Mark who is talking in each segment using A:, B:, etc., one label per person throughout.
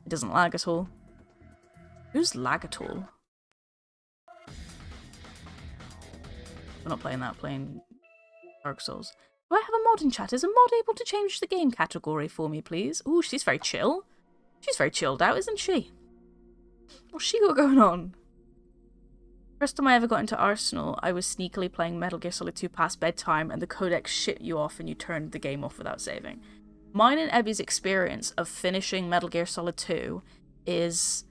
A: It doesn't lag at all. Who's lag at all? We're not playing that, playing Dark Souls. Do I have a mod in chat? Is a mod able to change the game category for me, please? Ooh, she's very chill. She's very chilled out, isn't she? What's she got going on? First time I ever got into Arsenal, I was sneakily playing Metal Gear Solid 2 past bedtime and the codec shit you off and you turned the game off without saving. Mine and Ebby's experience of finishing Metal Gear Solid 2 is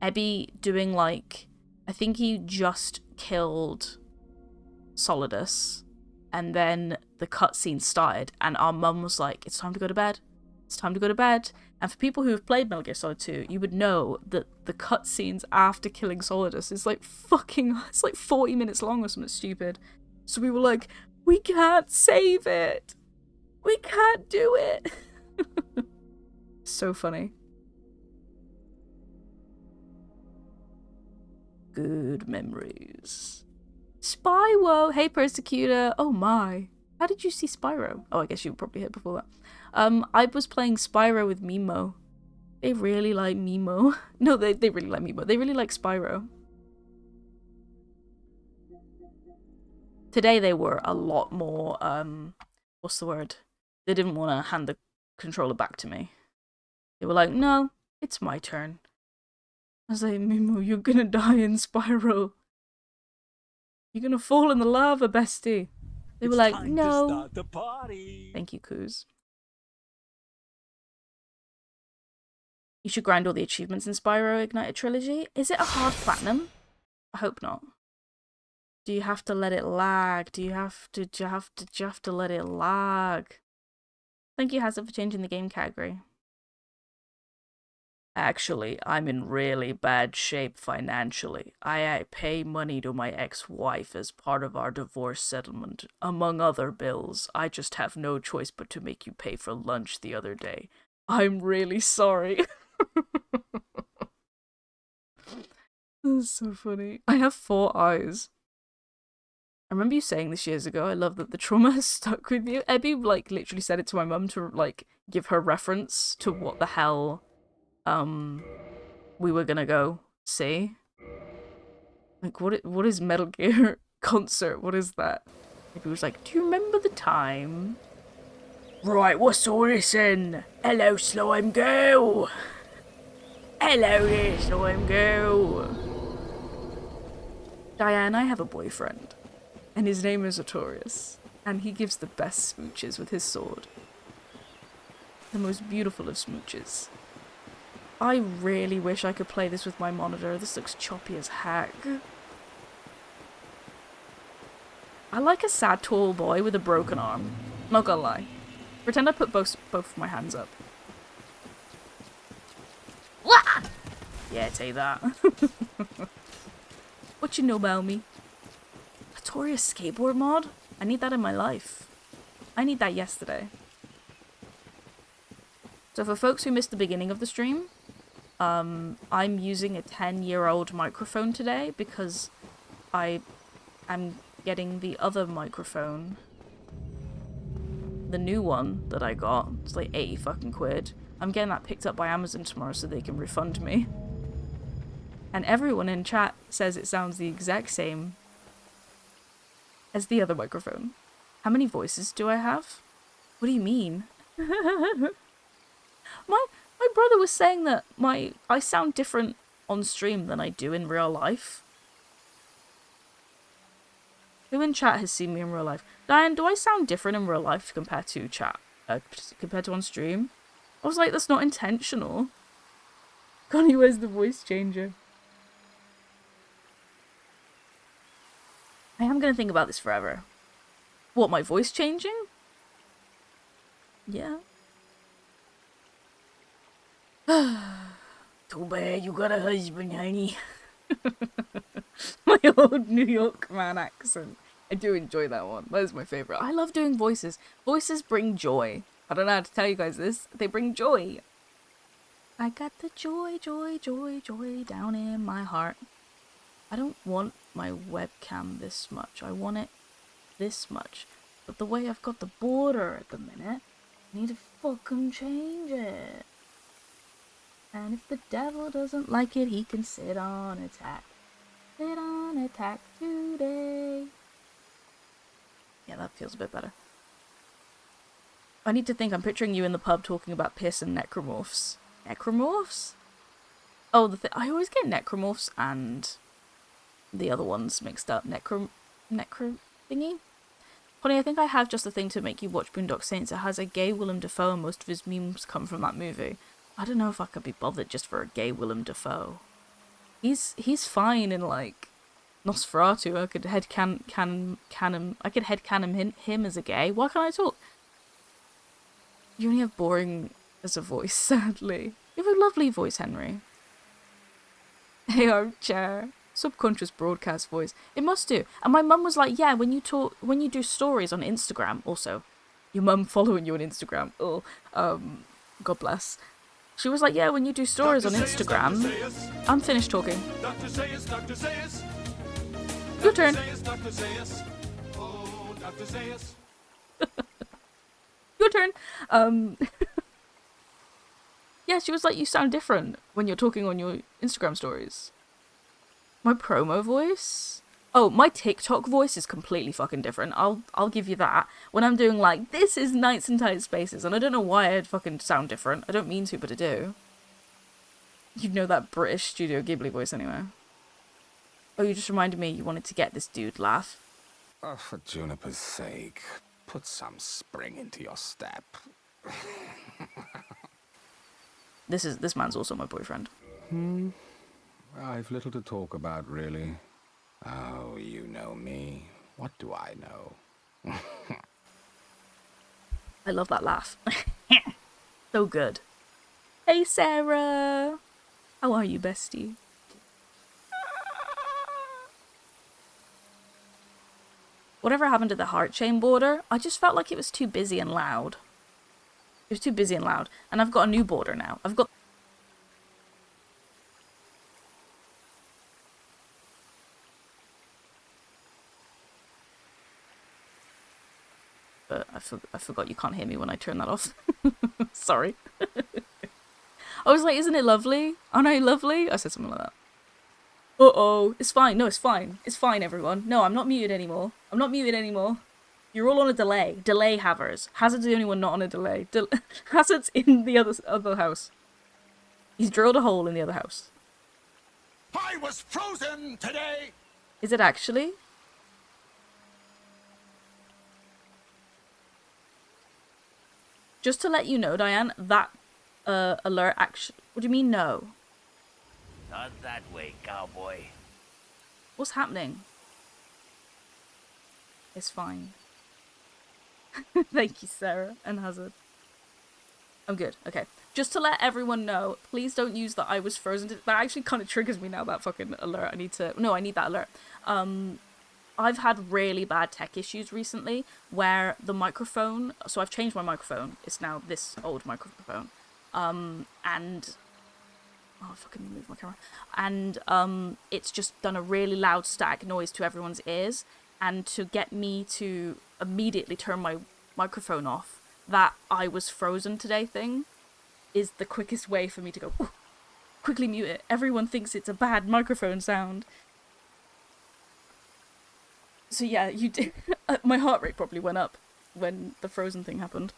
A: Ebby doing like, I think he just killed Solidus and then the cutscene started and our mum was like, it's time to go to bed. It's time to go to bed. And for people who have played Metal Gear Solid 2, you would know that the cutscenes after killing Solidus is like it's like 40 minutes long or something stupid. So we were like, we can't save it. We can't do it. So funny. Good memories. Spyro! Hey, Persecutor! Oh my. How did you see Spyro? Oh, I guess you probably hit before that. I was playing Spyro with Mimo. They really like Mimo. No, they really like Mimo. They really like Spyro. Today they were a lot more, what's the word? They didn't want to hand the controller back to me. They were like, no, it's my turn. I was like, Mimo, you're gonna die in Spyro. You're gonna fall in the lava, bestie. They were like, no. To start the party. Thank you, Coos. You should grind all the achievements in Spyro Ignited Trilogy. Is it a hard platinum? I hope not. Do you have to let it lag? Do you have to let it lag? Thank you, Hazard, for changing the game category. Actually, I'm in really bad shape financially. I pay money to my ex-wife as part of our divorce settlement, among other bills. I just have no choice but to make you pay for lunch the other day. I'm really sorry. That's so funny. I have 4 eyes. I remember you saying this years ago. I love that the trauma has stuck with you. Ebby, like, literally said it to my mum to, like, give her reference to what the hell, we were gonna go see. Like, what is Metal Gear concert? What is that? Ebby was like, do you remember the time? Right, what's all this then? Hello, Slime Girl! Hello there, Slime Girl! Diane, I have a boyfriend. And his name is Artorias. And he gives the best smooches with his sword. The most beautiful of smooches. I really wish I could play this with my monitor. This looks choppy as heck. I like a sad tall boy with a broken arm. Not gonna lie. Pretend I put both of my hands up. Wah! Yeah, take that. What you know about me? Artorias skateboard mod? I need that in my life. I need that yesterday. So for folks who missed the beginning of the stream, I'm using a 10-year-old microphone today because I am getting the other microphone. The new one that I got, it's like 80 fucking quid. I'm getting that picked up by Amazon tomorrow so they can refund me. And everyone in chat says it sounds the exact same as the other microphone. How many voices do I have? What do you mean? My brother was saying that I sound different on stream than I do in real life. Who in chat has seen me in real life? Diane, do I sound different in real life compared to chat? Compared to on stream? I was like, that's not intentional. Connie, where's the voice changer? I am going to think about this forever. What, my voice changing? Yeah. Too bad you got a husband, honey. My old New York man accent. I do enjoy that one. That is my favourite. I love doing voices. Voices bring joy. I don't know how to tell you guys this. They bring joy. I got the joy, joy, joy, joy down in my heart. I don't want my webcam this much. I want it this much. But the way I've got the border at the minute, I need to fucking change it. And if the devil doesn't like it, he can sit on attack. Sit on attack today. Yeah, that feels a bit better. I need to think. I'm picturing you in the pub talking about piss and necromorphs. Necromorphs? Oh, I always get necromorphs and the other ones mixed up. Necro thingy? Honey, I think I have just the thing to make you watch Boondock Saints. It has a gay Willem Dafoe and most of his memes come from that movie. I don't know if I could be bothered just for a gay Willem Dafoe. He's fine in, like, Nosferatu. I could headcanon him as a gay. Why can't I talk? You only have boring as a voice, sadly. You have a lovely voice, Henry. Hey, armchair. Subconscious broadcast voice. It must do. And my mum was like, yeah, when you do stories on Instagram, also, your mum following you on Instagram. Oh, God bless. She was like, yeah, when you do stories on Instagram. I'm finished talking. Your turn. Your turn. Yeah, she was like, you sound different when you're talking on your Instagram stories. My promo voice? Oh, my TikTok voice is completely fucking different. I'll give you that. When I'm doing like, this is Nights and Tight Spaces, and I don't know why I'd fucking sound different. I don't mean to, but I do. You'd know that British Studio Ghibli voice anyway. Oh, you just reminded me you wanted to get this dude laugh.
B: Oh, for Juniper's sake, put some spring into your step.
A: This man's also my boyfriend.
B: I've little to talk about, really. Oh, you know me. What do I know?
A: I love that laugh. So good. Hey, Sarah. How are you, bestie? Whatever happened to the heart chain border? I just felt like it was too busy and loud. It was too busy and loud. And I've got a new border now. I've got... But I forgot you can't hear me when I turn that off. Sorry. I was like, isn't it lovely? Aren't I lovely? I said something like that. Uh-oh. It's fine. No, it's fine. It's fine, everyone. No, I'm not muted anymore. I'm not muted anymore. You're all on a delay. Delay havers. Hazard's the only one not on a delay. Hazard's in the other house. He's drilled a hole in the other house.
C: I was frozen today!
A: Is it actually? Just to let you know, Diane, that alert actually... What do you mean, no?
C: Not that way, cowboy.
A: What's happening? It's fine. Thank you, Sarah and Hazard. I'm good. Okay. Just to let everyone know, please don't use that I was frozen. That actually kind of triggers me now, that fucking alert. I need that alert. I've had really bad tech issues recently where the microphone... So I've changed my microphone. It's now this old microphone. And... Oh, fucking move my camera. And it's just done a really loud static noise to everyone's ears. And to get me to immediately turn my microphone off, that I was frozen today thing is the quickest way for me to go, quickly mute it. Everyone thinks it's a bad microphone sound. So yeah, you did. My heart rate probably went up when the frozen thing happened.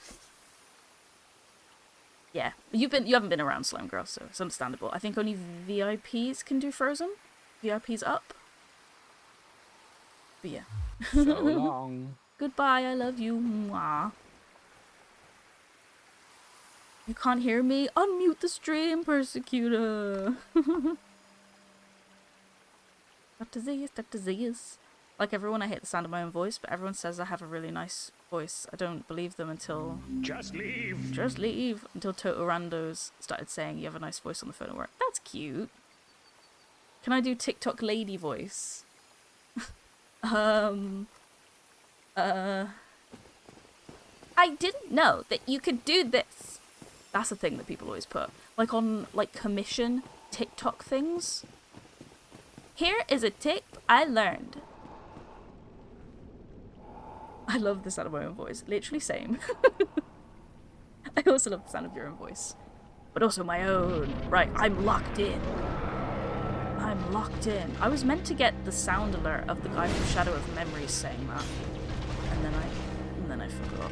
A: Yeah, you haven't been around Slime Girl, so it's understandable. I think only VIPs can do frozen. VIPs up. But yeah.
B: So long.
A: Goodbye, I love you. Mwah. You can't hear me? Unmute the stream, Persecutor. Dr. Zeus. Like everyone, I hate the sound of my own voice, but everyone says I have a really nice voice. I don't believe them until...
C: Just leave!
A: Just leave! Until Toto Randos started saying you have a nice voice on the phone at work. That's cute. Can I do TikTok lady voice? I didn't know that you could do this. That's a thing that people always put. Like on, like, commission TikTok things. Here is a tip I learned. I love the sound of my own voice. Literally same. I also love the sound of your own voice. but also my own. Right, I'm locked in. I'm locked in. I was meant to get the sound alert of the guy from Shadow of Memories saying that. And then I forgot.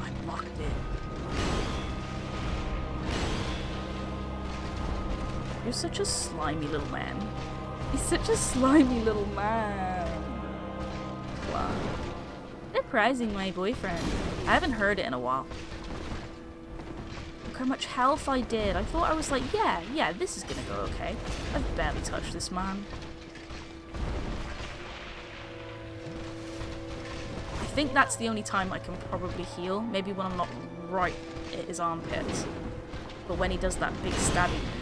A: I'm locked in. You're such a slimy little man. He's such a slimy little man. Wow. Surprising, my boyfriend. I haven't heard it in a while. Look how much health I did. I thought I was like, yeah, this is gonna go okay. I've barely touched this man. I think that's the only time I can probably heal. Maybe when I'm not right at his armpits. But when he does that big stabby move.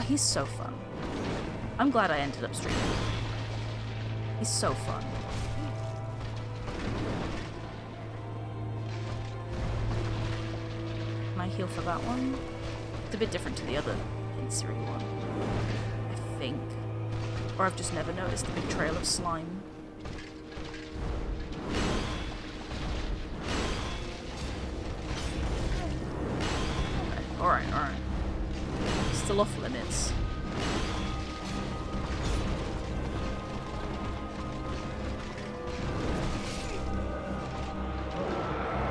A: He's so fun. I'm glad I ended up streaming. He's so fun. Can I heal for that one? It's a bit different to the other Siri one, I think. Or I've just never noticed the big trail of slime. Okay. Alright. Still off limits.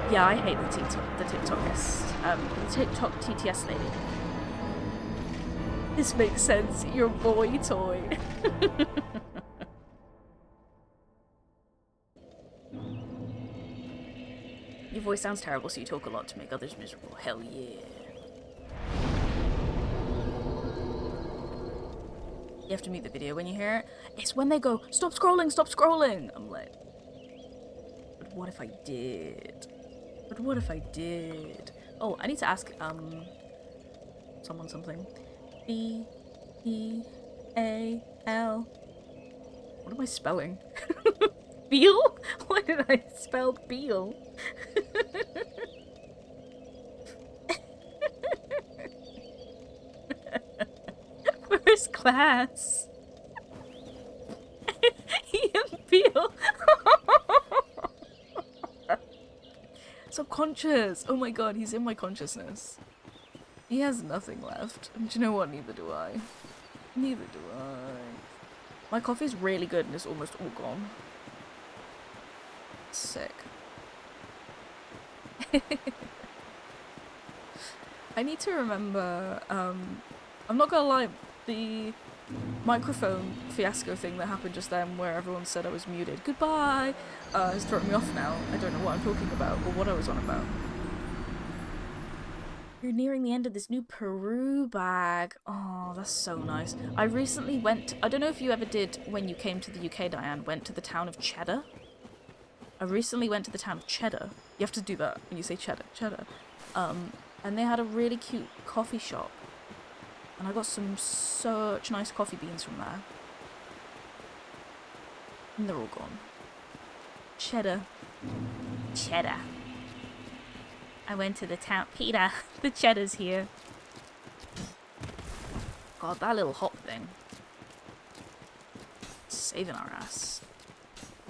A: Yeah, I hate the TikTok TTS lady. This makes sense, your boy toy. Your voice sounds terrible, so you talk a lot to make others miserable. Hell yeah. You have to mute the video when you hear it. It's when they go, stop scrolling, stop scrolling. I'm like, but what if I did? But what if I did? Oh, I need to ask, someone something. B-E-A-L. What am I spelling? Beal? Why did I spell Beal? First class. Ian Beale. Subconscious. Oh my god, he's in my consciousness. He has nothing left. And do you know what? Neither do I. Neither do I. My coffee's really good and it's almost all gone. Sick. I need to remember, I'm not gonna lie, the microphone fiasco thing that happened just then where everyone said I was muted. Goodbye! Has thrown me off now. I don't know what I'm talking about or what I was on about. You're nearing the end of this new Peru bag. Oh, that's so nice. I recently went, I don't know if you ever did when you came to the UK, Diane, went to the town of Cheddar. I recently went to the town of Cheddar. You have to do that when you say Cheddar. And they had a really cute coffee shop. And I got such nice coffee beans from there. And they're all gone. Cheddar. Cheddar. I went to the town. Peter, the Cheddar's here. God, that little hop thing. Saving our ass.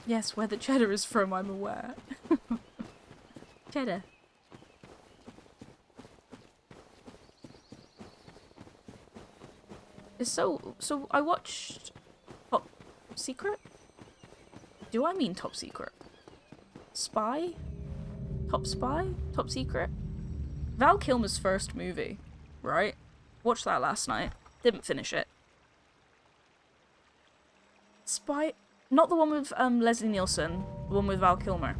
A: Yes, where the Cheddar is from, I'm aware. Cheddar. So I watched Top Secret? Do I mean Top Secret? Spy? Top Spy? Top Secret? Val Kilmer's first movie, right? Watched that last night. Didn't finish it. Spy? Not the one with Leslie Nielsen, the one with Val Kilmer.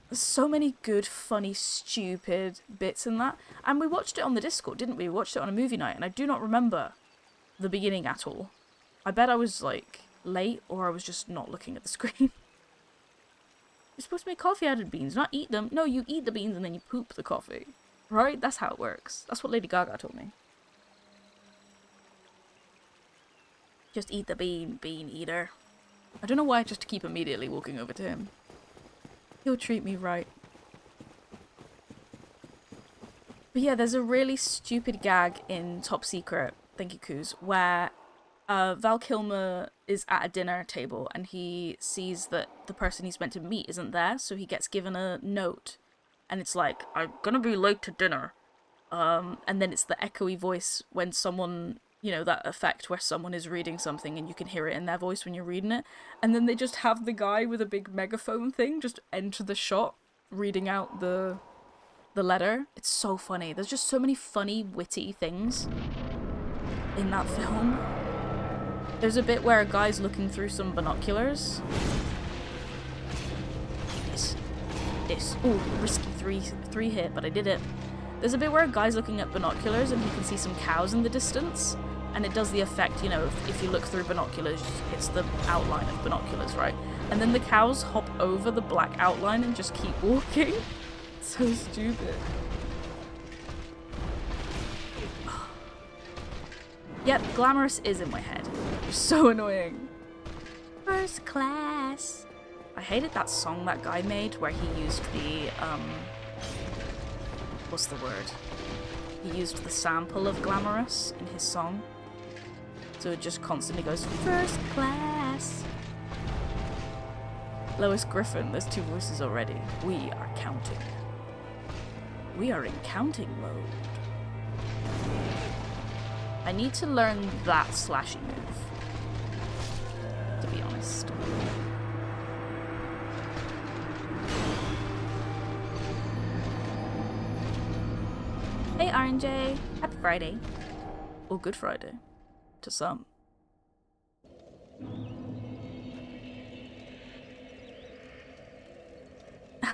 A: There's so many good, funny, stupid bits in that. And we watched it on the Discord, didn't we? We watched it on a movie night, and I do not remember the beginning at all. I bet I was, like, late, or I was just not looking at the screen. You're supposed to make coffee out of beans, not eat them. No, you eat the beans and then you poop the coffee. Right? That's how it works. That's what Lady Gaga told me. Just eat the bean eater. I don't know why I just keep immediately walking over to him. He'll treat me right. But yeah, there's a really stupid gag in Top Secret, thank you, Coos, where Val Kilmer is at a dinner table and he sees that the person he's meant to meet isn't there, so he gets given a note. And it's like, I'm gonna be late to dinner. And then it's the echoey voice when someone, you know, that effect where someone is reading something and you can hear it in their voice when you're reading it. And then they just have the guy with a big megaphone thing just enter the shot, reading out the letter. It's so funny. There's just so many funny, witty things in that film. There's a bit where a guy's looking through some binoculars. This. Ooh, risky three hit, but I did it. There's a bit where a guy's looking at binoculars and he can see some cows in the distance. And it does the effect, you know, if you look through binoculars, it's the outline of binoculars, right? And then the cows hop over the black outline and just keep walking. So stupid. Yep, glamorous is in my head. It's so annoying. First class. I hated that song that guy made where he used the, what's the word? He used the sample of glamorous in his song. So it just constantly goes, first class. Lois Griffin, there's 2 voices already. We are counting. We are in counting mode. I need to learn that slashy move, to be honest. Hey RNJ, happy Friday. Or Good Friday, to some.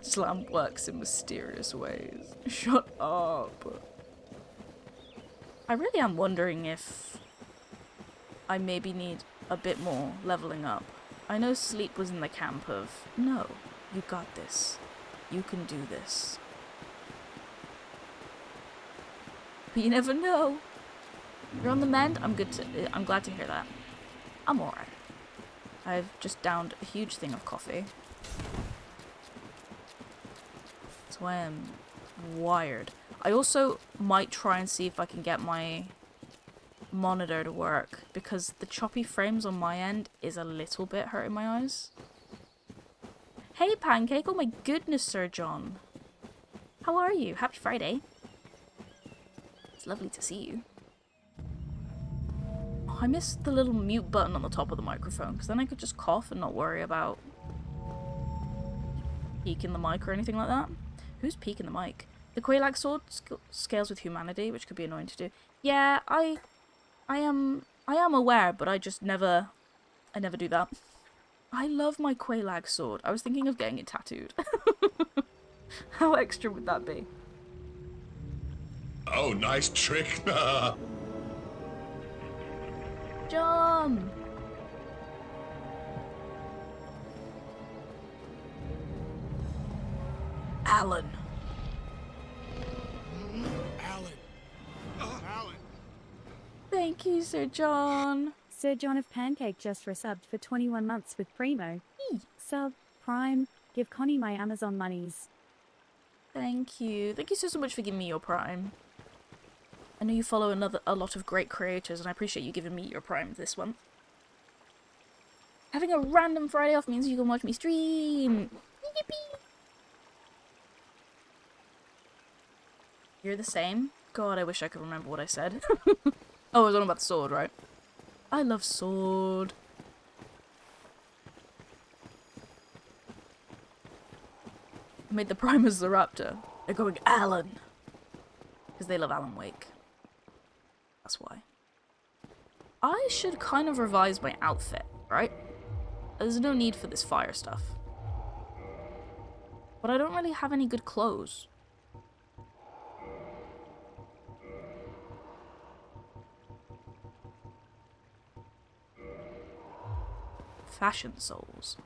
A: Slam works in mysterious ways. Shut up. I really am wondering if I maybe need a bit more leveling up. I know Sleep was in the camp of, no, you got this. You can do this. But you never know. You're on the mend? I'm glad to hear that. I'm alright. I've just downed a huge thing of coffee. That's why I'm wired. I also might try and see if I can get my monitor to work, because the choppy frames on my end is a little bit hurting my eyes. Hey Pancake, oh my goodness, Sir John. How are you? Happy Friday. It's lovely to see you. Oh, I missed the little mute button on the top of the microphone, because then I could just cough and not worry about peeking the mic or anything like that. Who's peeking the mic? The Quelaag sword scales with humanity, which could be annoying to do. Yeah, I am aware, but I never do that. I love my Quelaag sword. I was thinking of getting it tattooed. How extra would that be?
D: Oh, nice trick.
A: John! Alan.
C: Alan. Alan.
A: Thank you, Sir John.
E: Sir John of Pancake just resubbed for 21 months with Primo. Sub, Prime, give Connie my Amazon monies.
A: Thank you. Thank you so much for giving me your Prime. I know you follow a lot of great creators, and I appreciate you giving me your Prime this one. Having a random Friday off means you can watch me stream. Yippee! You're the same? God, I wish I could remember what I said. Oh, I was on about the sword, right? I love sword. I made the Primers the Raptor. They're going Alan. Because they love Alan Wake. That's why. I should kind of revise my outfit, right? There's no need for this fire stuff. But I don't really have any good clothes. Fashion souls.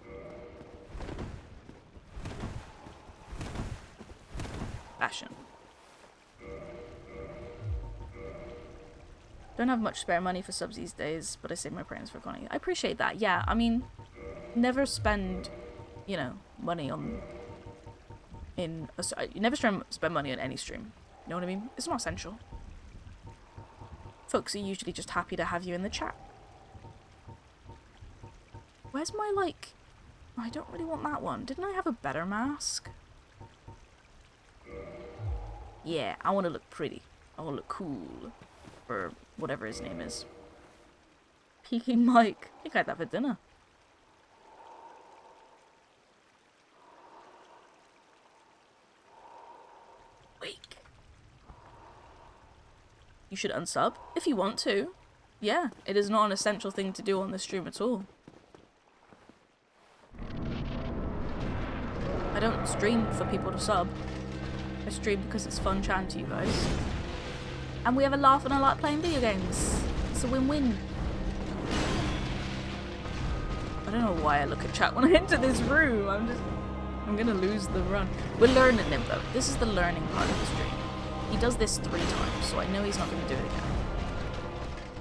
A: Fashion. Don't have much spare money for subs these days, but I save my brains for Connie. I appreciate that. Yeah, I mean, never spend, you know, money on... You never spend money on any stream. You know what I mean? It's not essential. Folks are usually just happy to have you in the chat. Where's my, like... I don't really want that one. Didn't I have a better mask? Yeah, I want to look pretty. I want to look cool. Or whatever his name is. Peking Mike. I think I had that for dinner. Wake. You should unsub if you want to. Yeah, it is not an essential thing to do on this stream at all. I don't stream for people to sub. I stream because it's fun chatting to you guys. And we have a laugh and I like playing video games. It's a win-win. I don't know why I look at chat when I enter this room. I'm gonna lose the run. We're learning him though. This is the learning part of the stream. He does this 3 times, so I know he's not gonna do it again.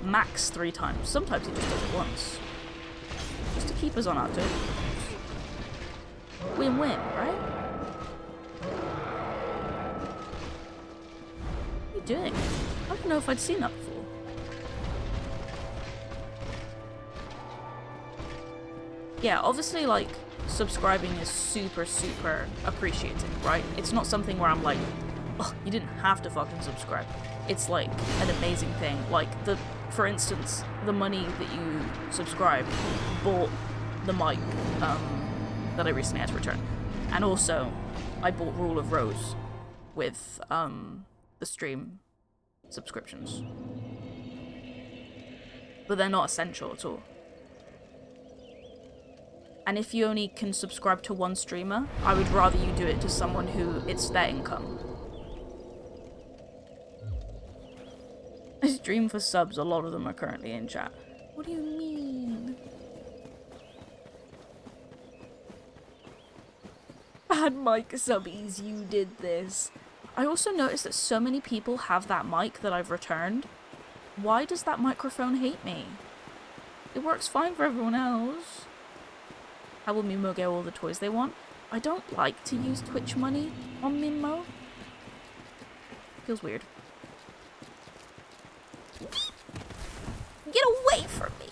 A: Max 3 times. Sometimes he just does it once. Just to keep us on our toes. Win-win, right? What are you doing? I don't know if I'd seen that before. Yeah, obviously, like, subscribing is super, super appreciated, right? It's not something where I'm like, oh, you didn't have to fucking subscribe. It's like an amazing thing. Like, for instance, the money that you subscribe bought the mic that I recently had to return. And also, I bought Rule of Rose with the stream subscriptions. But they're not essential at all. And if you only can subscribe to one streamer, I would rather you do it to someone who it's their income. I stream for subs, a lot of them are currently in chat. What do you mean? Bad mic subbies, you did this. I also noticed that so many people have that mic that I've returned. Why does that microphone hate me? It works fine for everyone else. How will Mimo get all the toys they want? I don't like to use Twitch money on Mimo. Feels weird. Get away from me!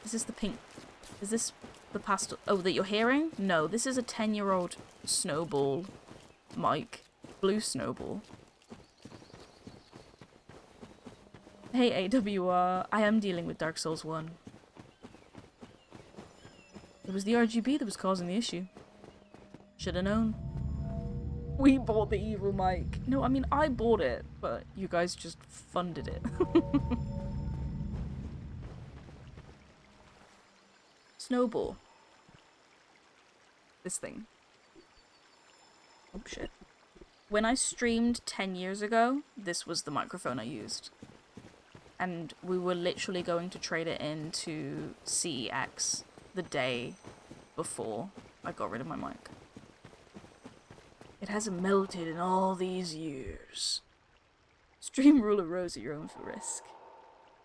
A: Is this the pink? Is this the pastel? Oh, that you're hearing? No, this is a 10-year-old snowball mic. Blue snowball. Hey AWR, I am dealing with Dark Souls 1. It was the RGB that was causing the issue. Shoulda known. We bought the evil mic. No, I mean, I bought it, but you guys just funded it. Snowball. This thing. Oh, shit. When I streamed 10 years ago, this was the microphone I used. And we were literally going to trade it into CEX the day before I got rid of my mic. It hasn't melted in all these years. Stream Rule of Rose at your own for risk.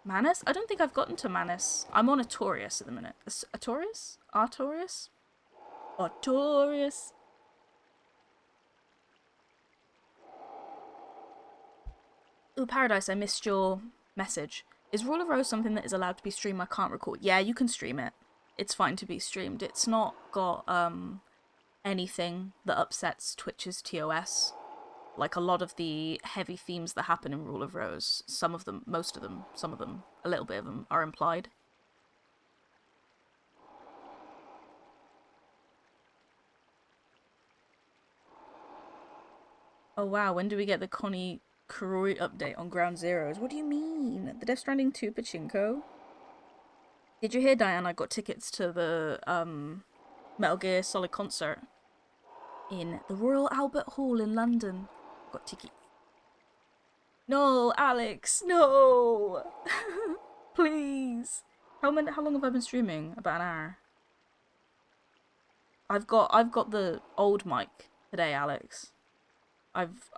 A: Manus? I don't think I've gotten to Manus. I'm on Artorias at the minute. Artorias? Artorias? Artorias. Ooh, Paradise, I missed your message. Is Rule of Rose something that is allowed to be streamed? I can't recall. Yeah, you can stream it. It's fine to be streamed. It's not got anything that upsets Twitch's TOS. Like a lot of the heavy themes that happen in Rule of Rose, some of them, most of them, some of them, a little bit of them are implied. Oh wow, when do we get the Connie Kuroi update on Ground Zeroes? What do you mean? The Death Stranding 2 pachinko? Did you hear, Diane? I got tickets to the Metal Gear Solid concert in the Royal Albert Hall in London. Got tickets. No, Alex, no! Please. How long have I been streaming? About an hour. I've got the old mic today, Alex. I've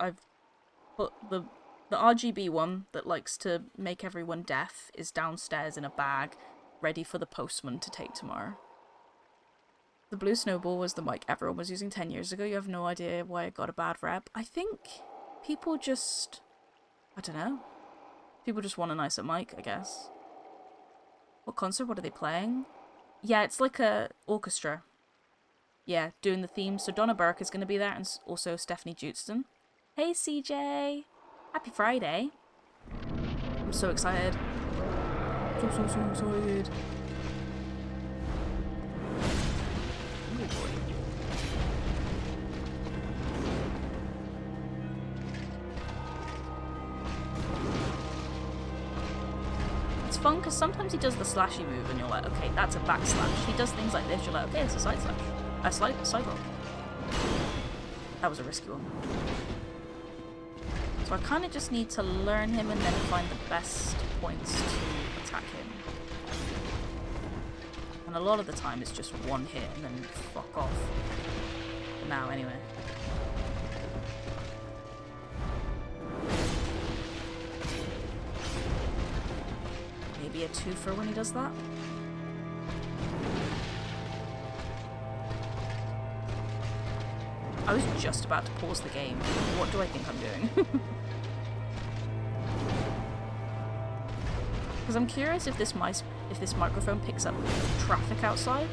A: put the RGB one that likes to make everyone deaf is downstairs in a bag, ready for the postman to take tomorrow. The blue snowball was the mic everyone was using 10 years ago. You have no idea why it got a bad rep. I think people just... I don't know. People just want a nicer mic, I guess. What concert? What are they playing? Yeah, it's like a orchestra. Yeah, doing the theme. So Donna Burke is going to be there, and also Stephanie Judson. Hey, CJ! Happy Friday! I'm so excited. So excited. Oh boy. It's fun because sometimes he does the slashy move and you're like, okay, that's a backslash. He does things like this, you're like, okay, it's a side slash. A side roll. That was a risky one. So I kind of just need to learn him and then find the best points to attack him. And a lot of the time it's just one hit and then fuck off. For now, anyway. Maybe a twofer when he does that. I was just about to pause the game. What do I think I'm doing? Because I'm curious if this microphone picks up traffic outside.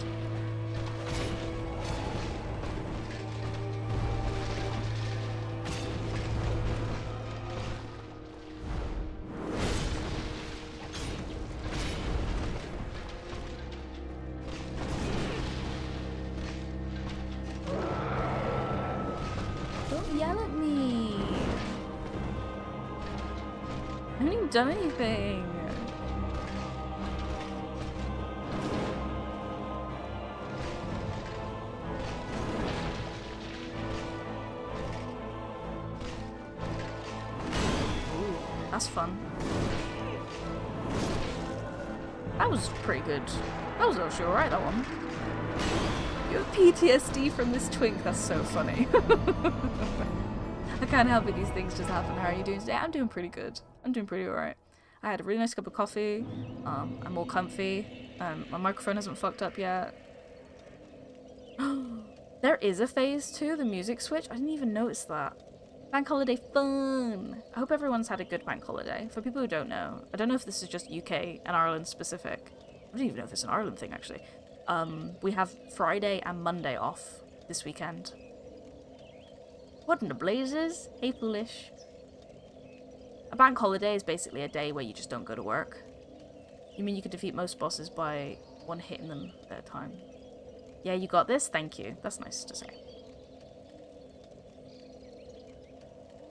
A: Yell at me. I haven't even done anything. Ooh, that's fun. That was pretty good. That was actually alright, that one. You have PTSD from this twink, that's so funny. I can't help it, these things just happen. How are you doing today? I'm doing pretty good. I'm doing pretty alright. I had a really nice cup of coffee. I'm all comfy. My microphone hasn't fucked up yet. There is a phase 2, the music switch. I didn't even notice that. Bank holiday fun! I hope everyone's had a good bank holiday. For people who don't know, I don't know if this is just UK and Ireland specific. I don't even know if it's an Ireland thing, actually. We have Friday and Monday off this weekend. What in the blazes? Hey, foolish. A bank holiday is basically a day where you just don't go to work. You mean you could defeat most bosses by one hitting them at a time? Yeah, you got this? Thank you. That's nice to say.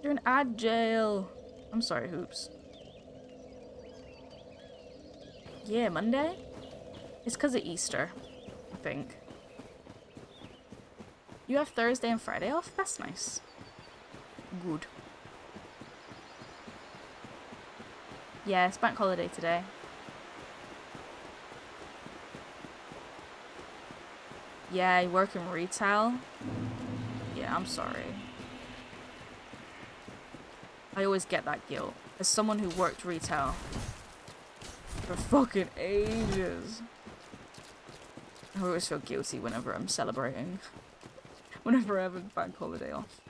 A: You're in ad jail. I'm sorry, Hoops. Yeah, Monday? It's because of Easter, I think. You have Thursday and Friday off? That's nice. Good. Yeah, it's bank holiday today. Yeah, you work in retail? Yeah, I'm sorry. I always get that guilt. As someone who worked retail for fucking ages, I always feel guilty whenever I'm celebrating. Whenever I have a bank holiday off.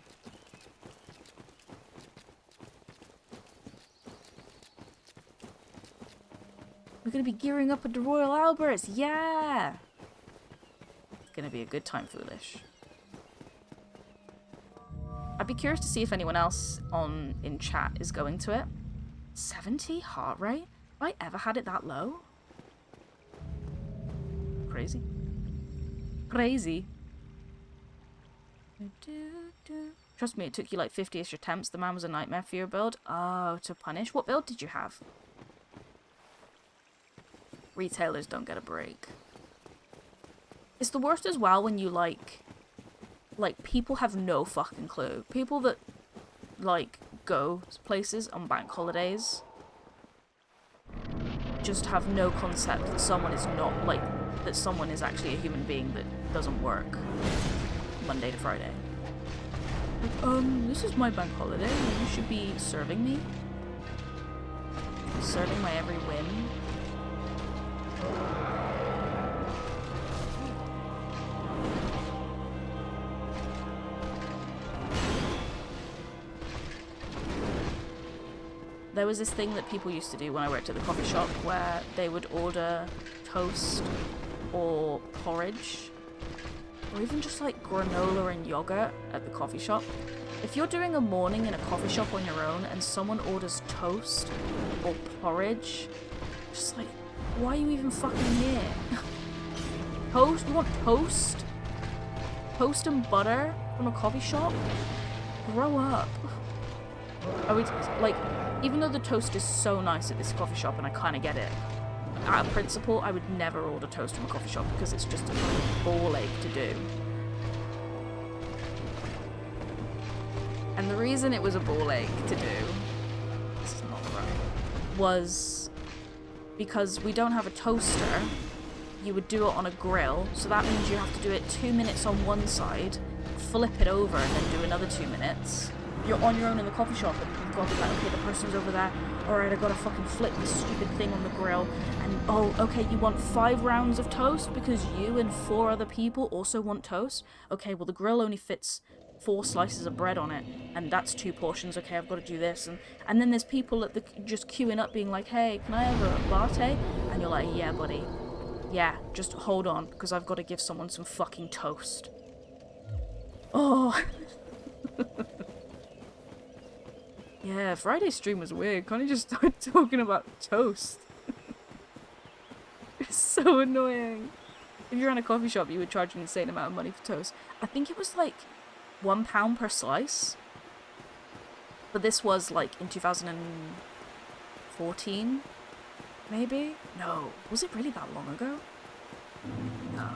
A: We're gonna be gearing up at the Royal Alberts, yeah! It's gonna be a good time, foolish. I'd be curious to see if anyone else in chat is going to it. 70 heart rate? Have I ever had it that low? Crazy. Crazy. Trust me, it took you like 50-ish attempts. The man was a nightmare for your build. Oh, to punish. What build did you have? Retailers don't get a break. It's the worst as well when you like people have no fucking clue. People that like go places on bank holidays just have no concept that someone is not like that someone is actually a human being that doesn't work Monday to Friday. Like, this is my bank holiday. You should be serving me. Serving my every whim. there was this thing that people used to do when I worked at the coffee shop where they would order toast or porridge or even just like granola and yogurt at the coffee shop. If you're doing a morning in a coffee shop on your own and someone orders toast or porridge, just like, why are you even fucking here? Toast? You want toast? Toast and butter from a coffee shop? Grow up. I would, like, even though the toast is so nice at this coffee shop and I kind of get it, out of principle, I would never order toast from a coffee shop because it's just a fucking ball ache to do. And the reason it was a ball ache to do, this is not right, was because we don't have a toaster. You would do it on a grill, so that means you have to do it 2 minutes on one side, flip it over, and then do another 2 minutes. You're on your own in the coffee shop, and you've got to be like, okay, the person's over there. Alright, I gotta fucking flip this stupid thing on the grill. And, oh, okay, you want 5 rounds of toast because you and 4 other people also want toast? Okay, well, the grill only fits 4 slices of bread on it, and that's 2 portions. Okay, I've got to do this. And then there's people at the just queuing up being like, hey, can I have a latte? And you're like, yeah, buddy. Yeah, just hold on, because I've got to give someone some fucking toast. Oh. Yeah, Friday's stream was weird. Can't you just start talking about toast? It's so annoying. If you're in a coffee shop, you would charge an insane amount of money for toast. I think it was like £1 per slice. But this was like in 2014, maybe? No. Was it really that long ago? No.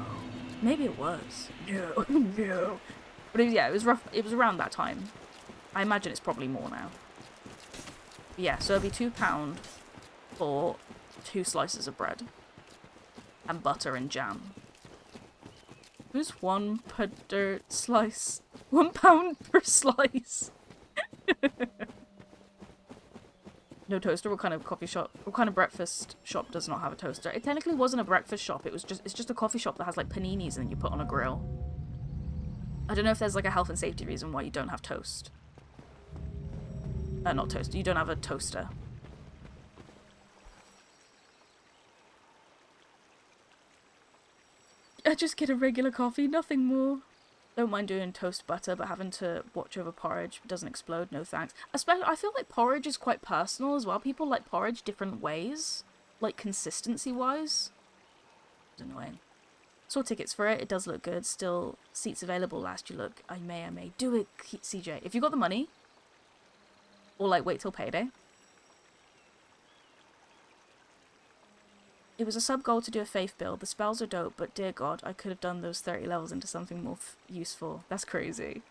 A: Maybe it was. No. No. But yeah, it was rough. It was around that time. I imagine it's probably more now. But yeah, so it'd be £2 for 2 slices of bread. And butter and jam. Who's 1 per dirt slice? £1 per slice. No toaster. What kind of coffee shop? What kind of breakfast shop does not have a toaster? It technically wasn't a breakfast shop. It's just a coffee shop that has like paninis and you put on a grill. I don't know if there's like a health and safety reason why you don't have toast. Not toast. You don't have a toaster. I just get a regular coffee, nothing more. Don't mind doing toast butter, but having to watch over porridge doesn't explode, no thanks. Especially, I feel like porridge is quite personal as well. People like porridge different ways, like consistency-wise. It's annoying. Saw tickets for it. It does look good. Still seats available last you look. I may. Do it, CJ. If you got the money, or like wait till payday. It was a sub-goal to do a faith build. The spells are dope, but dear God, I could have done those 30 levels into something more useful. That's crazy.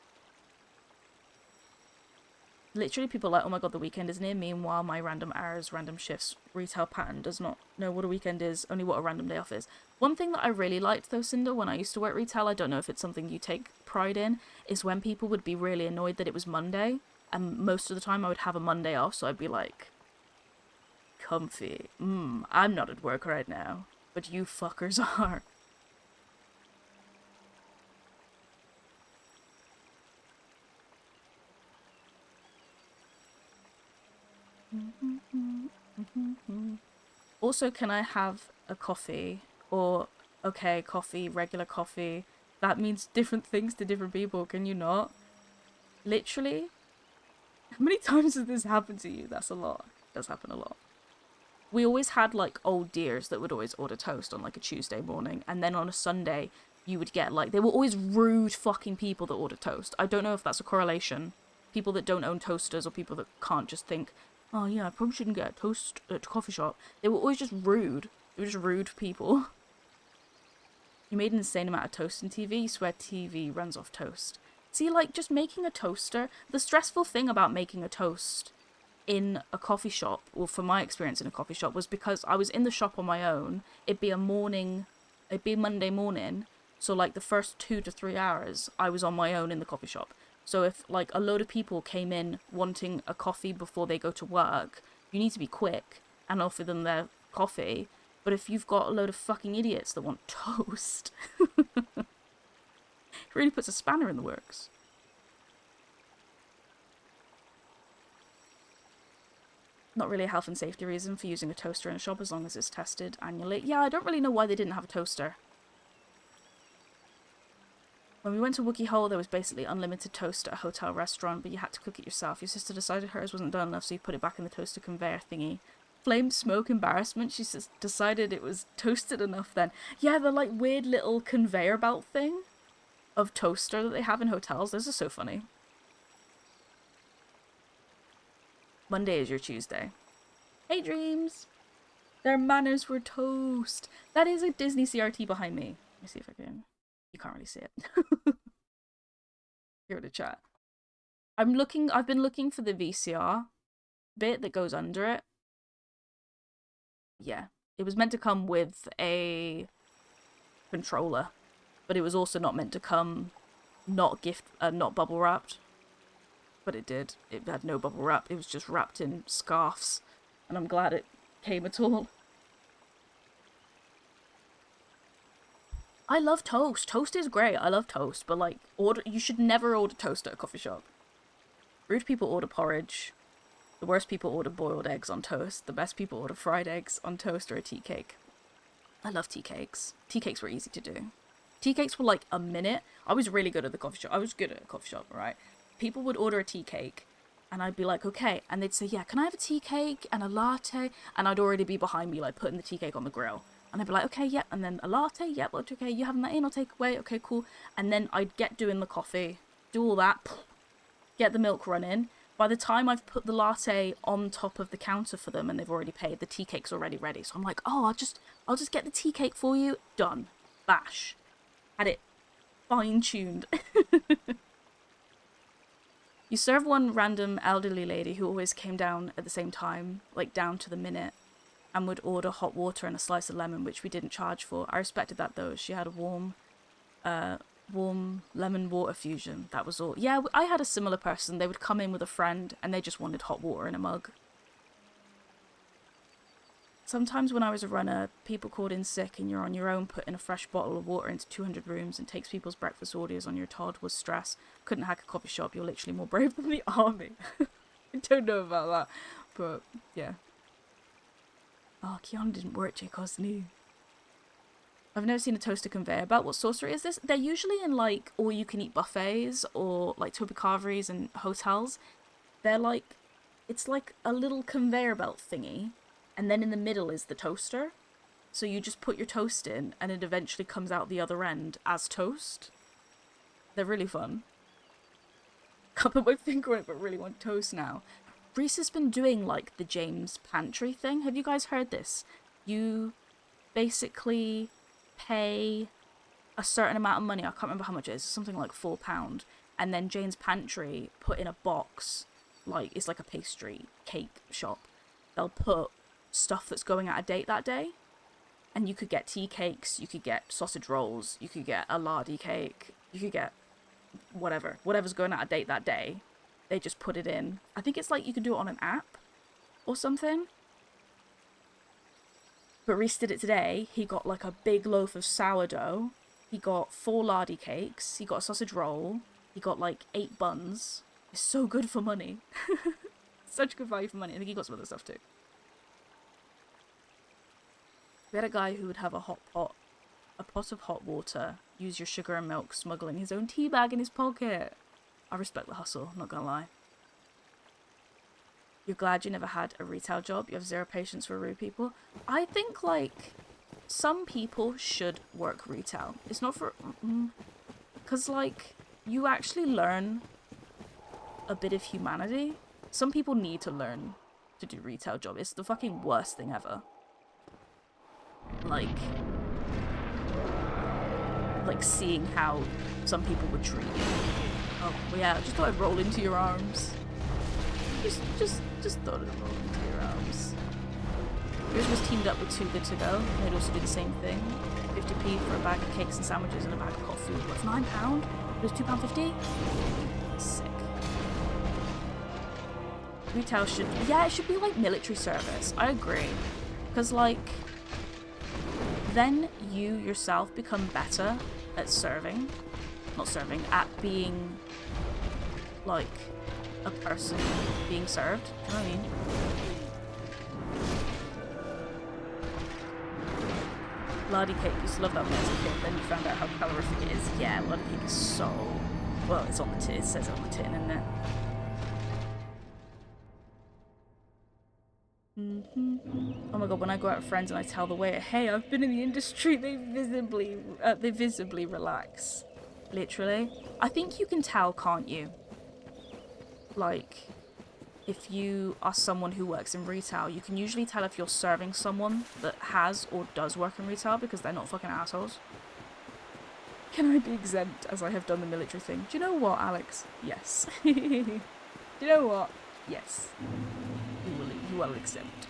A: Literally, people are like, oh my God, the weekend is near. Meanwhile, my random hours, random shifts, retail pattern does not know what a weekend is, only what a random day off is. One thing that I really liked, though, Cinder, when I used to work retail, I don't know if it's something you take pride in, is when people would be really annoyed that it was Monday, and most of the time I would have a Monday off, so I'd be like, comfy. I'm not at work right now, but you fuckers are. Also, can I have a coffee? Or, okay, coffee, regular coffee. That means different things to different people, can you not? Literally? How many times has this happened to you? That's a lot. It does happen a lot. We always had, like, old dears that would always order toast on, like, a Tuesday morning. And then on a Sunday, you would get, like, they were always rude fucking people that order toast. I don't know if that's a correlation. People that don't own toasters or people that can't just think, oh, yeah, I probably shouldn't get a toast at a coffee shop. They were always just rude. They were just rude people. You made an insane amount of toast in TV. You swear TV runs off toast. See, like, just making a toaster. The stressful thing about making a toast in a coffee shop, well, from my experience in a coffee shop, was because I was in the shop on my own. It'd be Monday morning. So, like, the first 2 to 3 hours, I was on my own in the coffee shop. So if, like, a load of people came in wanting a coffee before they go to work, you need to be quick and offer them their coffee. But if you've got a load of fucking idiots that want toast, it really puts a spanner in the works. Not really a health and safety reason for using a toaster in a shop as long as it's tested annually. Yeah, I don't really know why they didn't have a toaster. When we went to Wookiee Hole, there was basically unlimited toast at a hotel restaurant, but you had to cook it yourself. Your sister decided hers wasn't done enough, so you put it back in the toaster conveyor thingy. Flame, smoke, embarrassment. She decided it was toasted enough then. Yeah, the like weird little conveyor belt thing of toaster that they have in hotels. Those are so funny. Monday is your Tuesday. Hey, dreams! Their manners were toast. That is a Disney CRT behind me. Let me see if I can... You can't really see it. Here in the chat. I've been looking for the VCR bit that goes under it. Yeah. It was meant to come with a controller, but it was also not meant to come not bubble wrapped. But it did. It had no bubble wrap. It was just wrapped in scarves. And I'm glad it came at all. I love toast. Toast is great. I love toast. But like, you should never order toast at a coffee shop. Rude people order porridge. The worst people order boiled eggs on toast. The best people order fried eggs on toast or a tea cake. I love tea cakes. Tea cakes were easy to do. Tea cakes were like a minute. I was really good at the coffee shop. I was good at a coffee shop, right? People would order a tea cake and I'd be like, okay. And they'd say, yeah, can I have a tea cake and a latte? And I'd already be behind me, like putting the tea cake on the grill. And I'd be like, okay, yep. And then a latte, yep, okay, you having that in, I'll take away, okay, cool. And then I'd get doing the coffee, do all that, get the milk running. By the time I've put the latte on top of the counter for them and they've already paid, the tea cake's already ready. So I'm like, oh, I'll just get the tea cake for you. Done. Bash. Had it fine-tuned. You serve one random elderly lady who always came down at the same time, like down to the minute, and would order hot water and a slice of lemon, which we didn't charge for. I respected that though. She had a warm lemon water fusion. That was all. Yeah, I had a similar person. They would come in with a friend and they just wanted hot water in a mug. Sometimes when I was a runner, people called in sick and you're on your own putting a fresh bottle of water into 200 rooms and takes people's breakfast orders on your Todd was stress. Couldn't hack a coffee shop. You're literally more brave than the army. I don't know about that, but yeah. Oh, Keanu didn't work, Jacob's new. I've never seen a toaster conveyor belt. What sorcery is this? They're usually in like all-you-can-eat buffets or like Toby Carveries and hotels. They're like, it's like a little conveyor belt thingy. And then in the middle is the toaster. So you just put your toast in and it eventually comes out the other end as toast. They're really fun. Can't put my finger on it, but really want toast now. Reese has been doing like the James Pantry thing. Have you guys heard this? You basically pay a certain amount of money. I can't remember how much it is. Something like £4. And then James Pantry put in a box. Like, it's like a pastry cake shop. They'll put stuff that's going out of date that day, and you could get tea cakes, you could get sausage rolls, you could get a lardy cake, you could get whatever's going out of date that day. They just put it in. I think it's like you could do it on an app or something. But Reese did it today. He got like a big loaf of sourdough, he got 4 lardy cakes, he got a sausage roll, he got like 8 buns. It's so good for money. Such good value for money. I think he got some other stuff too. We had a guy who would have a pot of hot water, use your sugar and milk, smuggling his own tea bag in his pocket. I respect the hustle, not gonna lie. You're glad you never had a retail job? You have zero patience for rude people? I think, like, some people should work retail. It's not for... Because, like, you actually learn a bit of humanity. Some people need to learn to do retail job. It's the fucking worst thing ever. Like seeing how some people would treat you. Oh, well, yeah, I just thought I'd roll into your arms. Just thought I'd roll into your arms. Yours was teamed up with Too Good To Go. They'd also do the same thing. 50p for a bag of cakes and sandwiches and a bag of hot food. What's £9? It was £2.50? Sick. Retail should... Yeah, it should be like military service. I agree. Because, like... Then you yourself become better at serving. Not serving, at being, like, a person being served. Do you know what I mean? Lardy cake, used to love that when I was a kid, then you found out how calorific it is. Yeah, lardy cake is so... Well, it's on the tin, it says it on the tin, isn't it? Oh my god, when I go out with friends and I tell the waiter, hey, I've been in the industry, they visibly relax. Literally. I think you can tell, can't you? Like, if you are someone who works in retail, you can usually tell if you're serving someone that has or does work in retail because they're not fucking assholes. Can I be exempt as I have done the military thing? Do you know what, Alex? Yes. Do you know what? Yes. You are exempt.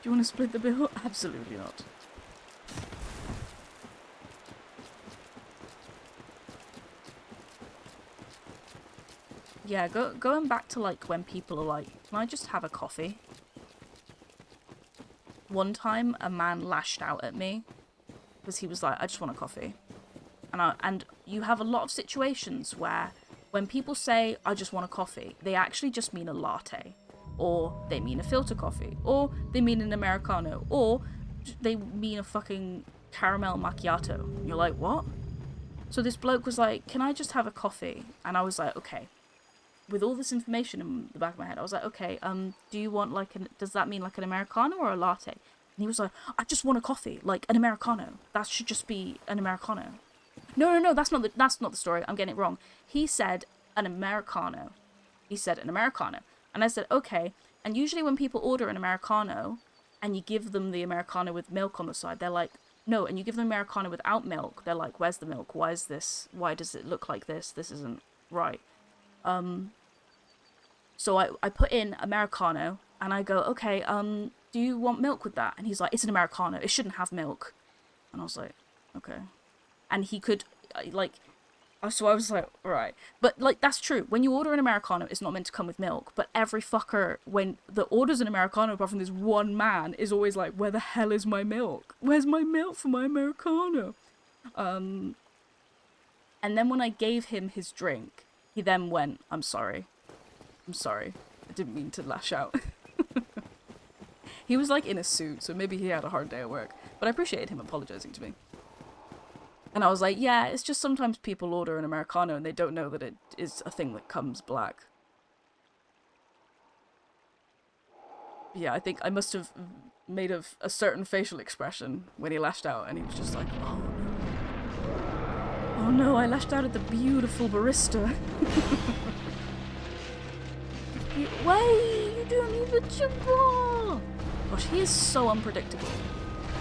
A: Do you want to split the bill? Absolutely not. Yeah, going back to like when people are like, can I just have a coffee? One time a man lashed out at me because he was like, I just want a coffee. And you have a lot of situations where when people say, I just want a coffee, they actually just mean a latte. Or they mean a filter coffee. Or they mean an Americano. Or they mean a fucking caramel macchiato. And you're like, what? So this bloke was like, can I just have a coffee? And I was like, okay. With all this information in the back of my head, I was like, okay, do you want like does that mean like an Americano or a latte? And he was like, I just want a coffee, like an Americano. That should just be an Americano. No, that's not the story. I'm getting it wrong. He said an Americano. He said an Americano. And I said, okay. And usually when people order an Americano and you give them the Americano with milk on the side, they're like, no. And you give them Americano without milk, they're like, where's the milk? Why is this? Why does it look like this? This isn't right. So I put in Americano and I go, okay, do you want milk with that? And he's like, it's an Americano. It shouldn't have milk. And I was like, okay. And he could, like, so I was like, alright. But, like, that's true. When you order an Americano, it's not meant to come with milk. But every fucker, when the orders an Americano, apart from this one man, is always like, where the hell is my milk? Where's my milk for my Americano? And then when I gave him his drink, he then went, I'm sorry. I'm sorry. I didn't mean to lash out. He was, like, in a suit, so maybe he had a hard day at work. But I appreciated him apologizing to me. And I was like, yeah, it's just sometimes people order an Americano and they don't know that it is a thing that comes black. Yeah, I think I must have made a certain facial expression when he lashed out, and he was just like, oh no. Oh no, I lashed out at the beautiful barista. Wait, you don't even jump. Gosh, he is so unpredictable.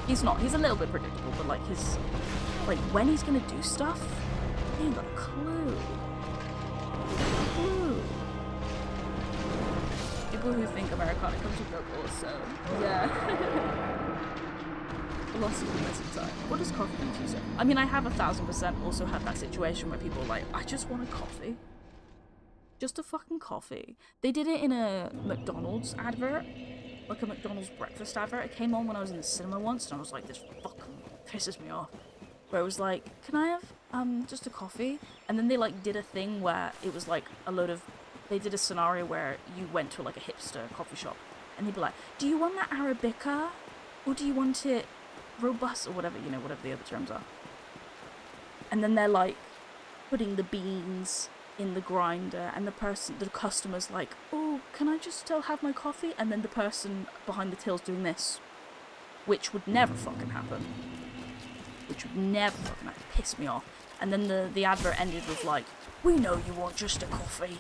A: He's not. He's a little bit predictable, but like his... Like, when he's gonna do stuff, he ain't got a clue. People who think Americano comes with milk also. Yeah. Philosophy most of the time. What does coffee mean to you, sir? I mean, I have 1000% also had that situation where people are like, I just want a coffee. Just a fucking coffee. They did it in a McDonald's advert. Like a McDonald's breakfast advert. It came on when I was in the cinema once, and I was like, this fucking pisses me off. Where it was like, can I have just a coffee? And then they like did a thing where it was like a load of, they did a scenario where you went to like a hipster coffee shop and they'd be like, do you want that Arabica? Or do you want it robust? Or whatever, you know, whatever the other terms are. And then they're like putting the beans in the grinder and the customer's like, oh, can I just still have my coffee? And then the person behind the till's doing this, which would never fucking happen. Which would never fucking piss me off. And then the advert ended with like, we know you want just a coffee.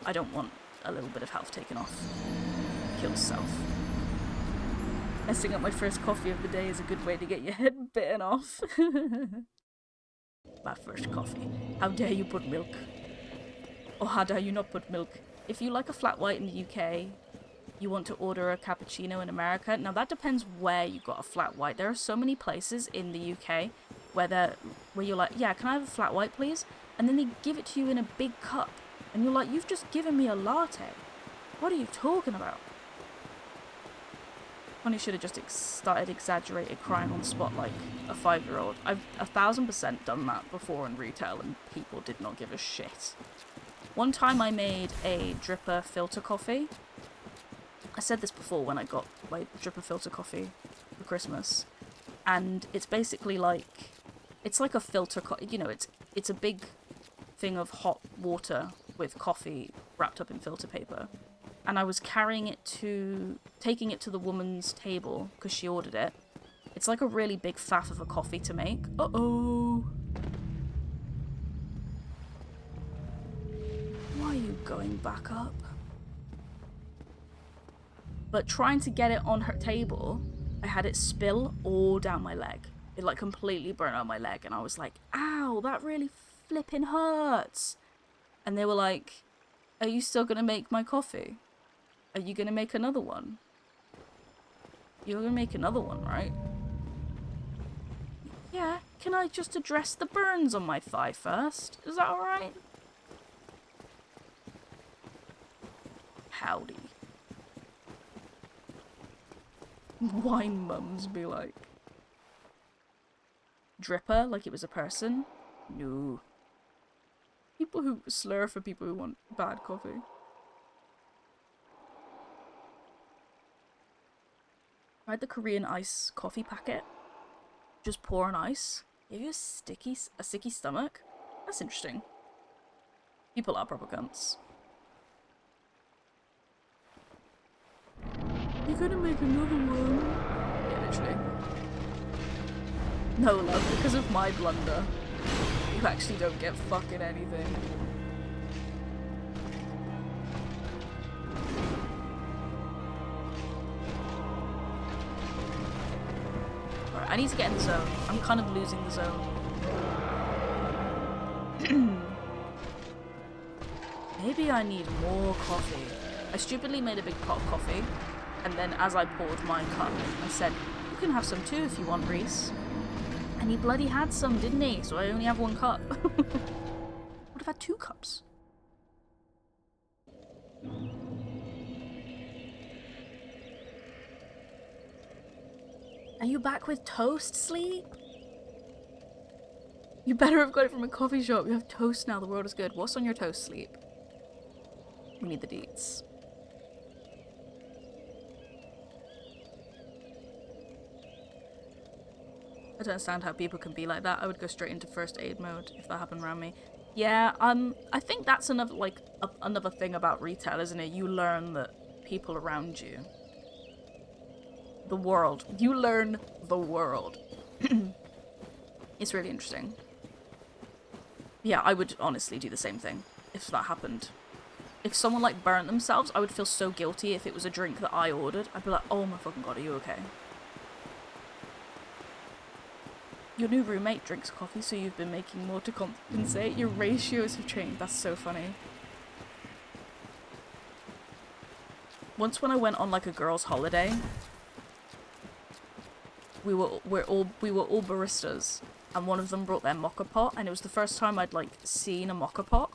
A: I don't want a little bit of health taken off. Kill yourself. Messing up my first coffee of the day is a good way to get your head bitten off. My first coffee. How dare you put milk? Or how dare you not put milk? If you like a flat white in the UK, you want to order a cappuccino in America. Now that depends where you got a flat white. There are so many places in the UK where you're like, yeah, can I have a flat white please? And then they give it to you in a big cup. And you're like, you've just given me a latte. What are you talking about? Honey should have just started exaggerated crying on the spot like a 5-year-old. I've 1000% done that before in retail and people did not give a shit. One time I made a dripper filter coffee. I said this before when I got my dripper filter coffee for Christmas. And it's basically like, it's like a filter, you know, it's a big thing of hot water with coffee wrapped up in filter paper. And I was taking it to the woman's table because she ordered it. It's like a really big faff of a coffee to make. Uh-oh. Why are you going back up? But trying to get it on her table, I had it spill all down my leg. It like completely burnt out my leg, and I was like, ow, that really flipping hurts. And they were like, are you still gonna make my coffee? Are you gonna make another one? You're gonna make another one, right? Yeah, can I just address the burns on my thigh first? Is that alright? Howdy. Wine mums be like. Dripper, like it was a person? No. People who slur for people who want bad coffee. Tried the Korean ice coffee packet. Just pour on ice. Give you a sticky stomach. That's interesting. People are proper cunts. You're gonna make another one. Yeah, literally. No, love, because of my blunder, you actually don't get fucking anything. Alright, I need to get in the zone. I'm kind of losing the zone. Maybe I need more coffee. I stupidly made a big pot of coffee, and then as I poured my cup, I said, you can have some too if you want, Reese. And he bloody had some, didn't he? So I only have one cup. Would have had 2 cups. Are you back with toast, Sleep? You better have got it from a coffee shop. You have toast now. The world is good. What's on your toast, Sleep? We need the deets. I don't understand how people can be like that. I would go straight into first aid mode if that happened around me. Yeah, I think that's another another thing about retail, isn't it? You learn that people around you, the world. You learn the world. It's really interesting. Yeah, I would honestly do the same thing if that happened. If someone like burnt themselves, I would feel so guilty if it was a drink that I ordered. I'd be like, oh my fucking god, are you okay? Your new roommate drinks coffee, so you've been making more to compensate. Your ratios have changed. That's so funny. Once when I went on like a girls' holiday, we were all baristas, and one of them brought their mocha pot, and it was the first time I'd like seen a mocha pot,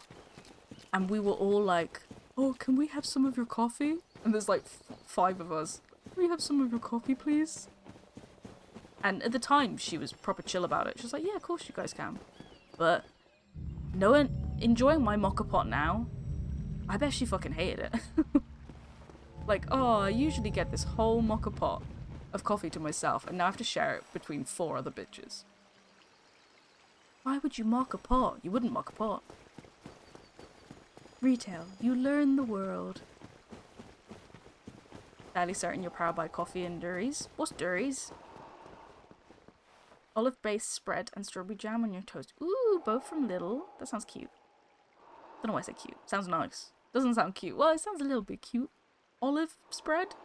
A: and we were all like, "Oh, can we have some of your coffee?" And there's like 5 of us. Can we have some of your coffee, please? And at the time, she was proper chill about it. She was like, yeah, of course you guys can. But enjoying my mocha pot now, I bet she fucking hated it. Like, oh, I usually get this whole mocha pot of coffee to myself, and now I have to share it between 4 other bitches. Why would you mock a pot? You wouldn't mock a pot. Retail. You learn the world. Fairly certain you're powered by coffee and durries. What's durries? Olive-based spread and strawberry jam on your toast. Ooh, both from Lidl. That sounds cute. Don't know why I say cute. Sounds nice. Doesn't sound cute. Well, it sounds a little bit cute. Olive spread?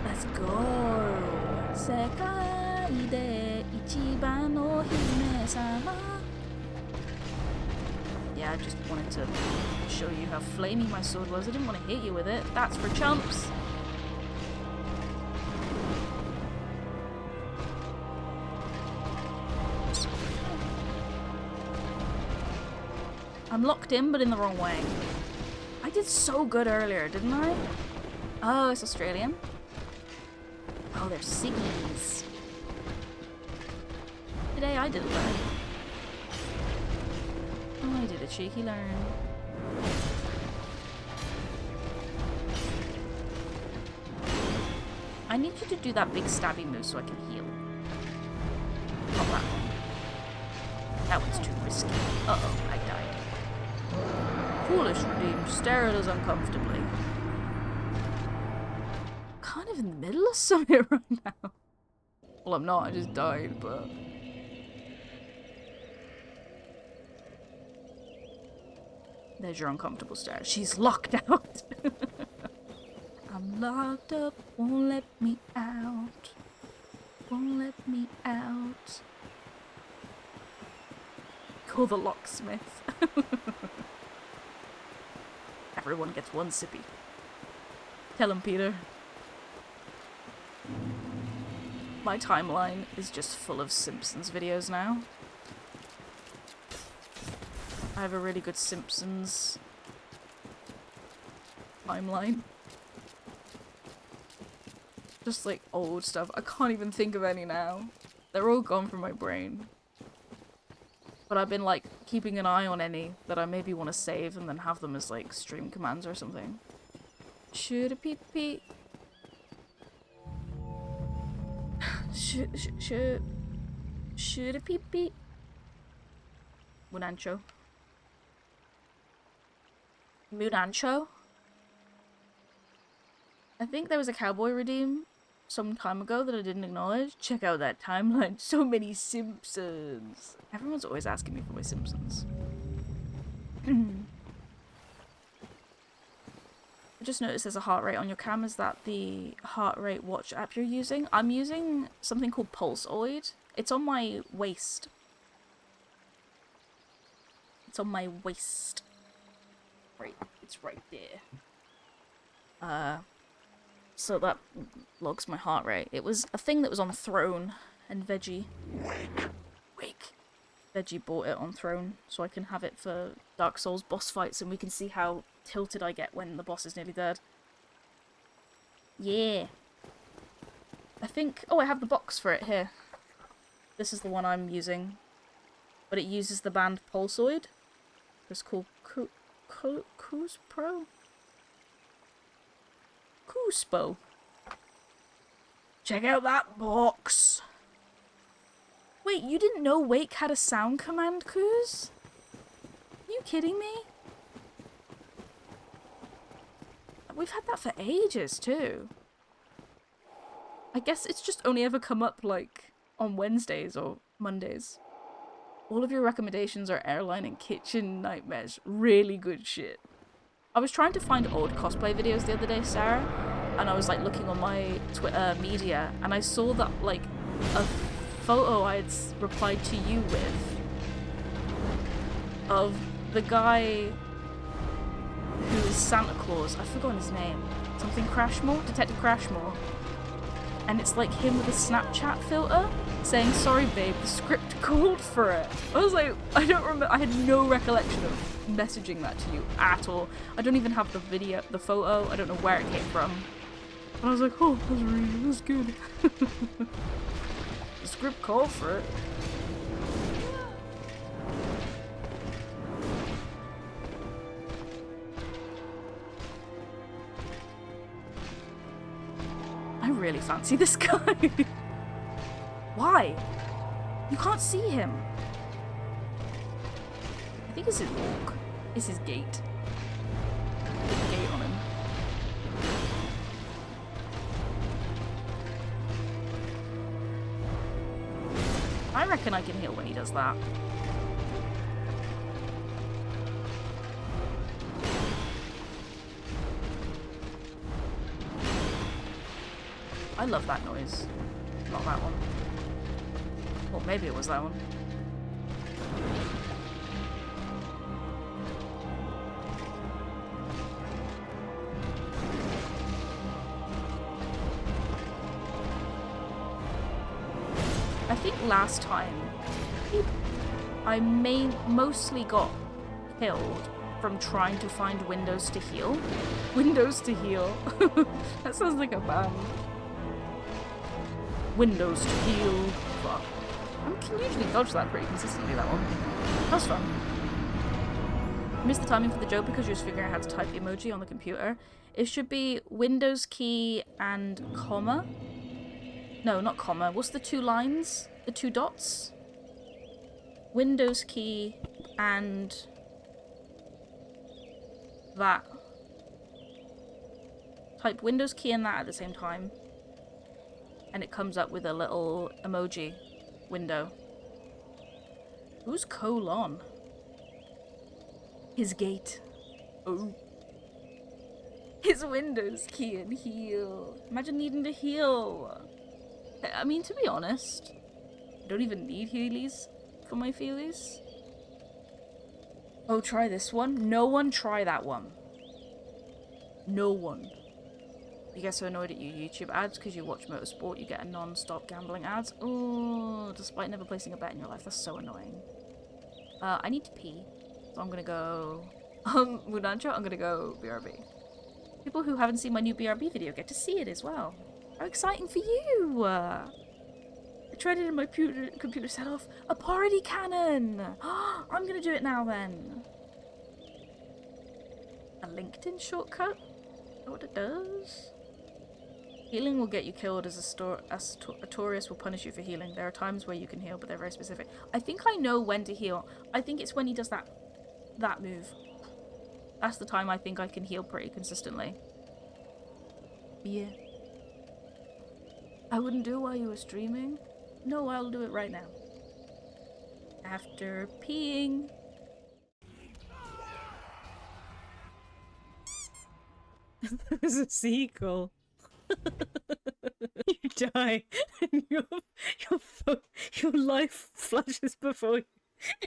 A: Let's go. Sekai de ichiban no hime-sama. Yeah, I just wanted to show you how flamey my sword was. I didn't want to hit you with it. That's for chumps. I'm locked in, but in the wrong way. I did so good earlier, didn't I? Oh, it's Australian. Oh, they're Siggies. Today I did learn. Oh, I did a cheeky learn. I need you to do that big stabby move so I can heal. Not that one. That one's too risky. Uh-oh, I died. Foolish Redeem, stare at us uncomfortably. Kind of in the middle of something right now. Well, I'm not, I just died, but... There's your uncomfortable stare. She's locked out. I'm locked up, won't let me out. Won't let me out. Call the locksmith. Everyone gets one sippy. Tell him, Peter. My timeline is just full of Simpsons videos now. I have a really good Simpsons timeline. Just like old stuff. I can't even think of any now. They're all gone from my brain. But I've been like keeping an eye on any that I maybe want to save and then have them as like stream commands or something. Should a peep peep. Should a peep peep. Munancho. Munancho? I think there was a cowboy redeem some time ago that I didn't acknowledge. Check out that timeline. So many Simpsons. Everyone's always asking me for my Simpsons. I just noticed there's a heart rate on your cam. Is that the heart rate watch app you're using? I'm using something called Pulseoid. It's on my waist. It's on my waist. Right, it's right there. So that logs my heart rate. It was a thing that was on Throne, and Veggie... Wake! Veggie bought it on Throne, so I can have it for Dark Souls boss fights, and we can see how tilted I get when the boss is nearly dead. Yeah! I think... Oh, I have the box for it here. This is the one I'm using. But it uses the band Pulseoid. It's called Cuspo? Cuspo. Check out that box! Wait, you didn't know Wake had a sound command, Kuz? Are you kidding me? We've had that for ages, too. I guess it's just only ever come up, like, on Wednesdays or Mondays. All of your recommendations are airline and kitchen nightmares. Really good shit. I was trying to find old cosplay videos the other day, Sarah, and I was, like, looking on my Twitter media, and I saw that, like, a photo I had replied to you with of the guy who is Santa Claus. I've forgotten his name. Something Crashmore? Detective Crashmore. And it's like him with a Snapchat filter saying, "Sorry babe, the script called for it." I was like, I don't remember, I had no recollection of messaging that to you at all. I don't even have the video, the photo, I don't know where it came from. And I was like, oh, that's good. The script called for it. I really fancy this guy. Why? You can't see him. I think it's his walk. It's his gait. Big gait on him. I reckon I can heal when he does that. I love that noise. Not that one. Or maybe it was that one. I think last time I mostly got killed from trying to find windows to heal. Windows to heal. That sounds like a band. Windows to heal. Fuck. I can usually dodge that pretty consistently, that one. That's fun. I missed the timing for the joke because you was figuring out how to type the emoji on the computer. It should be Windows key and comma. No, not comma. What's the two lines? The two dots? Windows key and that. Type Windows key and that at the same time. And it comes up with a little emoji window. Who's colon? His gate. Oh. His Windows key and heal. Imagine needing to heal. I mean, to be honest, I don't even need healies for my feelies. Oh, try this one. No one try that one. No one. You get so annoyed at your YouTube ads because you watch motorsport, you get a non-stop gambling ads. Oh, despite never placing a bet in your life. That's so annoying. I need to pee. So I'm gonna go... Mudancho, I'm gonna go BRB. People who haven't seen my new BRB video get to see it as well. How exciting for you! I tried it in my computer set off. A party cannon! I'm gonna do it now then. A LinkedIn shortcut? Is that what it does? Healing will get you killed as Artorias will punish you for healing. There are times where you can heal, but they're very specific. I think I know when to heal. I think it's when he does that move. That's the time I think I can heal pretty consistently. Yeah. I wouldn't do it while you were streaming. No, I'll do it right now. After peeing. There's a sequel. You die, and your life flashes before you,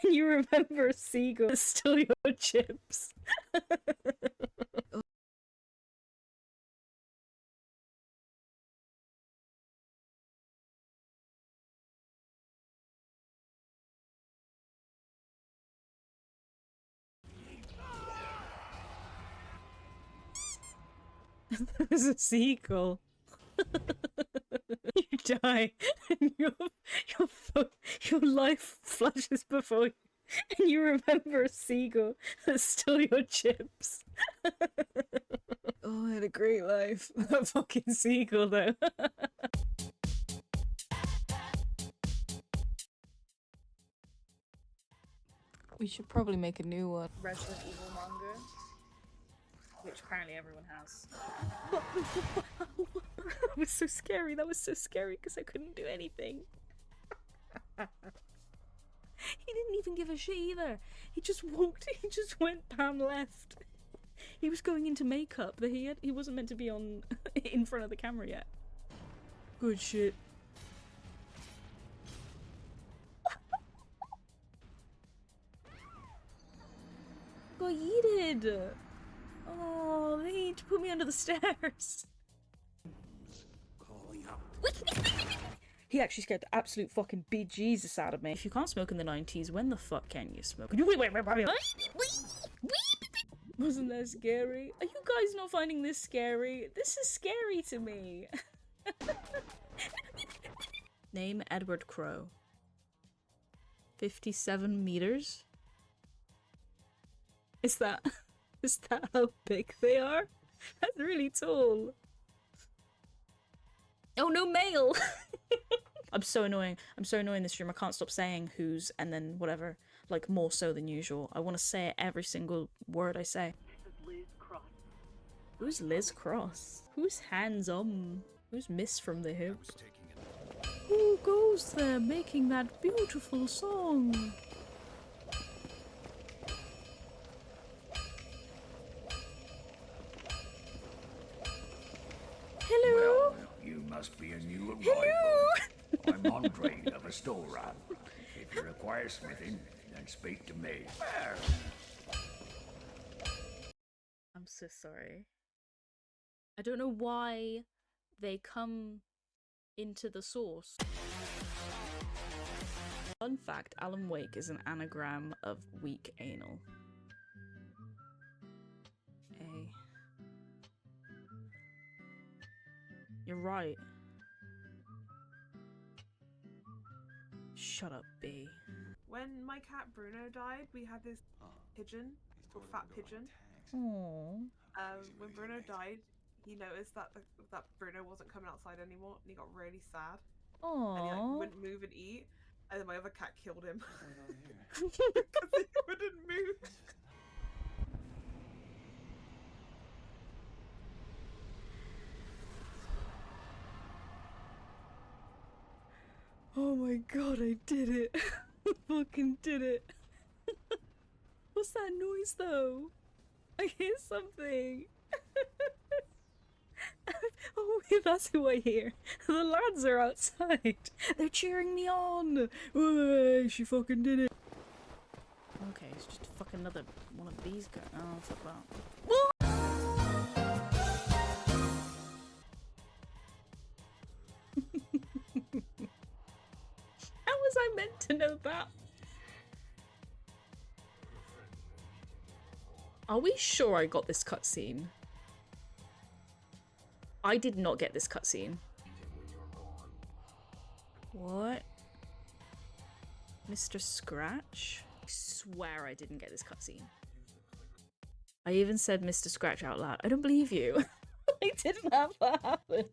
A: and you remember a seagull that stole your chips. There's a sequel. You die, and your life flashes before you, and you remember a seagull that stole your chips. Oh, I had a great life. That fucking seagull, though. We should probably make a new one. Resident Evil manga. Which apparently everyone has. That was so scary. That was so scary because I couldn't do anything. He didn't even give a shit either. He just walked. He just went pan left. He was going into makeup that he wasn't meant to be on in front of the camera yet. Good shit. Got yeeted. Oh, they need to put me under the stairs.
C: Calling out.
A: He actually scared the absolute fucking bejesus out of me. If you can't smoke in the 90s, when the fuck can you smoke? Wait. Wasn't that scary? Are you guys not finding this scary? This is scary to me. Name Edward Crow. 57 meters? Is that how big they are? That's really tall. Oh no, male! I'm so annoying. I'm so annoying this stream. I can't stop saying who's and then whatever. Like more so than usual. I want to say it every single word I say. Who's Liz Cross? Who's hands on? Who's Miss from the Hip? Who goes there making that beautiful song? Hello?
D: Well, you must be a new arrival. I'm Andre, the restorer. If you require smithing, then speak to me.
A: I'm so sorry. I don't know why they come into the source. Fun fact, Alan Wake is an anagram of weak anal. You're right. Shut up, B.
F: When my cat Bruno died, we had this pigeon called Fat Pigeon.
A: Aww.
F: When Bruno died, he noticed that that Bruno wasn't coming outside anymore, and he got really sad. And he like
A: Aww.
F: wouldn't move and eat. And then my other cat killed him because he wouldn't move.
A: Oh my god, I did it. I fucking did it. What's that noise though? I hear something. Oh, that's who I hear. The lads are outside. They're cheering me on. Way, she fucking did it. Okay, it's just fucking another one of these guys. Oh, fuck that. How was I meant to know that? Are we sure I got this cutscene? I did not get this cutscene. What? Mr. Scratch? I swear I didn't get this cutscene. I even said Mr. Scratch out loud. I don't believe you. I didn't have that happen.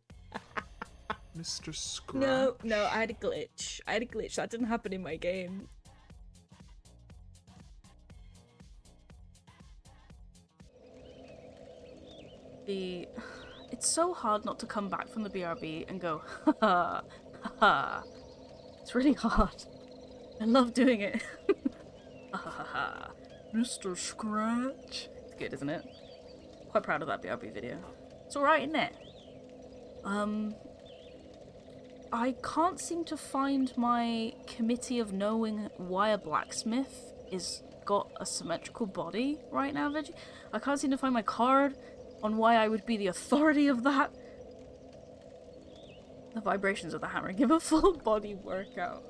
C: Mr. Scratch?
A: No, I had a glitch. That didn't happen in my game. It's so hard not to come back from the BRB and go, ha ha. It's really hard. I love doing it. Ha ha ha. Mr. Scratch. It's good, isn't it? Quite proud of that BRB video. It's alright, isn't it? I can't seem to find my committee of knowing why a blacksmith is got a symmetrical body right now, Veggie. I can't seem to find my card on why I would be the authority of that. The vibrations of the hammer give a full body workout.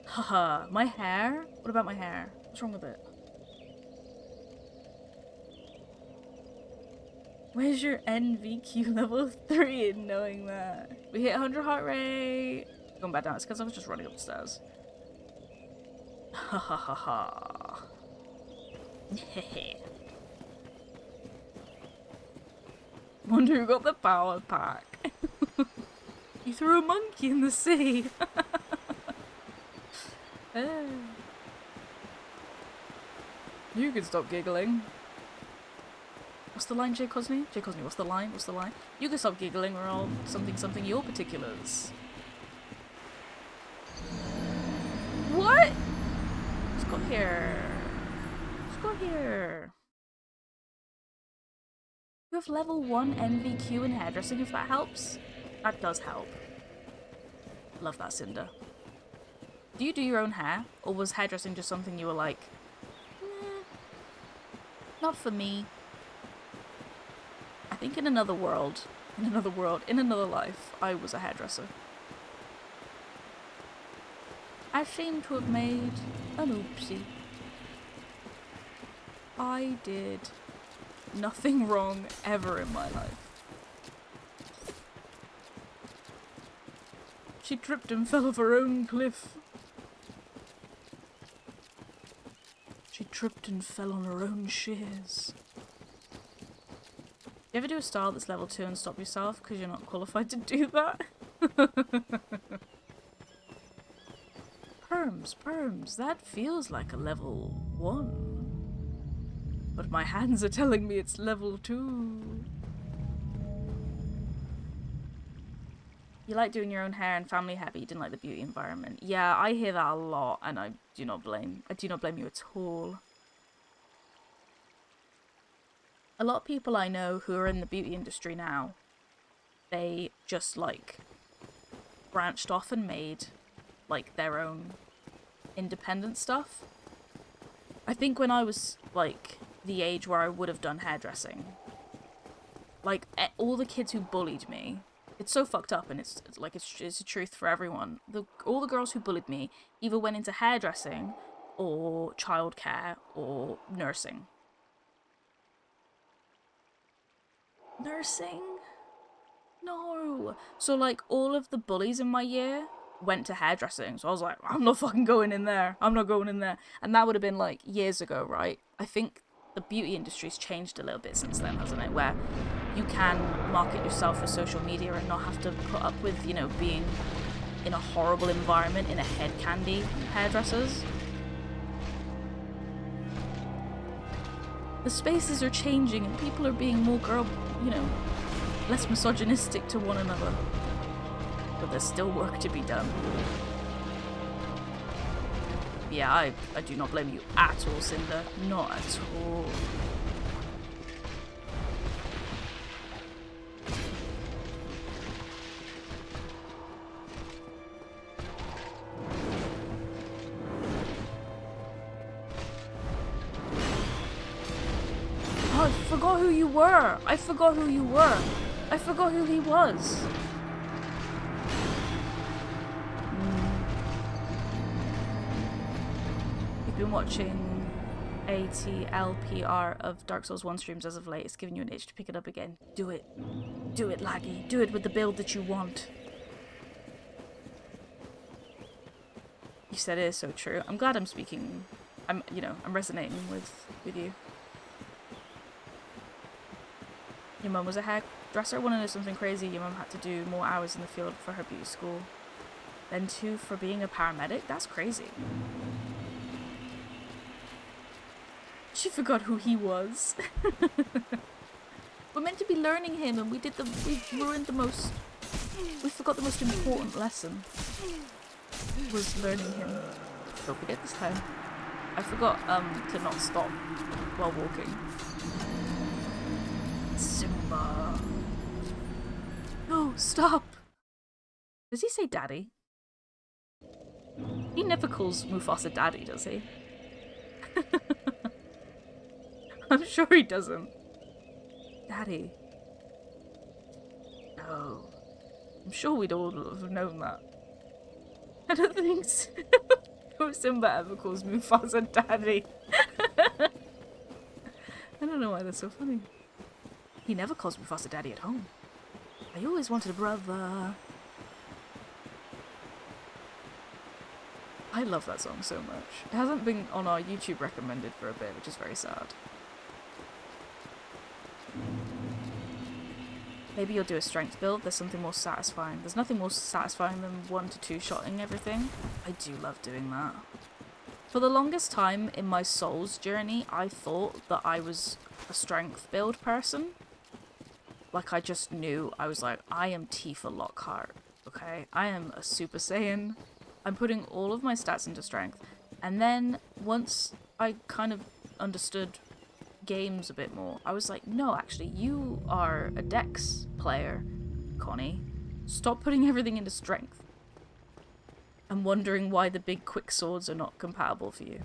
A: Haha, my hair? What about my hair? What's wrong with it? Where's your NVQ level 3 in knowing that? We hit 100 heart rate. Going back down, it's because I was just running upstairs. Ha ha ha ha. Wonder who got the power pack. You threw a monkey in the sea. You can stop giggling. What's the line, Jay Cosney? Jay Cosney, what's the line? What's the line? You can stop giggling, we're all something something your particulars. What? Let's go here. Let's go here. You have level 1 NVQ in hairdressing, if that helps. That does help. Love that, Cinder. Do you do your own hair? Or was hairdressing just something you were like, nah, not for me? I think in another world, in another life, I was a hairdresser. I seem to have made an oopsie. I did nothing wrong ever in my life. She tripped and fell off her own cliff. She tripped and fell on her own shears. You ever do a style that's level 2 and stop yourself because you're not qualified to do that? Perms, that feels like a level 1. But my hands are telling me it's level 2. You like doing your own hair and family hair, but you didn't like the beauty environment. Yeah, I hear that a lot, and I do not blame you at all. A lot of people I know who are in the beauty industry now, they just like branched off and made like their own independent stuff. I think when I was like the age where I would have done hairdressing, like all the kids who bullied me, it's so fucked up, and it's the truth for everyone. All the girls who bullied me either went into hairdressing or childcare or nursing. Nursing? No. So like all of the bullies in my year went to hairdressing. So I was like, I'm not fucking going in there. I'm not going in there. And that would have been like years ago, right? I think the beauty industry's changed a little bit since then, hasn't it? Where you can market yourself for social media and not have to put up with, you know, being in a horrible environment in a head candy hairdressers. The spaces are changing and people are being more less misogynistic to one another. But there's still work to be done. Yeah, I do not blame you at all, Cinder. Not at all. Oh, I forgot who you were. I forgot who you were. I forgot who he was. You've been watching ATLPR of Dark Souls 1 streams as of late. It's giving you an itch to pick it up again. Do it. Do it, Laggy. Do it with the build that you want. You said it is so true. I'm glad I'm speaking. I'm resonating with you. Your mum was a hairdresser. Want to know something crazy? Your mum had to do more hours in the field for her beauty school than 2 for being a paramedic? That's crazy. She forgot who he was. We're meant to be learning him, and we ruined the most. We forgot the most important lesson. Was learning him. Don't forget this time. I forgot to not stop while walking. Simba. No, stop. Does he say daddy? He never calls Mufasa daddy, does he? I'm sure he doesn't. Daddy. No. I'm sure we'd all have known that. I don't think no Simba ever calls Mufasa daddy. I don't know why that's so funny. He never calls Mufasa daddy at home. I always wanted a brother. I love that song so much. It hasn't been on our YouTube recommended for a bit, which is very sad. Maybe you'll do a strength build. There's something more satisfying. There's nothing more satisfying than 1 to 2 shotting everything. I do love doing that. For the longest time in my Souls journey, I thought that I was a strength build person. Like, I just knew. I was like, I am Tifa Lockhart, okay? I am a Super Saiyan. I'm putting all of my stats into strength. And then, once I kind of understood games a bit more, I was like, no, actually, you are a Dex player, Connie. Stop putting everything into strength. I'm wondering why the big quick swords are not compatible for you.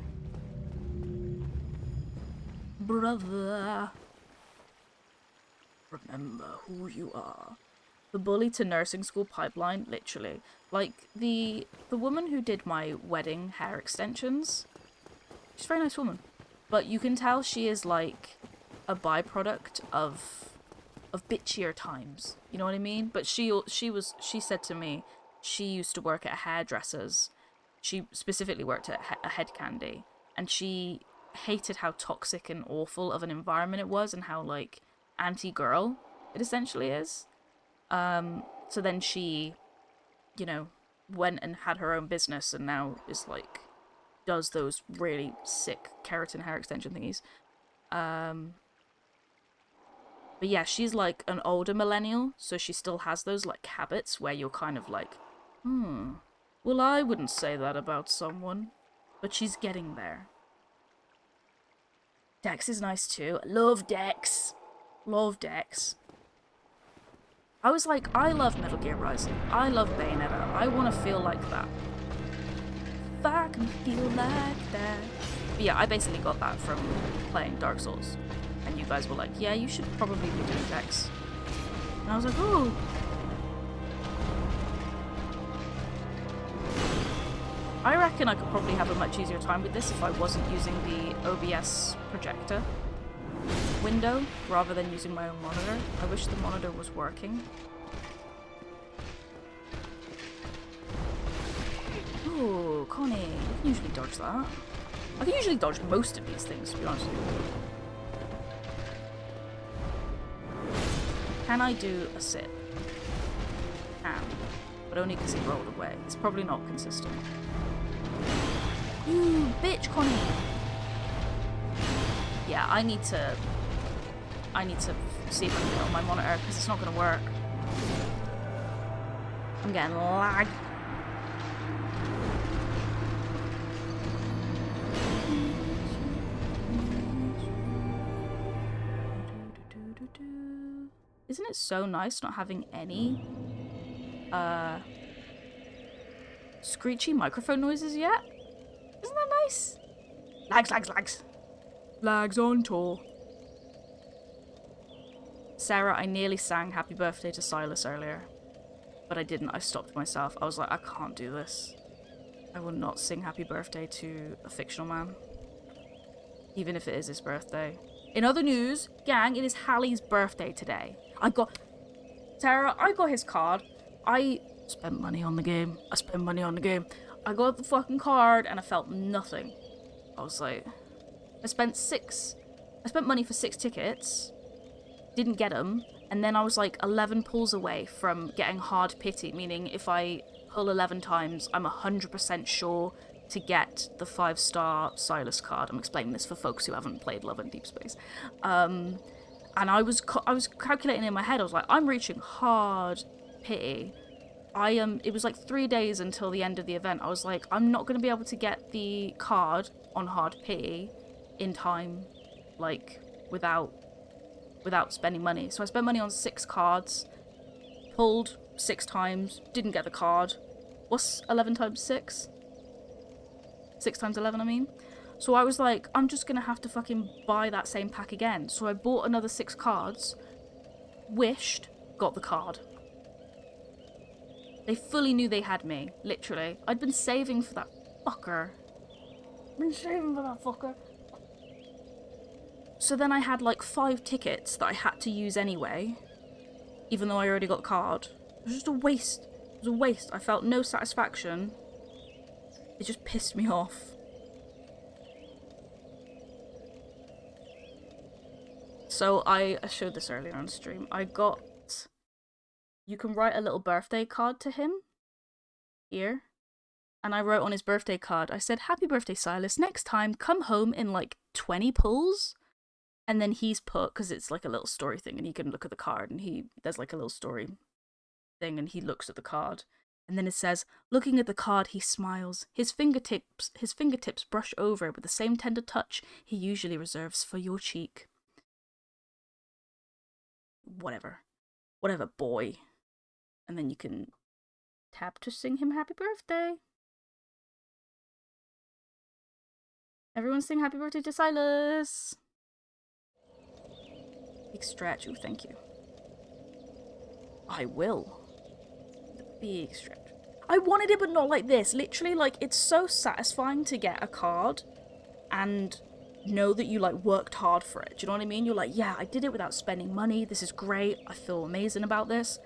A: Brother. Remember who you are. The bully to nursing school pipeline, literally. Like, the woman who did my wedding hair extensions, she's a very nice woman. But you can tell she is, like, a byproduct of bitchier times. You know what I mean? But she said to me, she used to work at a hairdresser's. She specifically worked at a head candy. And she hated how toxic and awful of an environment it was and how, like, anti-girl it essentially is. So then she, went and had her own business and now is, like, does those really sick keratin hair extension thingies. But yeah, she's like an older millennial, so she still has those like habits where you're kind of like, well, I wouldn't say that about someone, but she's getting there. Dex is nice too. Love Dex. Love Dex. I was like, I love Metal Gear Rising. I love Bayonetta. I want to feel like that. If I can feel like that. But yeah, I basically got that from playing Dark Souls. And you guys were like, yeah, you should probably be doing Dex. And I was like, oh. I reckon I could probably have a much easier time with this if I wasn't using the OBS projector window rather than using my own monitor. I wish the monitor was working. can usually dodge that. I can usually dodge most of these things, to be honest with you. Can I do a sip? Can. But only because he rolled away. It's probably not consistent. You bitch, Connie! Yeah, I need to see if I can get it on my monitor, because it's not going to work. I'm getting lag. Isn't it so nice not having any screechy microphone noises yet? Isn't that nice? Lags, lags, lags. Lags on tour. Sarah, I nearly sang Happy Birthday to Silas earlier. But I didn't. I stopped myself. I was like, I can't do this. I will not sing Happy Birthday to a fictional man. Even if it is his birthday. In other news, gang, it is Hallie's birthday today. Sarah, I got his card. I spent money on the game. I got the fucking card and I felt nothing. I was like, I spent money for 6 tickets. Didn't get them. And then I was like 11 pulls away from getting hard pity, meaning if I pull 11 times, I'm 100% sure to get the 5-star Silas card. I'm explaining this for folks who haven't played Love and Deep Space. And I was calculating in my head, I was like, I'm reaching hard pity. It was like 3 days until the end of the event. I was like, I'm not going to be able to get the card on hard pity in time, like, without spending money. So I spent money on 6 cards, pulled 6 times, didn't get the card. What's 11 times 6? 6 times 11, I mean. So I was like, I'm just gonna have to fucking buy that same pack again. So I bought another 6 cards, wished, got the card. They fully knew they had me, literally. I'd been saving for that fucker. So then I had like 5 tickets that I had to use anyway, even though I already got the card. It was just a waste. It was a waste. I felt no satisfaction. It just pissed me off. So I showed this earlier on stream. You can write a little birthday card to him. Here. And I wrote on his birthday card, I said, "Happy birthday, Silas. Next time, come home in like 20 pulls." And then he's put, because it's like a little story thing, and he can look at the card, and there's like a little story thing, and he looks at the card. And then it says, looking at the card, he smiles. His fingertips brush over with the same tender touch he usually reserves for your cheek. Whatever, boy. And then you can tap to sing him happy birthday. Everyone sing happy birthday to Silas. Big stretch. Oh, thank you. I will. Big stretch. I wanted it, but not like this. Literally, like, it's so satisfying to get a card and know that you, like, worked hard for it. Do you know what I mean? You're like, yeah, I did it without spending money. This is great. I feel amazing about this.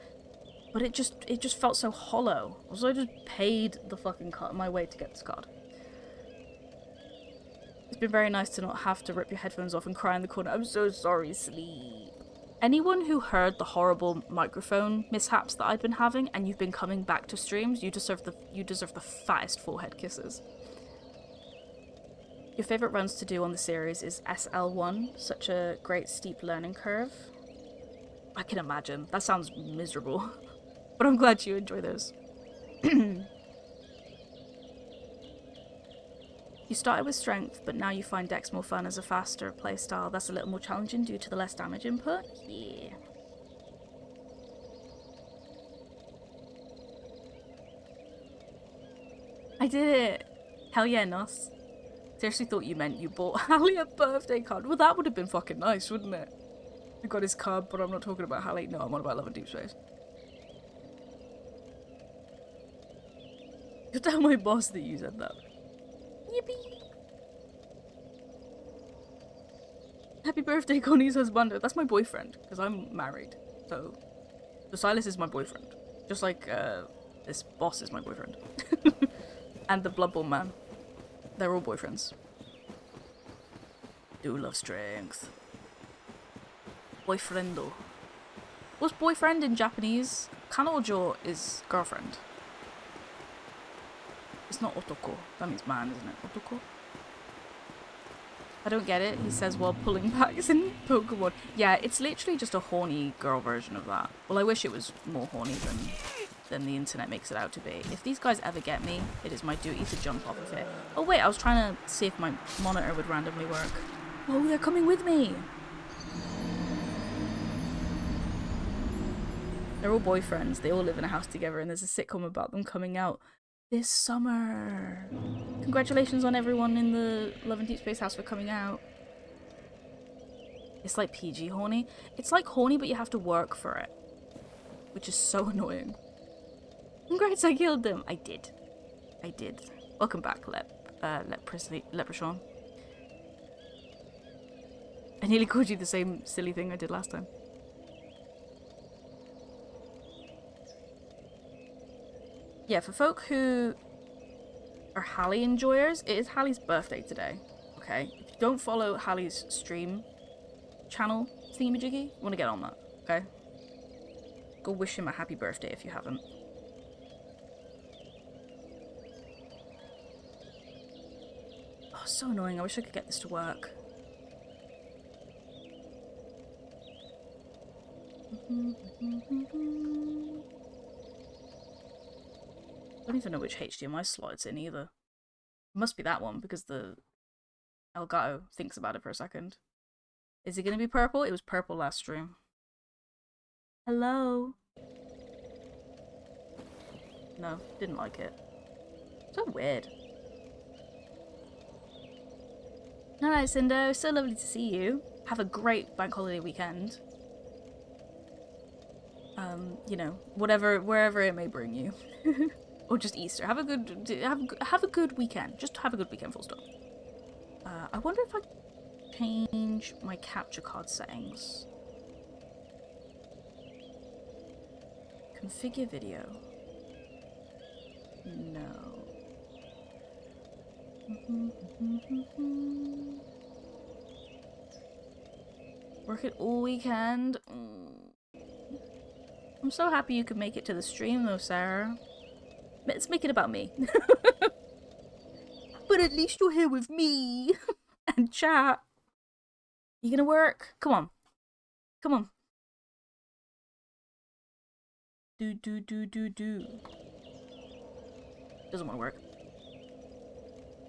A: But it just felt so hollow. Also, I just paid the fucking card my way to get this card. It's been very nice to not have to rip your headphones off and cry in the corner. I'm so sorry, sleep. Anyone who heard the horrible microphone mishaps that I'd been having and you've been coming back to streams, you deserve the fattest forehead kisses. Your favourite runs to do on the series is SL1, such a great steep learning curve. I can imagine. That sounds miserable. But I'm glad you enjoy those. You started with strength, but now you find Dex more fun as a faster playstyle. That's a little more challenging due to the less damage input. Yeah. I did it! Hell yeah, Nos. Seriously thought you meant you bought Hallie a birthday card. Well, that would have been fucking nice, wouldn't it? I got his card, but I'm not talking about Hallie. No, I'm on about Love and Deep Space. You tell my boss that you said that. Yippee! Happy birthday, Connie's husband. That's my boyfriend, because I'm married. So Silas is my boyfriend. Just like this boss is my boyfriend. And the Bloodborne man. They're all boyfriends. Do love strength. Boyfriendo. What's boyfriend in Japanese? Kanojo is girlfriend. It's not otoko. That means man, isn't it? Otoko? I don't get it, he says while pulling packs in Pokemon. Yeah, it's literally just a horny girl version of that. Well, I wish it was more horny than the internet makes it out to be. If these guys ever get me, it is my duty to jump off of it. Oh wait, I was trying to see if my monitor would randomly work. Oh, they're coming with me! They're all boyfriends, they all live in a house together, and there's a sitcom about them coming out this summer. Congratulations on everyone in the Love and Deep Space house for coming out. It's like PG horny. It's like horny, but you have to work for it, which is so annoying. Congrats, I killed them. I did. Welcome back, Leprechaun. I nearly called you the same silly thing I did last time. Yeah, for folk who are Hallie enjoyers, it is Hallie's birthday today. Okay? If you don't follow Hallie's stream channel thingamajiggy, you want to get on that. Okay? Go wish him a happy birthday if you haven't. Oh, so annoying. I wish I could get this to work. I don't even know which HDMI slot it's in either. It must be that one because the Elgato thinks about it for a second. Is it going to be purple? It was purple last stream. Hello? No, didn't like it. So weird. Alright, Cindo, so lovely to see you. Have a great bank holiday weekend. You know, wherever it may bring you. Or just Easter. Have a good weekend. Just have a good weekend, full stop. I wonder if I can change my capture card settings. Configure video. No. Work it all weekend. I'm so happy you could make it to the stream though, Sarah. Let's make it about me. But at least you're here with me and chat. You gonna work? Come on. Come on. Do. Doesn't want to work.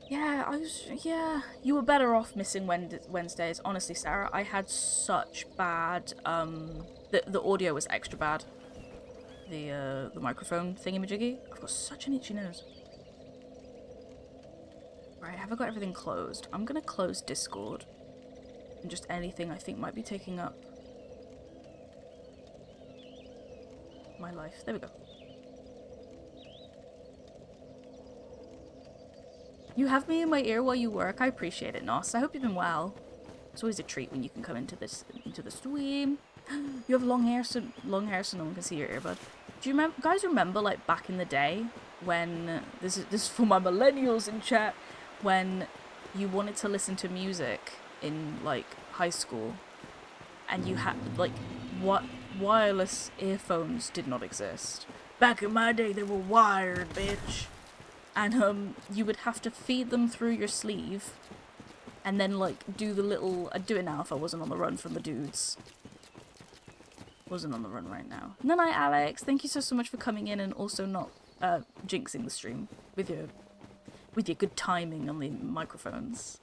A: Yeah, you were better off missing Wednesdays. Honestly, Sarah, I had such bad, the audio was extra bad. The microphone thingy-majiggy. I've got such an itchy nose. Right, have I got everything closed? I'm gonna close Discord. And just anything I think might be taking up my life. There we go. You have me in my ear while you work. I appreciate it, Nos. I hope you've been well. It's always a treat when you can come into the stream. You have long hair, so no one can see your earbud. Do you guys remember, like, back in the day when this is for my millennials in chat, when you wanted to listen to music in like high school, and you had like what wireless earphones did not exist. Back in my day, they were wired, bitch. And you would have to feed them through your sleeve, and then like do the little. I'd do it now if I wasn't on the run from the dudes. Wasn't on the run right now. No, night, Alex. Thank you so much for coming in and also not jinxing the stream with your good timing on the microphones.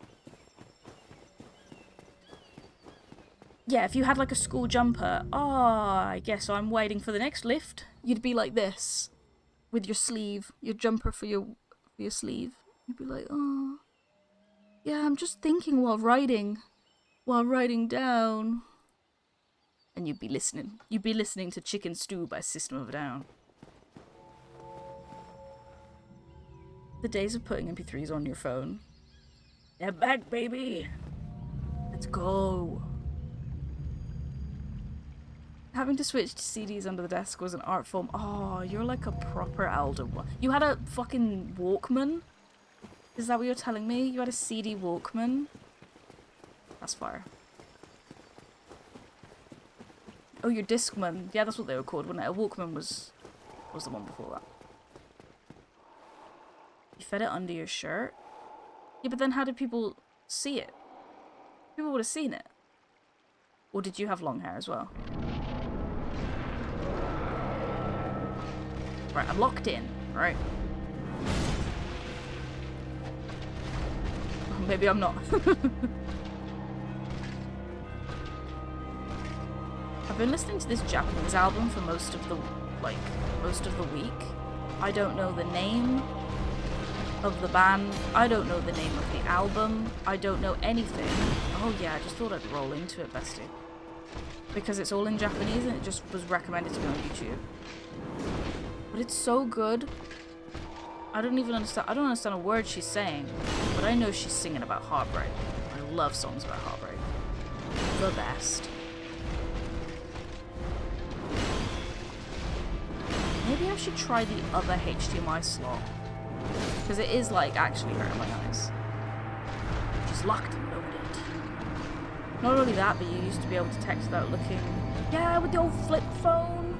A: Yeah, if you had like a school jumper, I guess I'm waiting for the next lift. You'd be like this, with your sleeve, your jumper for your sleeve. You'd be like, oh, yeah, I'm just thinking while writing down. And you'd be listening. You'd be listening to Chicken Stew by System of a Down. The days of putting MP3s on your phone. They're back, baby. Let's go. Having to switch to CDs under the desk was an art form. Oh, you're like a proper elder one. You had a fucking Walkman? Is that what you're telling me? You had a CD Walkman? That's fire. Oh, your Discman. Yeah, that's what they were called, wasn't it? A Walkman was the one before that. You fed it under your shirt? Yeah, but then how did people see it? People would have seen it. Or did you have long hair as well? Right, I'm locked in, right? Maybe I'm not. I've been listening to this Japanese album for most of the week. I don't know the name of the band. I don't know the name of the album. I don't know anything. Oh yeah, I just thought I'd roll into it, bestie. Because it's all in Japanese and it just was recommended to me on YouTube. But it's so good. I don't understand a word she's saying, but I know she's singing about heartbreak. I love songs about heartbreak. The best. Maybe I should try the other HDMI slot. Because it is like actually hurting my eyes. She's locked and loaded. Not only that, but you used to be able to text without looking. Yeah, with the old flip phone.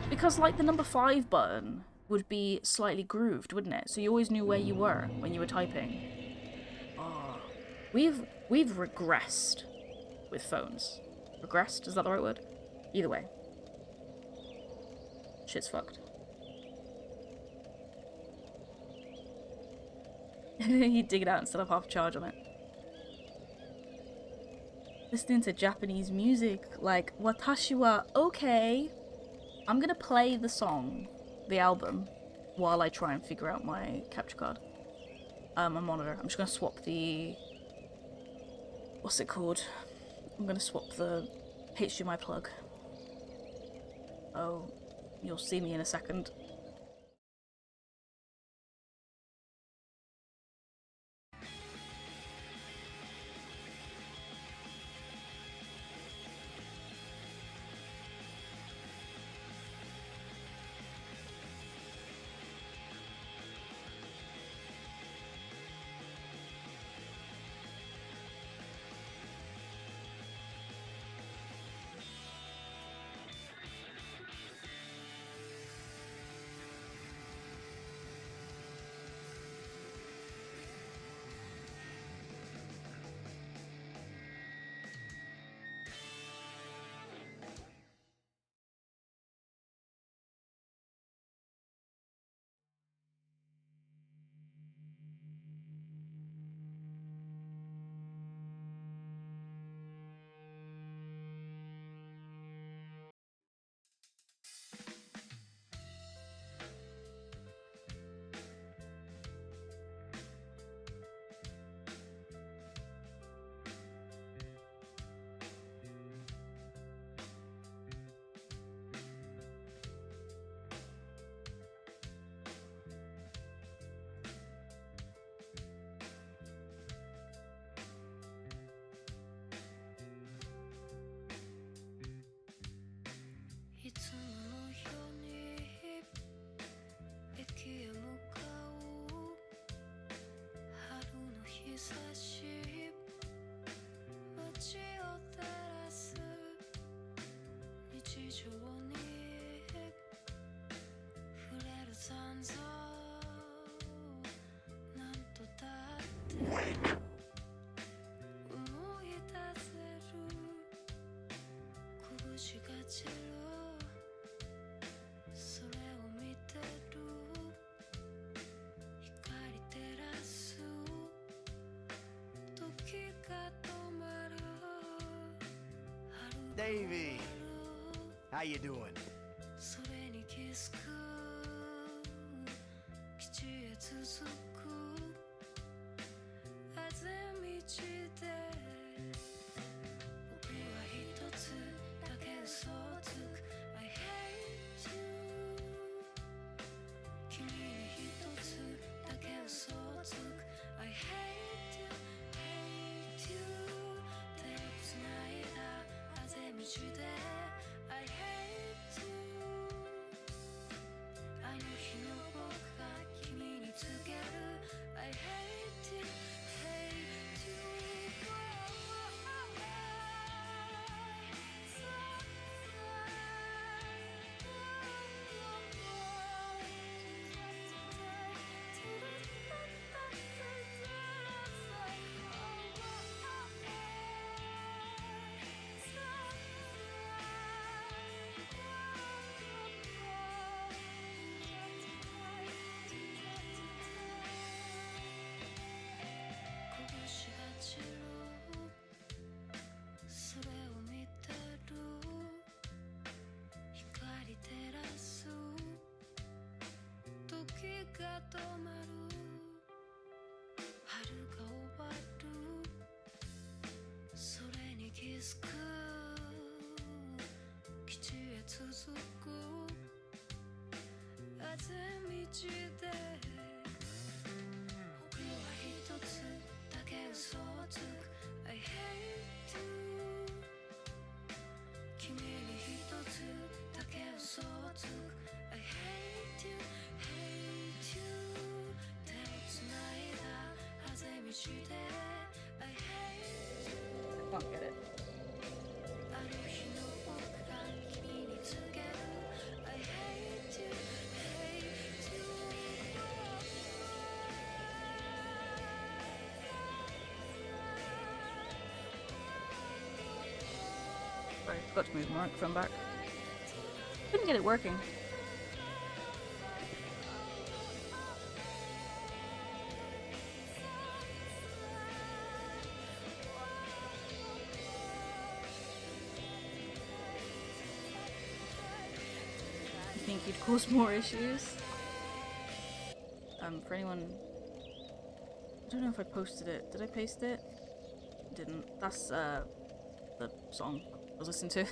A: Because like the number 5 button would be slightly grooved, wouldn't it? So you always knew where you were when you were typing. Oh, we've regressed with phones. Regressed? Is that the right word? Either way. Shit's fucked. You dig it out instead of half charge on it. Listening to Japanese music, like Watashi wa okay. I'm gonna play the song, the album, while I try and figure out my capture card. My monitor. I'm just gonna swap the... What's it called? I'm gonna swap the HDMI plug. Oh, you'll see me in a second.
G: Davey, how you doing?
A: I can't get it. Sorry, forgot to move my microphone back. Couldn't get it working. You think you'd cause more issues? For anyone, I don't know if I posted it. Did I paste it? Didn't. That's the song I was listening to.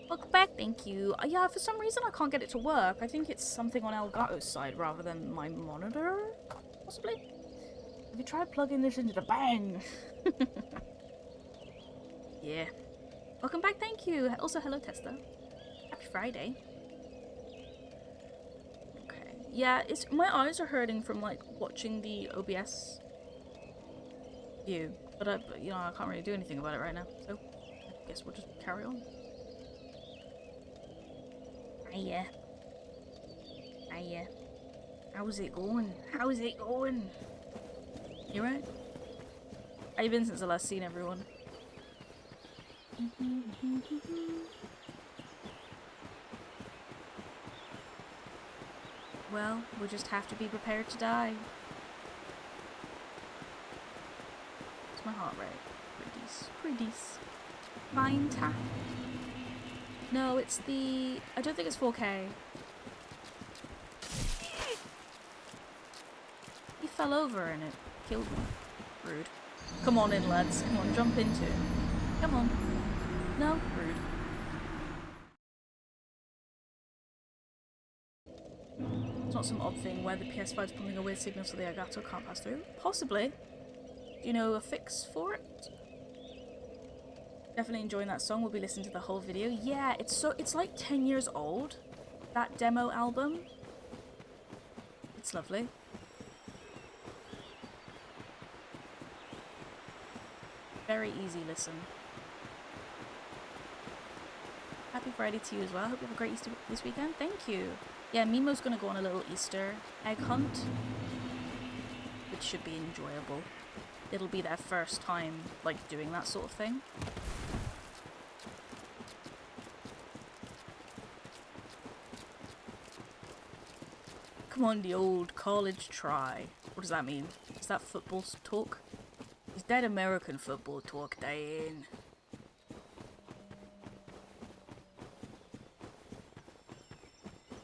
A: Welcome back, thank you. Yeah, for some reason I can't get it to work. I think it's something on Elgato's side rather than my monitor, possibly. Have you tried plugging this into the bang? Yeah. Welcome back, thank you. Also, hello, Testa. Happy Friday. Okay. Yeah, it's my eyes are hurting from like watching the OBS view, but you know, I can't really do anything about it right now. So I guess we'll just carry on. Hiya. Hiya. How's it going? How's it going? You right? How you been since I last seen everyone? Well, we'll just have to be prepared to die. What's my heart rate? Pretty decent. Fine time. No, it's the... I don't think it's 4K. He fell over and it killed me. Rude. Come on in, lads. Come on, jump into it. Come on. No? Rude. It's not some odd thing where the PS5's pumping a weird signal so the Elgato can't pass through. Possibly. Do you know a fix for it? Definitely enjoying that song. We'll be listening to the whole video. Yeah, it's like 10 years old. That demo album. It's lovely. Very easy listen. Happy Friday to you as well. Hope you have a great Easter this weekend. Thank you. Yeah, Mimo's gonna go on a little Easter egg hunt, which should be enjoyable. It'll be their first time, like, doing that sort of thing. Come on, the old college try. What does that mean? Is that football talk? Is that American football talk, Diane?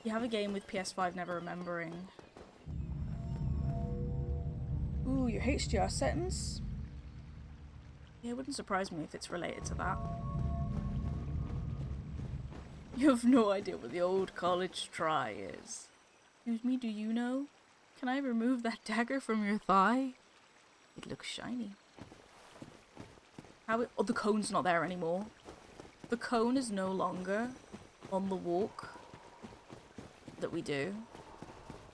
A: You have a game with PS5 never remembering. Ooh, your HDR settings? Yeah, it wouldn't surprise me if it's related to that. You have no idea what the old college try is. Excuse me, do you know? Can I remove that dagger from your thigh? It looks shiny. Oh, the cone's not there anymore. The cone is no longer on the walk that we do.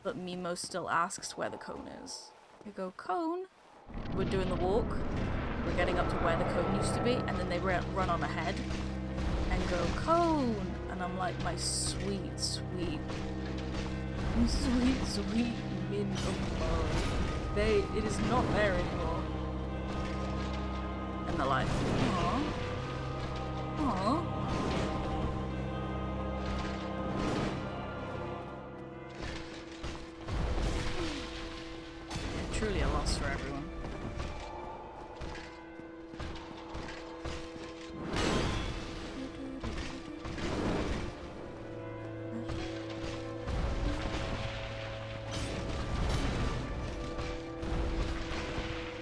A: But Mimo still asks where the cone is. We go, cone? We're doing the walk. We're getting up to where the cone used to be. And then they run on ahead and go, cone! And I'm like, my sweet, sweet, sweet, sweet min of love. It is not there anymore. And they're like, aww. Aww. Yeah, truly a loss for everyone.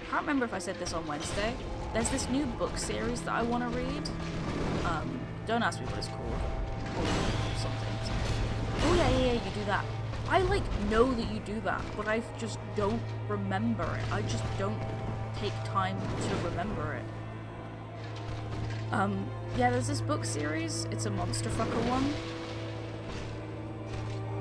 A: I can't remember if I said this on Wednesday. There's this new book series that I want to read. Don't ask me what it's called. Or something. Oh yeah, you do that. I, like, know that you do that, but I just don't remember it. I just don't take time to remember it. Yeah, there's this book series. It's a monster fucker one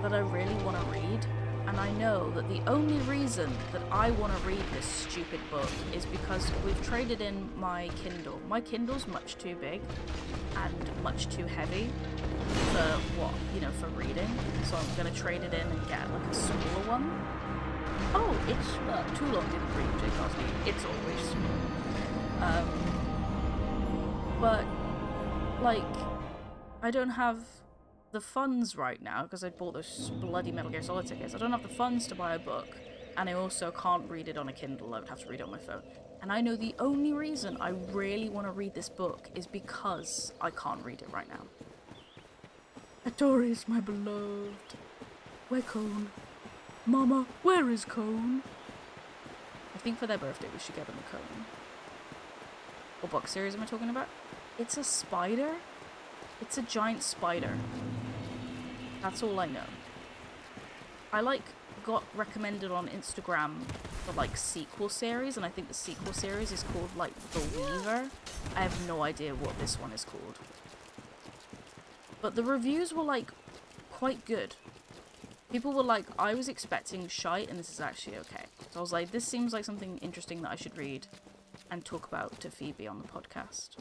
A: that I really want to read. And I know that the only reason that I want to read this stupid book is because we've traded in my Kindle. My Kindle's much too big and much too heavy for what, you know, for reading. So I'm going to trade it in and get like a smaller one. Oh, it's too long didn't read J. Cosby. It's always small. But, like, I don't have the funds right now because I bought those bloody Metal Gear Solid tickets. I don't have the funds to buy a book, and I also can't read it on a Kindle. I would have to read it on my phone. And I know the only reason I really want to read this book is because I can't read it right now. Artorias, my beloved. Where Cone? Mama, where is Cone? I think for their birthday we should get them a cone. What book series am I talking about? It's a spider? It's a giant spider. That's all I know. I, like, got recommended on Instagram for, like, sequel series, and I think the sequel series is called, like, The Weaver. I have no idea what this one is called. But the reviews were, like, quite good. People were like, I was expecting shite, and this is actually okay. So I was like, this seems like something interesting that I should read and talk about to Phoebe on the podcast.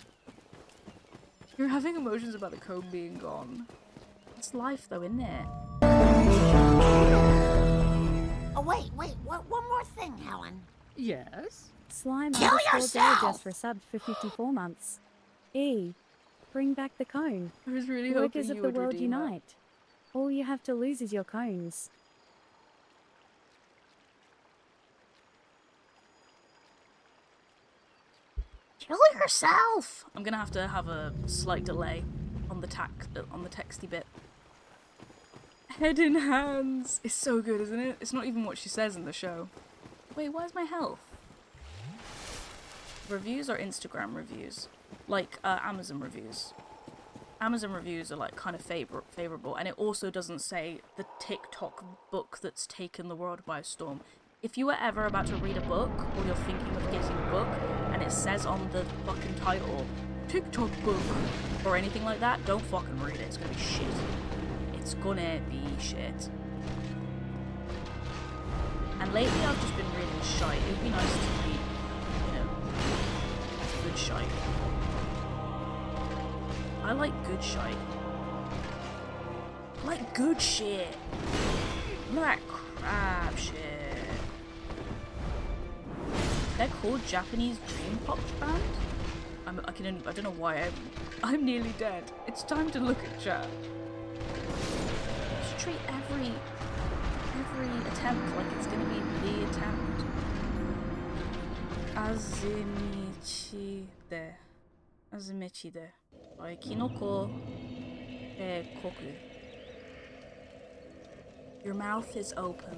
A: You're having emotions about the comb being gone. It's life, though, isn't it?
H: Oh, wait, one more thing, Helen.
A: Yes?
E: Slime
H: Kill
E: _
H: yourself!
E: just resubbed for 54 months. Bring back the cone.
A: I was really
E: Workers
A: hoping
E: of
A: you
E: the
A: would
E: world
A: redeem that.
E: unite. All you have to lose is your cones.
H: Kill yourself!
A: I'm gonna have to have a slight delay on the texty bit. Head in hands! It's so good, isn't it? It's not even what she says in the show. Wait, where's my health? Reviews or Instagram reviews? Like, Amazon reviews. Amazon reviews are, like, kind of favorable, and it also doesn't say the TikTok book that's taken the world by storm. If you were ever about to read a book, or you're thinking of getting a book, and it says on the fucking title, TikTok book, or anything like that, don't fucking read it. It's gonna be shit. It's gonna be shit. And lately I've just been reading shite. It would be nice to read, you know, good shite. I like good shite. I like good shit. Not crap shit. They're called Japanese Dream Pop Band? I don't know why I'm nearly dead. It's time to look at chat. Just treat every attempt like it's gonna be the attempt. Azimichide. By Kinoko Koku. Your mouth is open.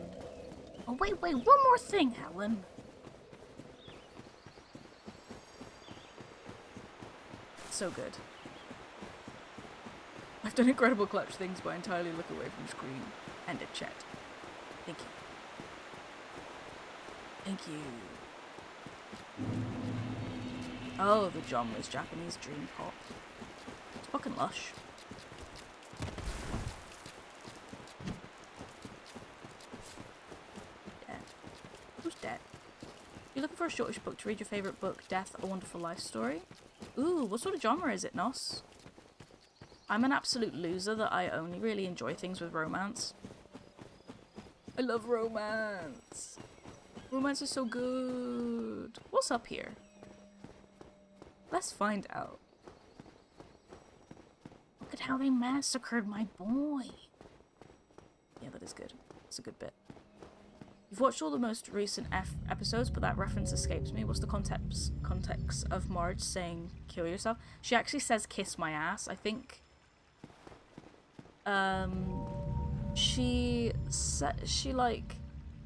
A: Oh wait, one more thing, Helen. So good. I've done incredible clutch things by entirely look away from screen. End of chat. Thank you. Thank you. Oh, the genre is Japanese dream pop. It's fucking lush. Dead. Who's dead? You're looking for a shortish book to read your favourite book, Death, A Wonderful Life Story? Ooh, what sort of genre is it, Nos? I'm an absolute loser that I only really enjoy things with romance. I love romance. Romance is so good. What's up here? Let's find out. Look at how they massacred my boy. Yeah, that is good. That's a good bit. You've watched all the most recent episodes, but that reference escapes me. What's the context of Marge saying kill yourself? She actually says kiss my ass, I think. She like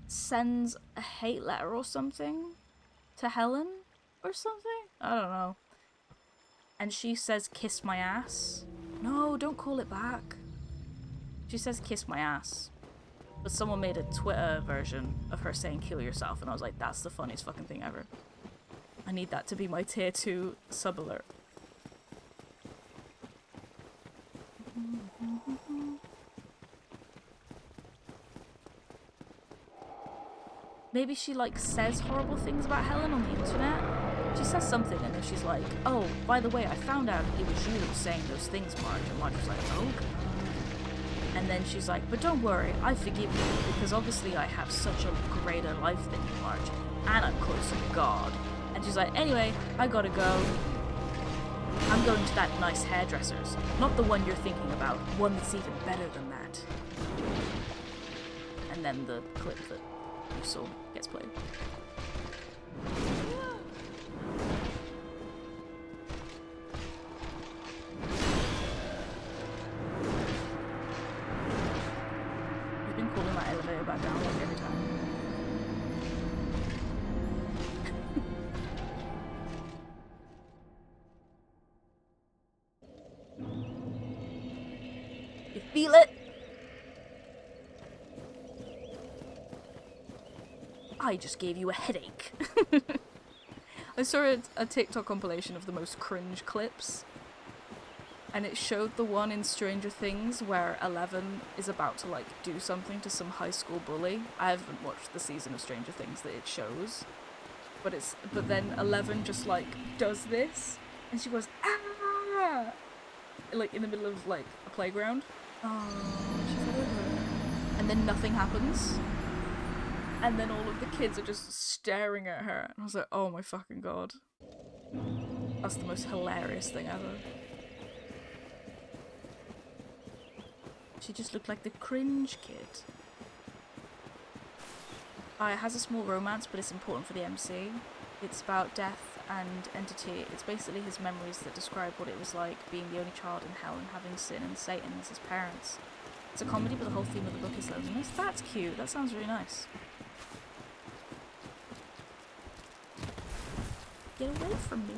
A: sends a hate letter or something to Helen or something? I don't know. And she says kiss my ass. No, don't call it back. She says kiss my ass. But someone made a Twitter version of her saying kill yourself, and I was like, that's the funniest fucking thing ever. I need that to be my tier 2 sub alert. Maybe she like says horrible things about Helen on the internet. She says something and then she's like, oh, by the way, I found out it was you that was saying those things, Marge. And Marge was like, oh God. And then she's like, but don't worry, I forgive you because obviously I have such a greater life than you, Marge. And I'm closer to God. And she's like, anyway, I gotta go. I'm going to that nice hairdresser's. Not the one you're thinking about. One that's even better than that. And then the clip that you saw gets played. We've been calling that elevator back down like every time. You feel it? I just gave you a headache. I saw a TikTok compilation of the most cringe clips. And it showed the one in Stranger Things where Eleven is about to like do something to some high school bully. I haven't watched the season of Stranger Things that it shows. But then Eleven just like does this and she goes, ah, like in the middle of like a playground. Oh, she fell over. And then nothing happens. And then all of the kids are just staring at her. And I was like, oh my fucking God. That's the most hilarious thing ever. She just looked like the cringe kid. It has a small romance, but it's important for the MC. It's about death and entity. It's basically his memories that describe what it was like being the only child in hell and having sin and Satan as his parents. It's a comedy, but the whole theme of the book is loneliness. That's cute. That sounds really nice. Get away from me.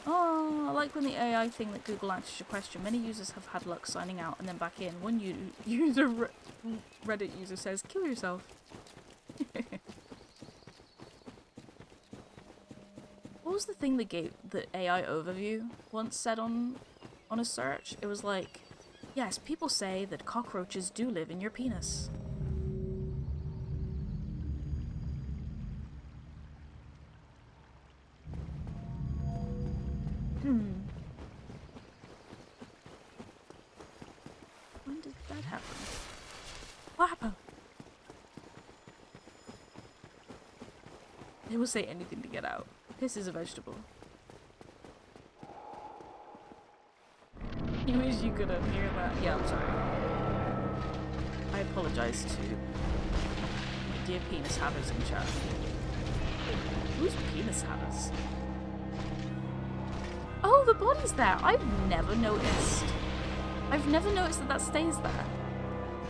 A: Oh, I like when the AI thing that Google answers your question. Many users have had luck signing out and then back in. One Reddit user says, kill yourself. What was the thing that gave the AI overview once said on a search? It was like, yes, people say that cockroaches do live in your penis. When did that happen? What happened? They will say anything to get out. Piss is a vegetable. You wish you could hear that. Yeah, I'm sorry. I apologize to my dear penis havers in chat. Who's penis havers? Oh, the body's there. I've never noticed. I've never noticed that stays there.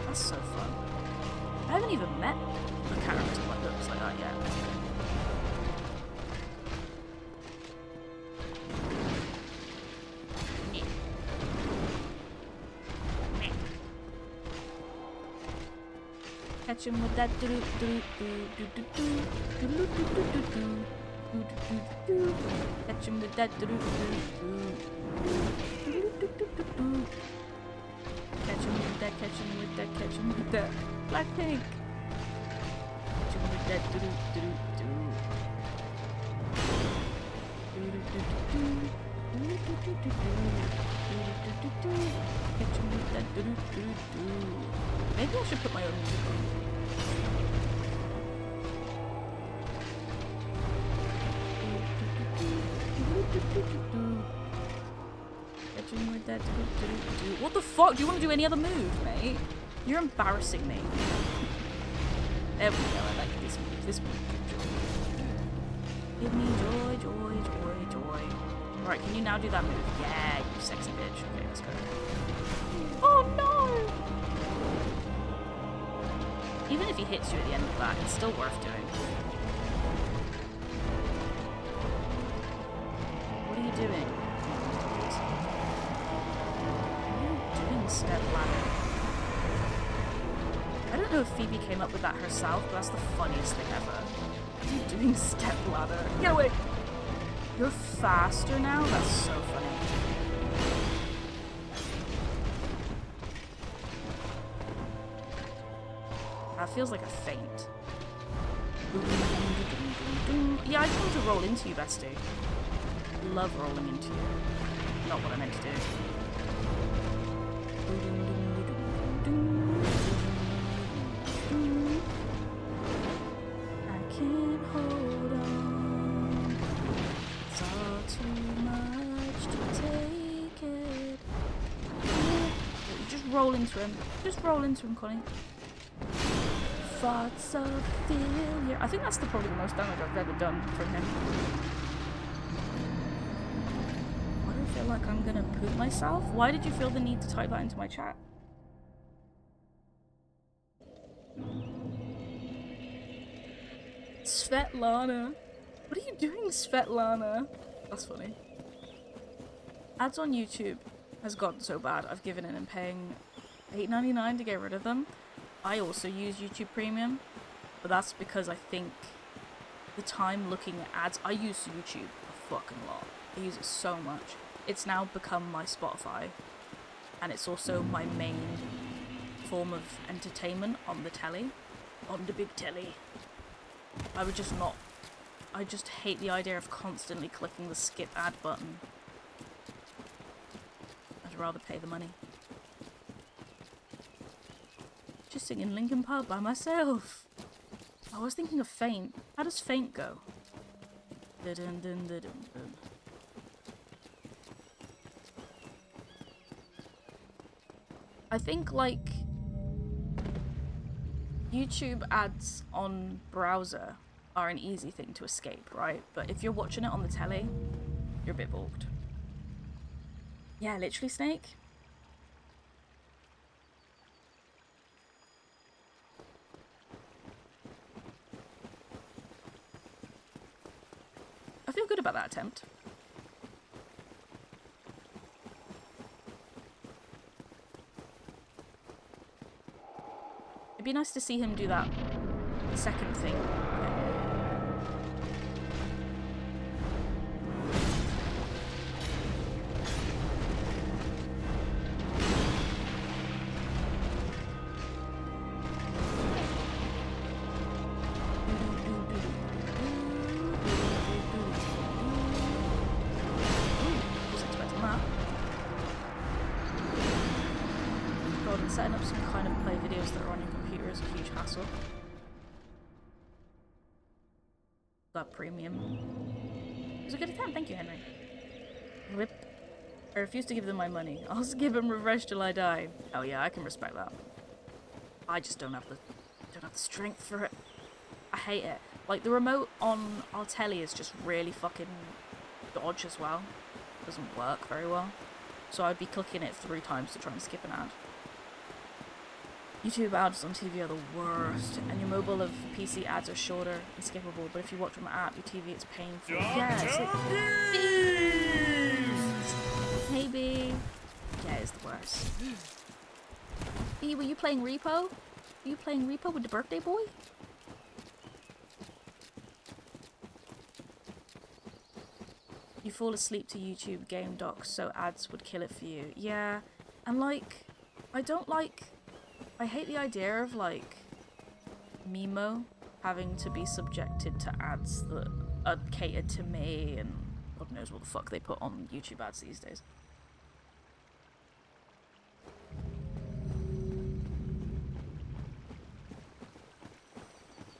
A: That's so fun. I haven't even met a character that looks like that yet. Catch him with that do do do do do do do do do do. Catch him with that do do do. Catch him with that, catch him with that, catch him with that. Blackpink. Catch him with that do do do do. Catch him with that do do do. Maybe I should put my own music on. Catching with that. What the fuck? Do you want to do any other move, mate? You're embarrassing me. There we go. I like this move. This move. Give me joy, joy, joy, joy. Alright, can you now do that move? Yeah, you sexy bitch. Okay, let's go. Oh no! Even if he hits you at the end of that, it's still worth doing. What are you doing? What are you doing, step ladder? know if Phoebe came up with that herself, but that's the funniest thing ever. What are you doing, stepladder? Get away! You're faster now? That's so funny. That feels like a feint. Yeah, I just want to roll into you, bestie. Love rolling into you. Not what I meant to do. I can't hold on. It's all too much to take it. Just roll into him. Just roll into him, Connie. Thoughts of failure. I think that's probably the most damage I've ever done from him. Why do I feel like I'm gonna poop myself? Why did you feel the need to type that into my chat? Svetlana. What are you doing, Svetlana? That's funny. Ads on YouTube has gotten so bad, I've given in and paying $8.99 to get rid of them. I also use YouTube Premium, but that's because I think the time looking at ads, I use YouTube a fucking lot. I use it so much. It's now become my Spotify, and it's also my main form of entertainment on the telly, on the big telly. I just hate the idea of constantly clicking the skip ad button. I'd rather pay the money. Just singing Linkin Park by myself. I was thinking of Faint. How does Faint go? I think like YouTube ads on browser are an easy thing to escape, right? But if you're watching it on the telly, you're a bit balked. Yeah, literally, Snake. I feel good about that attempt. It'd be nice to see him do that second thing. Setting up some kind of play videos that are on your computer is a huge hassle. Got premium. It was a good attempt, thank you, Henry. Whip. I refuse to give them my money. I'll just give them refresh till I die. Oh yeah, I can respect that. I just don't have the strength for it. I hate it. Like the remote on our telly is just really fucking dodge as well. Doesn't work very well. So I'd be clicking it 3 times to try and skip an ad. YouTube ads on TV are the worst, and your mobile of PC ads are shorter and skippable, but if you watch on the app, your TV, it's painful. Yeah, it's like... Maybe. Yeah, it's the worst. E, were you playing Repo? Were you playing Repo with the birthday boy? You fall asleep to YouTube game docs, so ads would kill it for you. Yeah, and like, I hate the idea of, like, Mimo having to be subjected to ads that are catered to me, and God knows what the fuck they put on YouTube ads these days.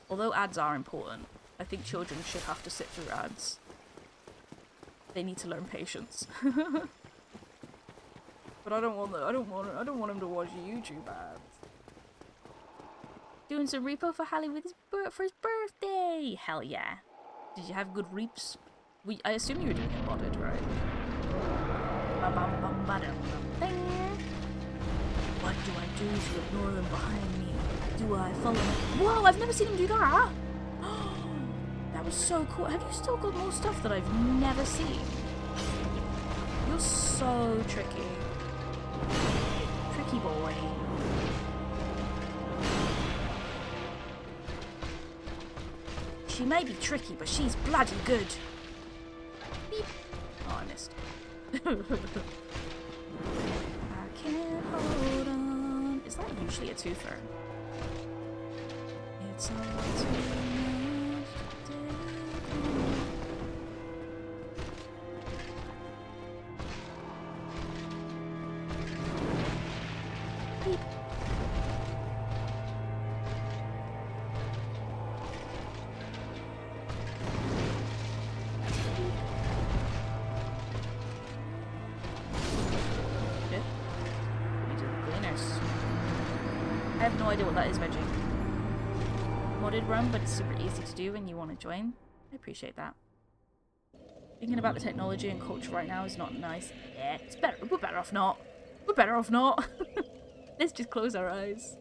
A: Although ads are important, I think children should have to sit through ads. They need to learn patience. But I don't want them to watch YouTube ads. Doing some repo for Hallie for his birthday! Hell yeah. Did you have good reaps? I assume you were doing it modded, right? What do I do to ignore them behind me? Do I follow them? Whoa, I've never seen him do that! That was so cool. Have you still got more stuff that I've never seen? You're so tricky. Tricky boy. She may be tricky, but she's bloody good. Beep. Oh, I missed. I can't hold on. Is that usually a twofer? It's all too much to take on. Beep. Shit. We do the cleaners. I have no idea what that is, Veggie. Modded run, but it's super easy to do when you want to join. I appreciate that. Thinking about the technology and culture right now is not nice. Yeah, it's better. We're better off not. We're better off not. Let's just close our eyes.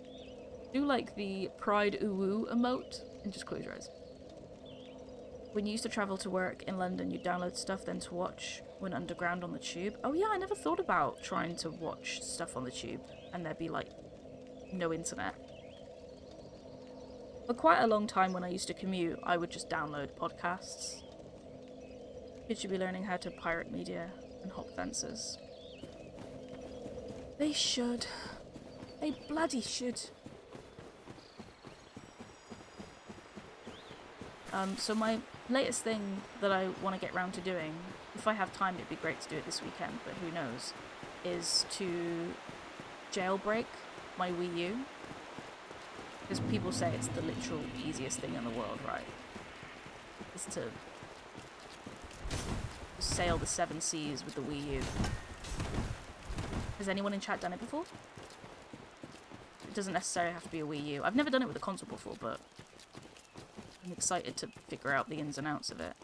A: Do like the pride ooh emote and just close your eyes. When you used to travel to work in London, you'd download stuff then to watch when underground on the tube. Oh yeah, I never thought about trying to watch stuff on the tube and there'd be like no internet. For quite a long time when I used to commute, I would just download podcasts. Kids should be learning how to pirate media and hop fences. They should. They bloody should. So my latest thing that I want to get round to doing, if I have time it'd be great to do it this weekend, but who knows, is to jailbreak my Wii U. Because people say it's the literal easiest thing in the world, right? Is to sail the 7 seas with the Wii U. Has anyone in chat done it before? It doesn't necessarily have to be a Wii U. I've never done it with a console before, but I'm excited to figure out the ins and outs of it.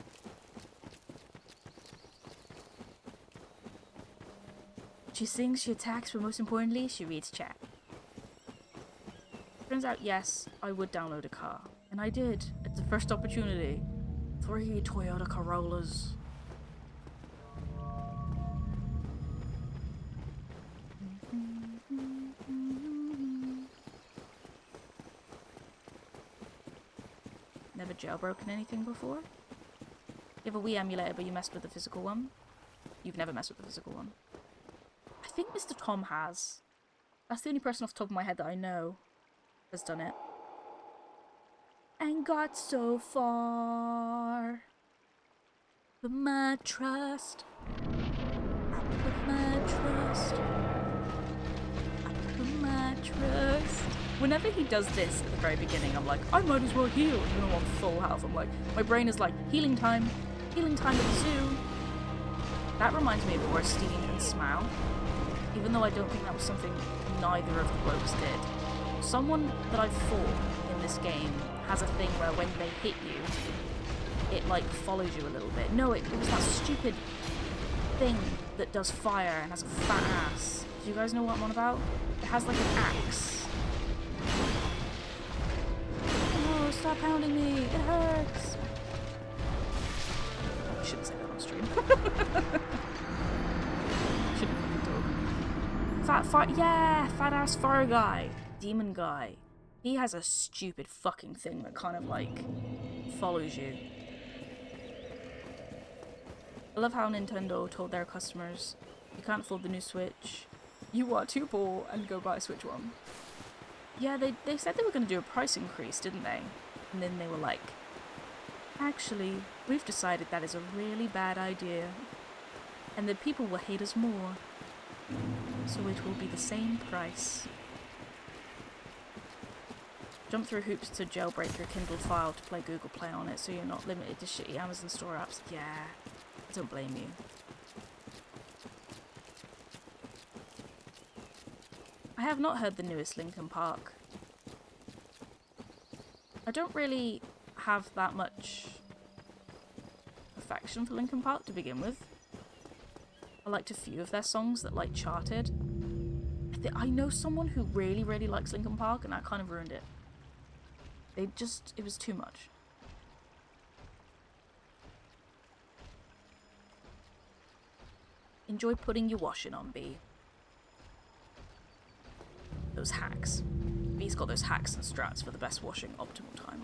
A: She sings, she attacks, but most importantly, she reads chat. Turns out, yes, I would download a car. And I did, at the first opportunity. 3 Toyota Corollas. Never jailbroken anything before? You have a Wii emulator, but you messed with the physical one? You've never messed with the physical one. I think Mr. Tom has. That's the only person off the top of my head that I know has done it. And got so far. Put my trust. I put my trust. I put my trust. Whenever he does this at the very beginning, I'm like, I might as well heal. Even though I'm on full health, I'm like, my brain is like, healing time at the zoo. That reminds me of Orstein and Smaug. Even though I don't think that was something neither of the blokes did. Someone that I've fought in this game has a thing where when they hit you, it like follows you a little bit. No, it was that stupid thing that does fire and has a fat ass. Do you guys know what I'm on about? It has like an axe. Oh, stop pounding me, it hurts. I shouldn't say that on stream. Shouldn't fucking talk. Fat ass fire guy. Demon guy. He has a stupid fucking thing that kind of like follows you. I love how Nintendo told their customers, you can't afford the new Switch, you are too poor and go buy a Switch 1. Yeah, they said they were going to do a price increase, didn't they? And then they were like, actually, we've decided that is a really bad idea. And that people will hate us more. So it will be the same price. Jump through hoops to jailbreak your Kindle file to play Google Play on it so you're not limited to shitty Amazon store apps. Yeah, I don't blame you. I have not heard the newest Linkin Park. I don't really have that much affection for Linkin Park to begin with. I liked a few of their songs that like charted. I know someone who really, really likes Linkin Park and that kind of ruined it. It was too much. Enjoy putting your washing on, B. Those hacks. B's got those hacks and strats for the best washing optimal time.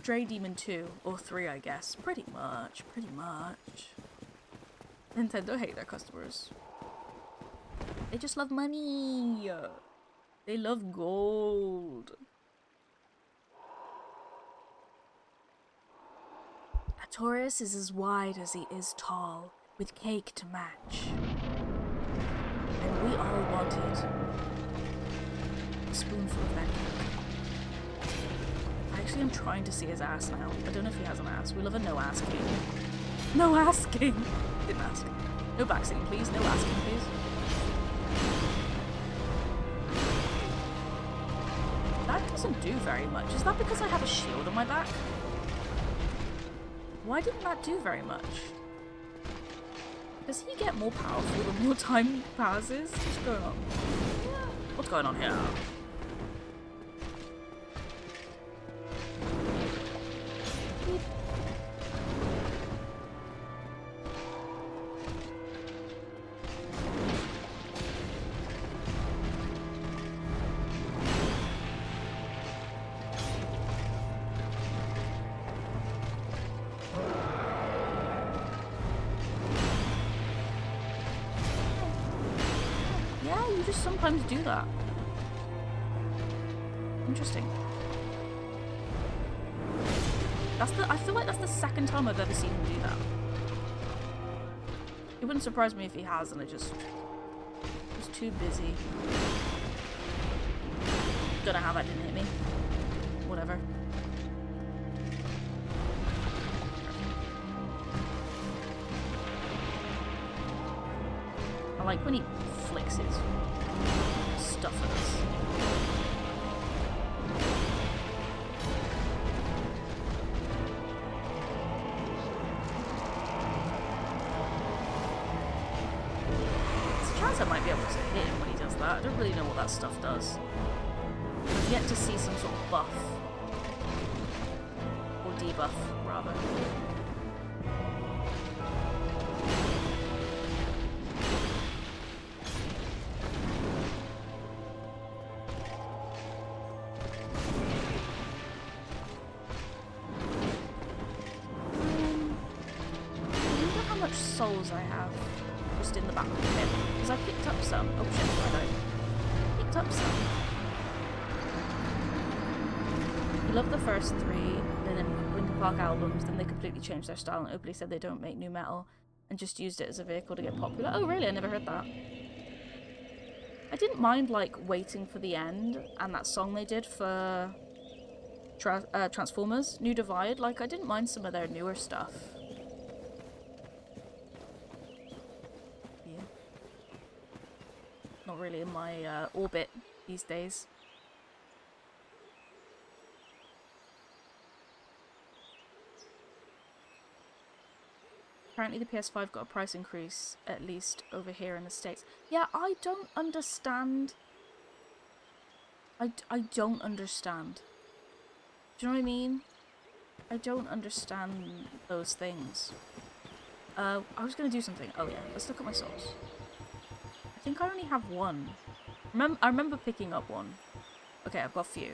A: Stray Demon 2, or 3, I guess. Pretty much. Nintendo hate their customers. They just love money. They love gold. Artorias is as wide as he is tall, with cake to match. And we all wanted a spoonful of that cake. Actually, I'm trying to see his ass now. I don't know if he has an ass. We love a no-ass king. No-ass king! Didn't ask. No backsing, please. No asking, please. That doesn't do very much. Is that because I have a shield on my back? Why didn't that do very much? Does he get more powerful the more time passes? What's going on? What's going on here? Beep. Yeah, you just sometimes do that. Interesting. I feel like that's the second time I've ever seen him do that. It wouldn't surprise me if he has and I just was too busy. Don't know how that didn't hit me. Whatever. I like when he flicks his stuff at us. There's a chance I might be able to hit him when he does that. I don't really know what that stuff does. I've yet to see some sort of buff. Or debuff, rather. Souls I have just in the back of the pit because I picked up some. Oh shit, I died. Picked up some. He loved the first 3 Linkin Park albums, then they completely changed their style and openly said they don't make new metal and just used it as a vehicle to get popular. Oh really? I never heard that. I didn't mind like waiting for the end and that song they did for Transformers New Divide. Like I didn't mind some of their newer stuff. Not really in my orbit these days. Apparently the PS5 got a price increase, at least over here in the States. Yeah, I don't understand. I don't understand. Do you know what I mean? I don't understand those things. I was going to do something. Oh yeah, let's look at my souls. I think I only have one. I remember picking up one. Okay, I've got a few.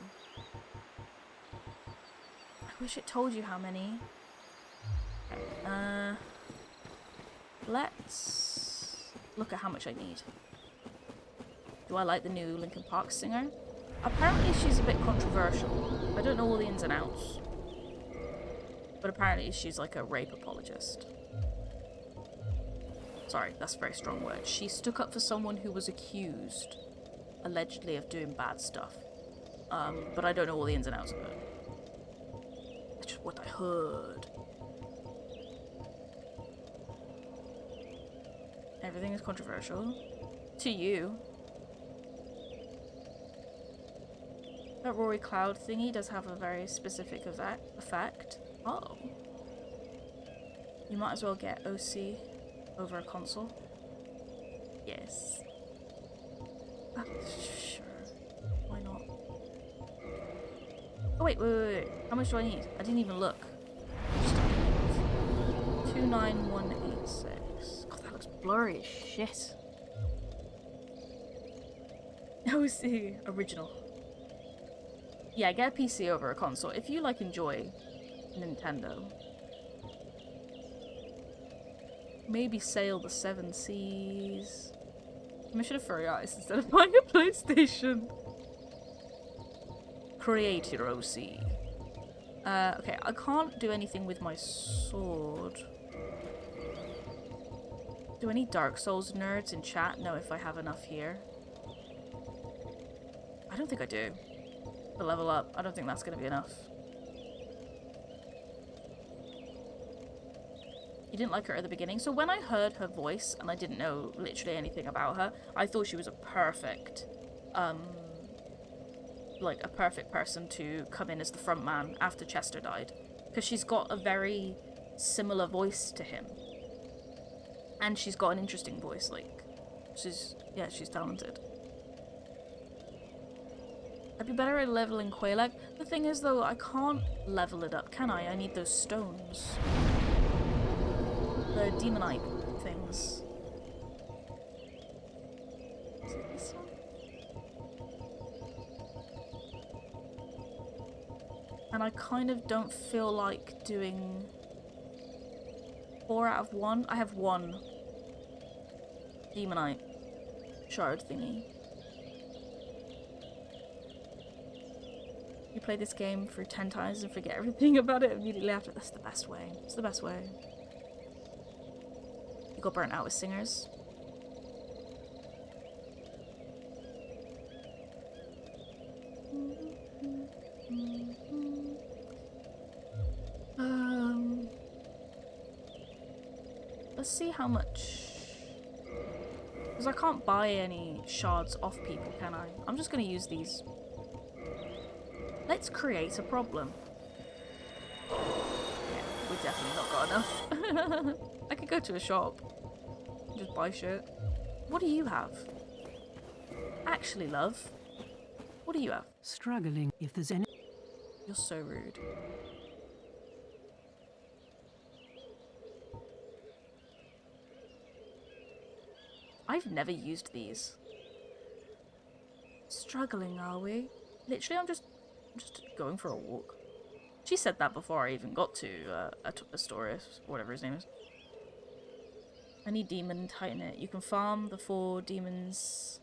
A: I wish it told you how many. Okay, let's look at how much I need. Do I like the new Linkin Park singer? Apparently she's a bit controversial. I don't know all the ins and outs. But apparently she's like a rape apologist. Sorry, that's a very strong word. She stuck up for someone who was accused, allegedly, of doing bad stuff. But I don't know all the ins and outs of it. That's just what I heard. Everything is controversial. To you. That Rory Cloud thingy does have a very specific effect. Oh. You might as well get OC over a console. Yes. Sure. Why not? Oh wait. How much do I need? I didn't even look. 29186. God, that looks blurry as shit. OC original. Yeah, get a PC over a console. If you like enjoy Nintendo. Maybe sail the 7 seas. Mission of Furry Eyes instead of buying a PlayStation. Create your OC. Okay, I can't do anything with my sword. Do any Dark Souls nerds in chat know if I have enough here? I don't think I do. To level up, I don't think that's going to be enough. You didn't like her at the beginning? So when I heard her voice, and I didn't know literally anything about her, I thought she was a perfect, like a perfect person to come in as the front man after Chester died. Because she's got a very similar voice to him. And she's got an interesting voice, like, she's talented. I'd be better at leveling Quelaag. The thing is, though, I can't level it up, can I? I need those stones. The demonite things. Is it this one? And I kind of don't feel like doing 4 out of 1. I have 1 demonite shard thingy. You play this game for 10 times and forget everything about it immediately after. That's the best way. It's the best way. You got burnt out with singers. Let's see how much. Because I can't buy any shards off people, can I? I'm just going to use these. Let's create a problem. Yeah, we've definitely not got enough. I could go to a shop and just buy shit. What do you have? Actually, love. What do you have?
I: Struggling if there's any.
A: You're so rude. I've never used these. Struggling, are we? Literally, I'm just going for a walk. She said that before I even got to Artorias, whatever his name is. I need demon tighten it. You can farm the 4 demons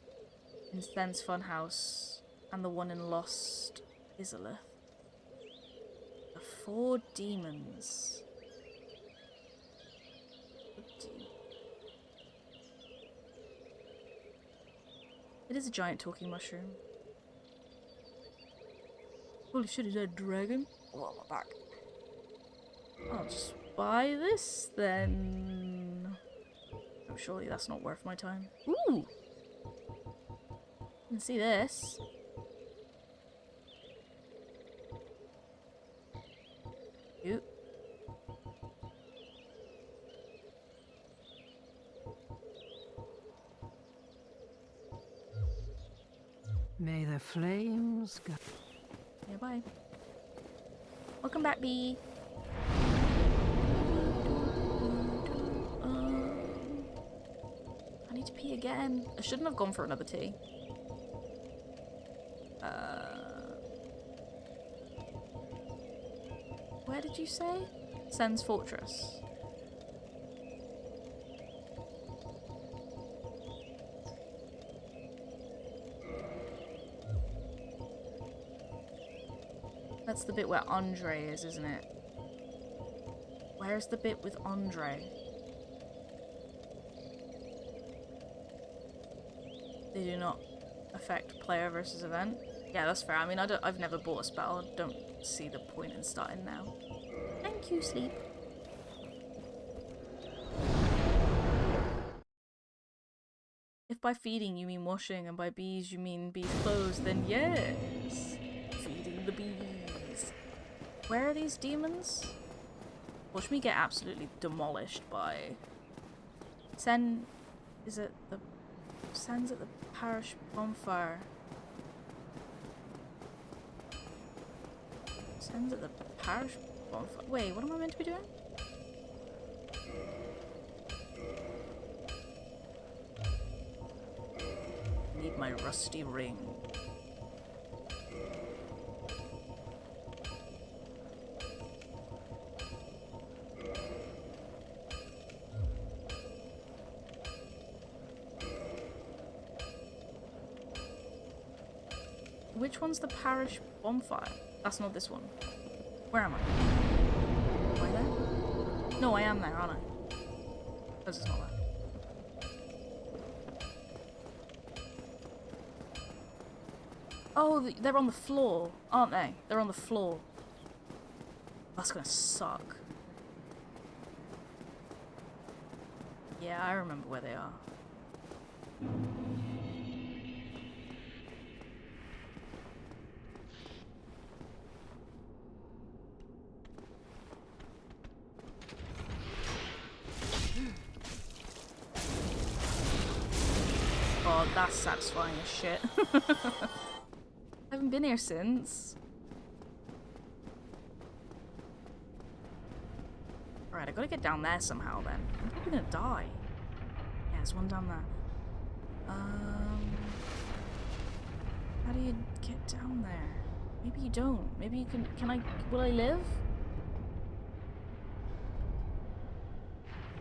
A: in Sten's Funhouse and the one in Lost Izalith. The 4 demons. It is a giant talking mushroom. Holy shit, is that a dragon? Oh, my back. I'll just buy this then. Oh, surely that's not worth my time. Ooh! You can see this. Cute.
I: May the flames go.
A: Yeah, bye. Welcome back, Bee. I need to pee again. I shouldn't have gone for another tea. Where did you say? Sen's Fortress. That's the bit where Andre is, isn't it? Where's the bit with Andre? They do not affect player versus event. Yeah, that's fair. I mean, I've never bought a spell. I don't see the point in starting now. Thank you, Sleep. If by feeding you mean washing and by bees you mean bees' clothes, then yes. Feeding the bees. Where are these demons? Watch me get absolutely demolished by... Sen... Is it the... Sen's at the parish bonfire. Sen's at the parish bonfire. Wait, what am I meant to be doing? Need my rusty ring. Which one's the parish bonfire? That's not this one. Where am I? Am I there? No, I am there, aren't I? Because it's not there. Oh, they're on the floor, aren't they? They're on the floor. That's gonna suck. Yeah, I remember where they are. Oh, that's satisfying as shit. I haven't been here since. Alright, I gotta get down there somehow then. I'm probably gonna die. Yeah, there's one down there. How do you get down there? Maybe you don't. Maybe you can will I live?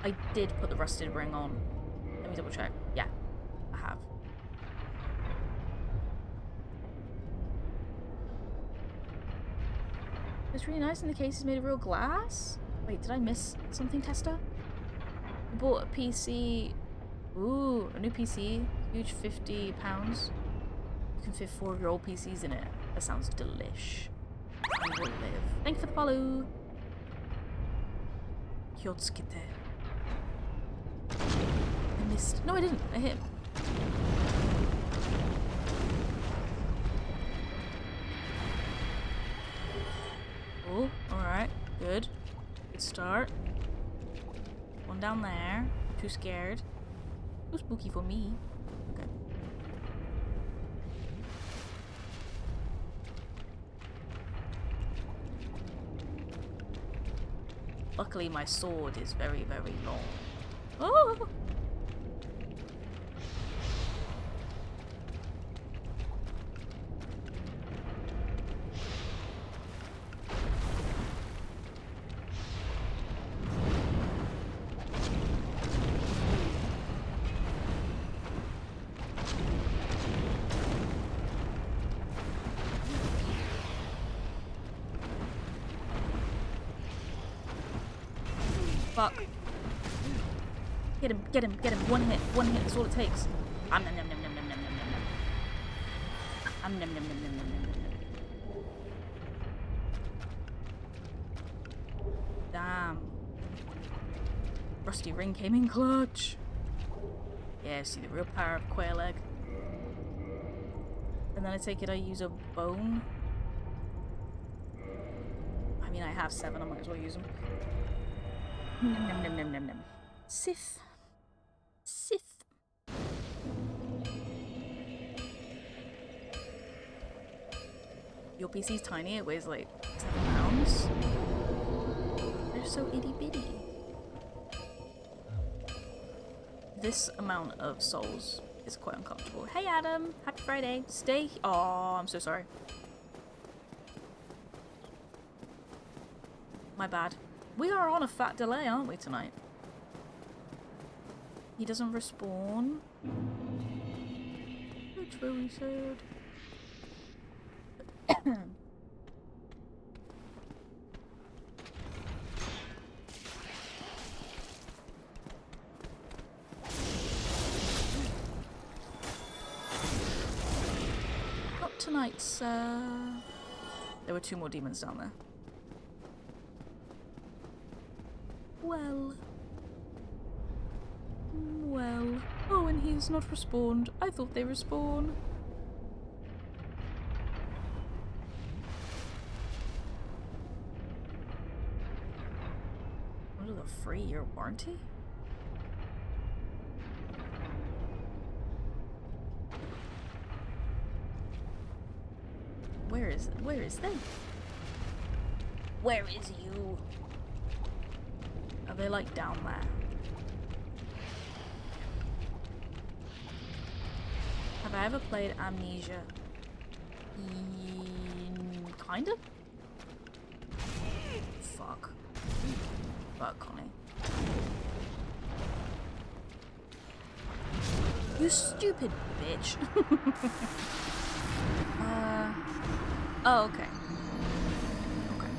A: I did put the rusted ring on. Let me double check. Yeah, I have. It's really nice, and the case is made of real glass. Wait, did I miss something, Testa? I bought a PC. Ooh, a new PC. Huge, £50. You can fit 4 of your old PCs in it. That sounds delish. I will live. Thank you for the follow. Kyotskite. I missed. No, I didn't. I hit him. Oh, alright. Good. Good start. One down there. Too scared. Too spooky for me. Okay. Luckily, my sword is very, very long. Oh! Fuck. Get him, get him, get him. One hit, that's all it takes. Nom nom nom nom nom nom nom nom nom. Nom nom nom nom nom nom nom. Damn. Rusty ring came in clutch. Yeah, see the real power of quail egg. And then I take it I use a bone. I mean, I have 7, I might as well use them. Nom nom nom nom nom nom. Sith. Sith. Your PC's tiny, it weighs like 7 pounds. They're so itty bitty. This amount of souls is quite uncomfortable. Hey Adam, happy Friday. Stay. Oh, I'm so sorry. My bad. We are on a fat delay, aren't we, tonight? He doesn't respawn. That's very sad. Not tonight, sir. There were 2 more demons down there. Well. Well. Oh, and he's not respawned. I thought they respawn. What are the 3-year warranty? Where is they? Where is you? Are they like down there? Have I ever played Amnesia? Kinda? Fuck. Fuck, Connie. You stupid bitch. Oh, okay. Okay.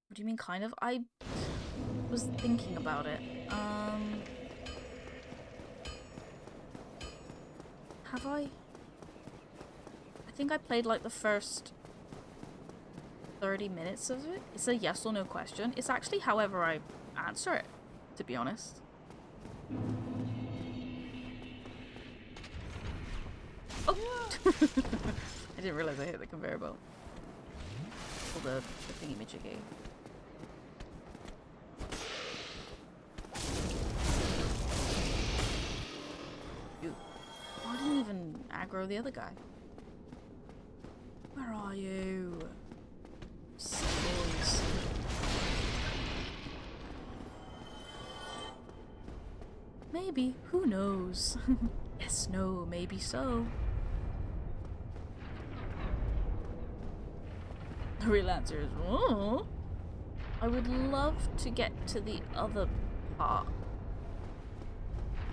A: What do you mean, kind of? I was thinking about it. Have I? I think I played like the first 30 minutes of it. It's a yes or no question. It's actually however I answer it, to be honest. Oh! I didn't realize I hit the conveyor belt. Or the thingy-majiggy. Ew. Oh, I didn't even aggro the other guy. Where are you? Boys. Maybe. Who knows? Yes, no, maybe so. The real answer is, oh. I would love to get to the other part,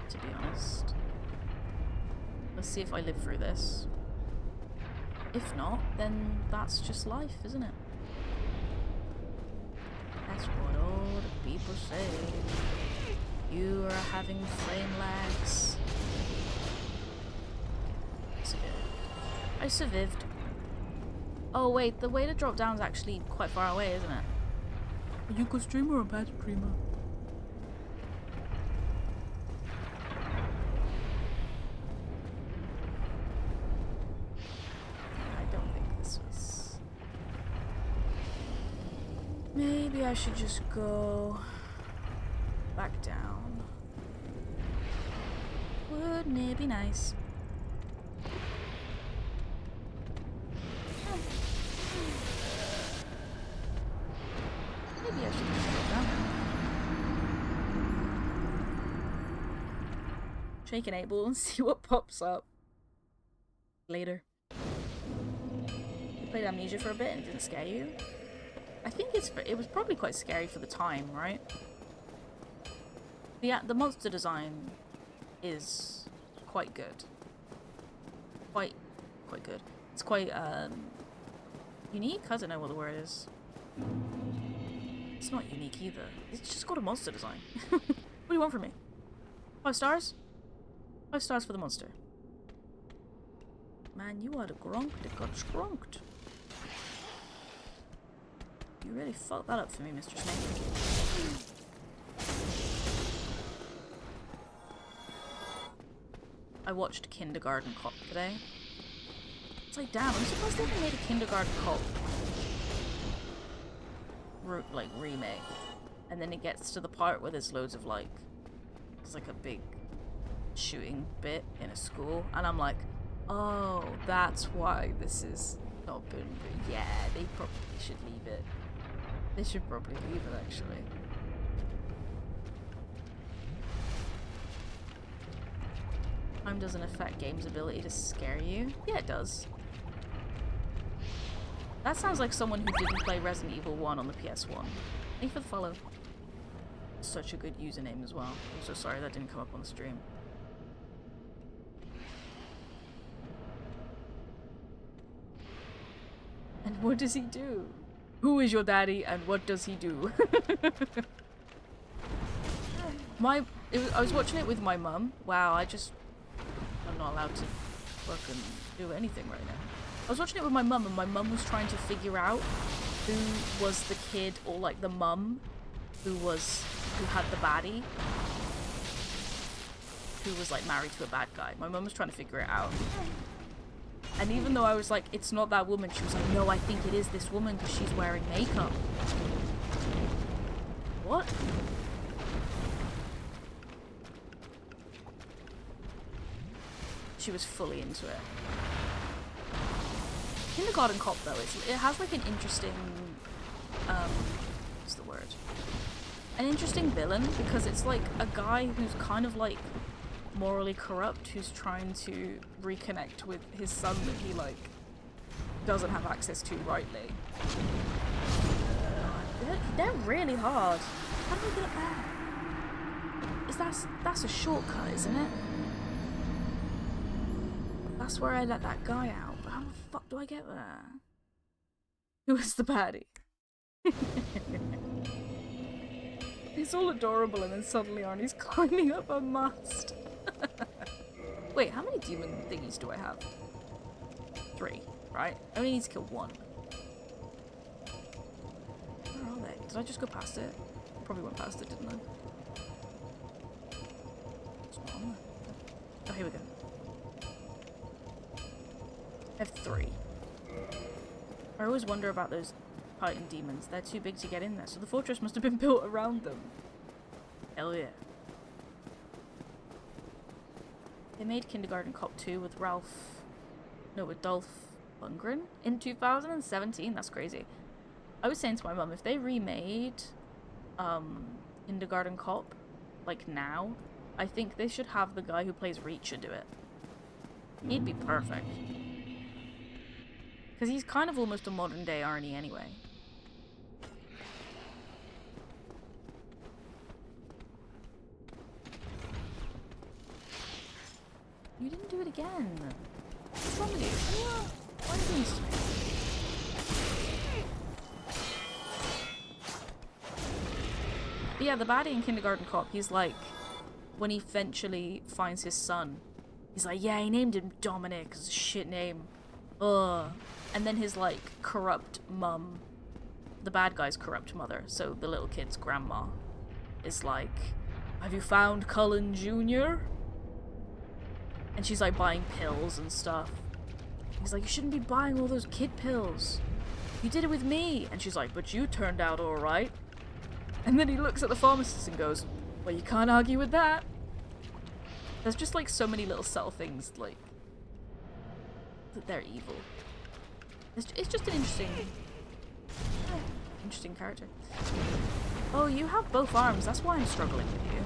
A: to be honest. Let's see if I live through this. If not, then that's just life, isn't it? That's what all the people say. You are having flame lags. I survived. Oh wait, the way to drop down is actually quite far away, isn't it? Are you a good streamer or a bad streamer? I don't think this was... Maybe I should just go back down. Wouldn't it be nice? Maybe I should just go down. Shake an 8-ball and see what pops up. Later. You played Amnesia for a bit and it didn't scare you? I think it was probably quite scary for the time, right? The monster design is quite good. Quite good. It's quite unique? I don't know what the word is. It's not unique either. It's just got a monster design. What do you want from me? 5 stars? 5 stars for the monster. Man, you are the gronk that got skrunked. You really fucked that up for me, Mr. Snake. I watched Kindergarten Cop today. It's like, damn, I'm surprised they haven't made a Kindergarten Cop like remake. And then it gets to the part where there's loads of like, there's like a big shooting bit in a school, and I'm like, oh, that's why this is not been. Yeah, they probably should leave it. They should probably leave it, actually. Time doesn't affect game's ability to scare you. Yeah, it does. That sounds like someone who didn't play Resident Evil 1 on the PS1. Thank you for the follow. Such a good username as well. I'm so sorry that didn't come up on the stream. And what does he do? Who is your daddy and what does he do? I was watching it with my mum. Wow, I'm not allowed to fucking do anything right now. I was watching it with my mum, and my mum was trying to figure out who was the kid, or like the mum who had the baddie, who was like married to a bad guy. My mum was trying to figure it out. And even though I was like, it's not that woman, she was like, no, I think it is this woman because she's wearing makeup. What? She was fully into it. Kindergarten Cop, though, it has like an interesting, what's the word? An interesting villain, because it's like a guy who's kind of like morally corrupt, who's trying to reconnect with his son that he like doesn't have access to rightly. They're really hard. How do I get up there? That's a shortcut, isn't it? That's where I let that guy out, but how the fuck do I get there? Who is the baddie? He's all adorable and then suddenly Arnie's climbing up a mast. Wait, how many demon thingies do I have? 3, right? I only need to kill 1. Where are they? Did I just go past it? Probably went past it, didn't I? It's not on there. Oh, here we go. I have 3. I always wonder about those Titan demons. They're too big to get in there, so the fortress must have been built around them. Hell yeah. They made Kindergarten Cop 2 with Dolph Lundgren in 2017. That's crazy. I was saying to my mum, if they remade Kindergarten Cop, like now, I think they should have the guy who plays Reacher do it. He'd be perfect. Because he's kind of almost a modern day Arnie anyway. You didn't do it again. What's wrong with you? Why are you doing this to me? But yeah, the baddie in Kindergarten Cop, he's like, when he eventually finds his son, he's like, yeah, he named him Dominic, it's a shit name. Ugh. And then his, like, corrupt mum, the bad guy's corrupt mother, so the little kid's grandma, is like, have you found Cullen Jr.? And she's like buying pills and stuff. He's like, you shouldn't be buying all those kid pills. You did it with me. And she's like, but you turned out alright. And then he looks at the pharmacist and goes, well, you can't argue with that. There's just like so many little subtle things, like, that they're evil. It's just an interesting character. Oh, you have both arms. That's why I'm struggling with you.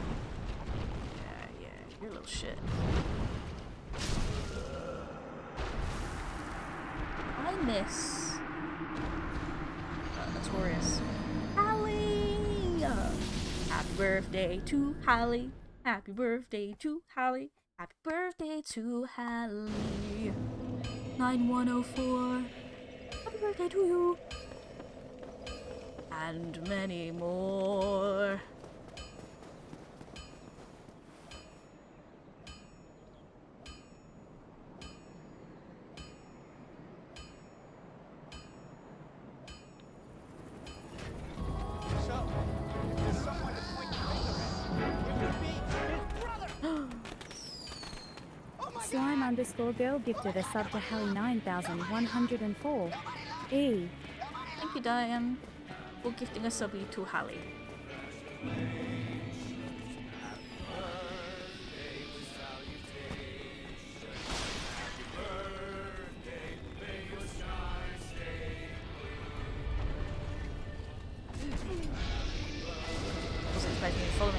A: Yeah, you're a little shit. I miss Artorias. Hallie! Happy birthday to Hallie. Happy birthday to Hallie. Happy birthday to Hallie. 9104. Happy birthday to you. And many more.
E: Slime_girl gifted a sub to Hallie 9104. E.
A: Thank you, Diane, for gifting a sub to Hallie. Wasn't expecting you to follow me.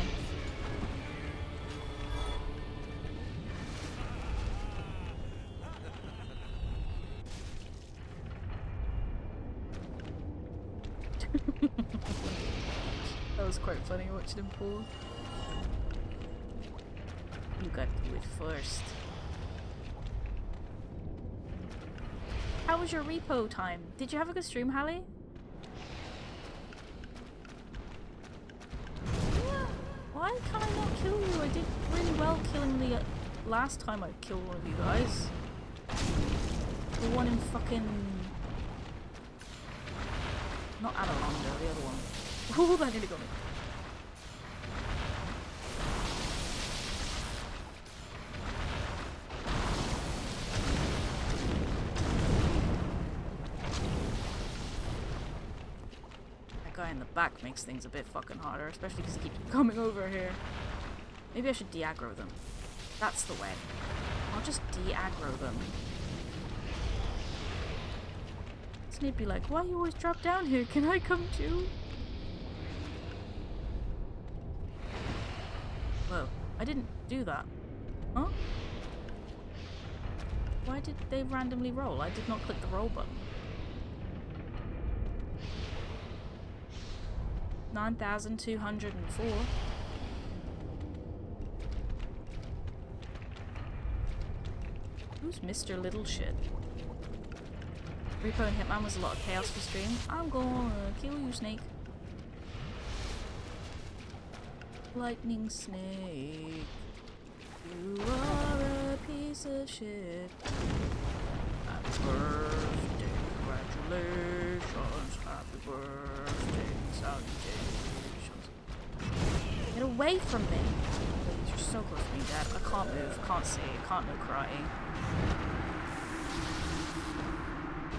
A: That was quite funny watching him fall. You got to do it first. How was your repo time? Did you have a good stream, Hallie? Why can I not kill you? I did really well killing the last time I killed one of you guys. The one in fucking... Not Adelondo, the other one. Oh, that nearly got me. That guy in the back makes things a bit fucking harder, especially because he keeps coming over here. Maybe I should de-aggro them. That's the way. I'll just de-aggro them. He'd be like, why you always drop down here? Can I come too? Whoa, I didn't do that. Huh? Why did they randomly roll? I did not click the roll button. 9,204. Who's Mr. Little Shit? Repo and Hitman was a lot of chaos for stream. I'm gonna kill you, Snake. Lightning Snake. You are a piece of shit. Happy birthday, congratulations. Happy birthday, salutations. Get away from me. Please, you're so close to being dead. I can't move, can't see, can't no karate.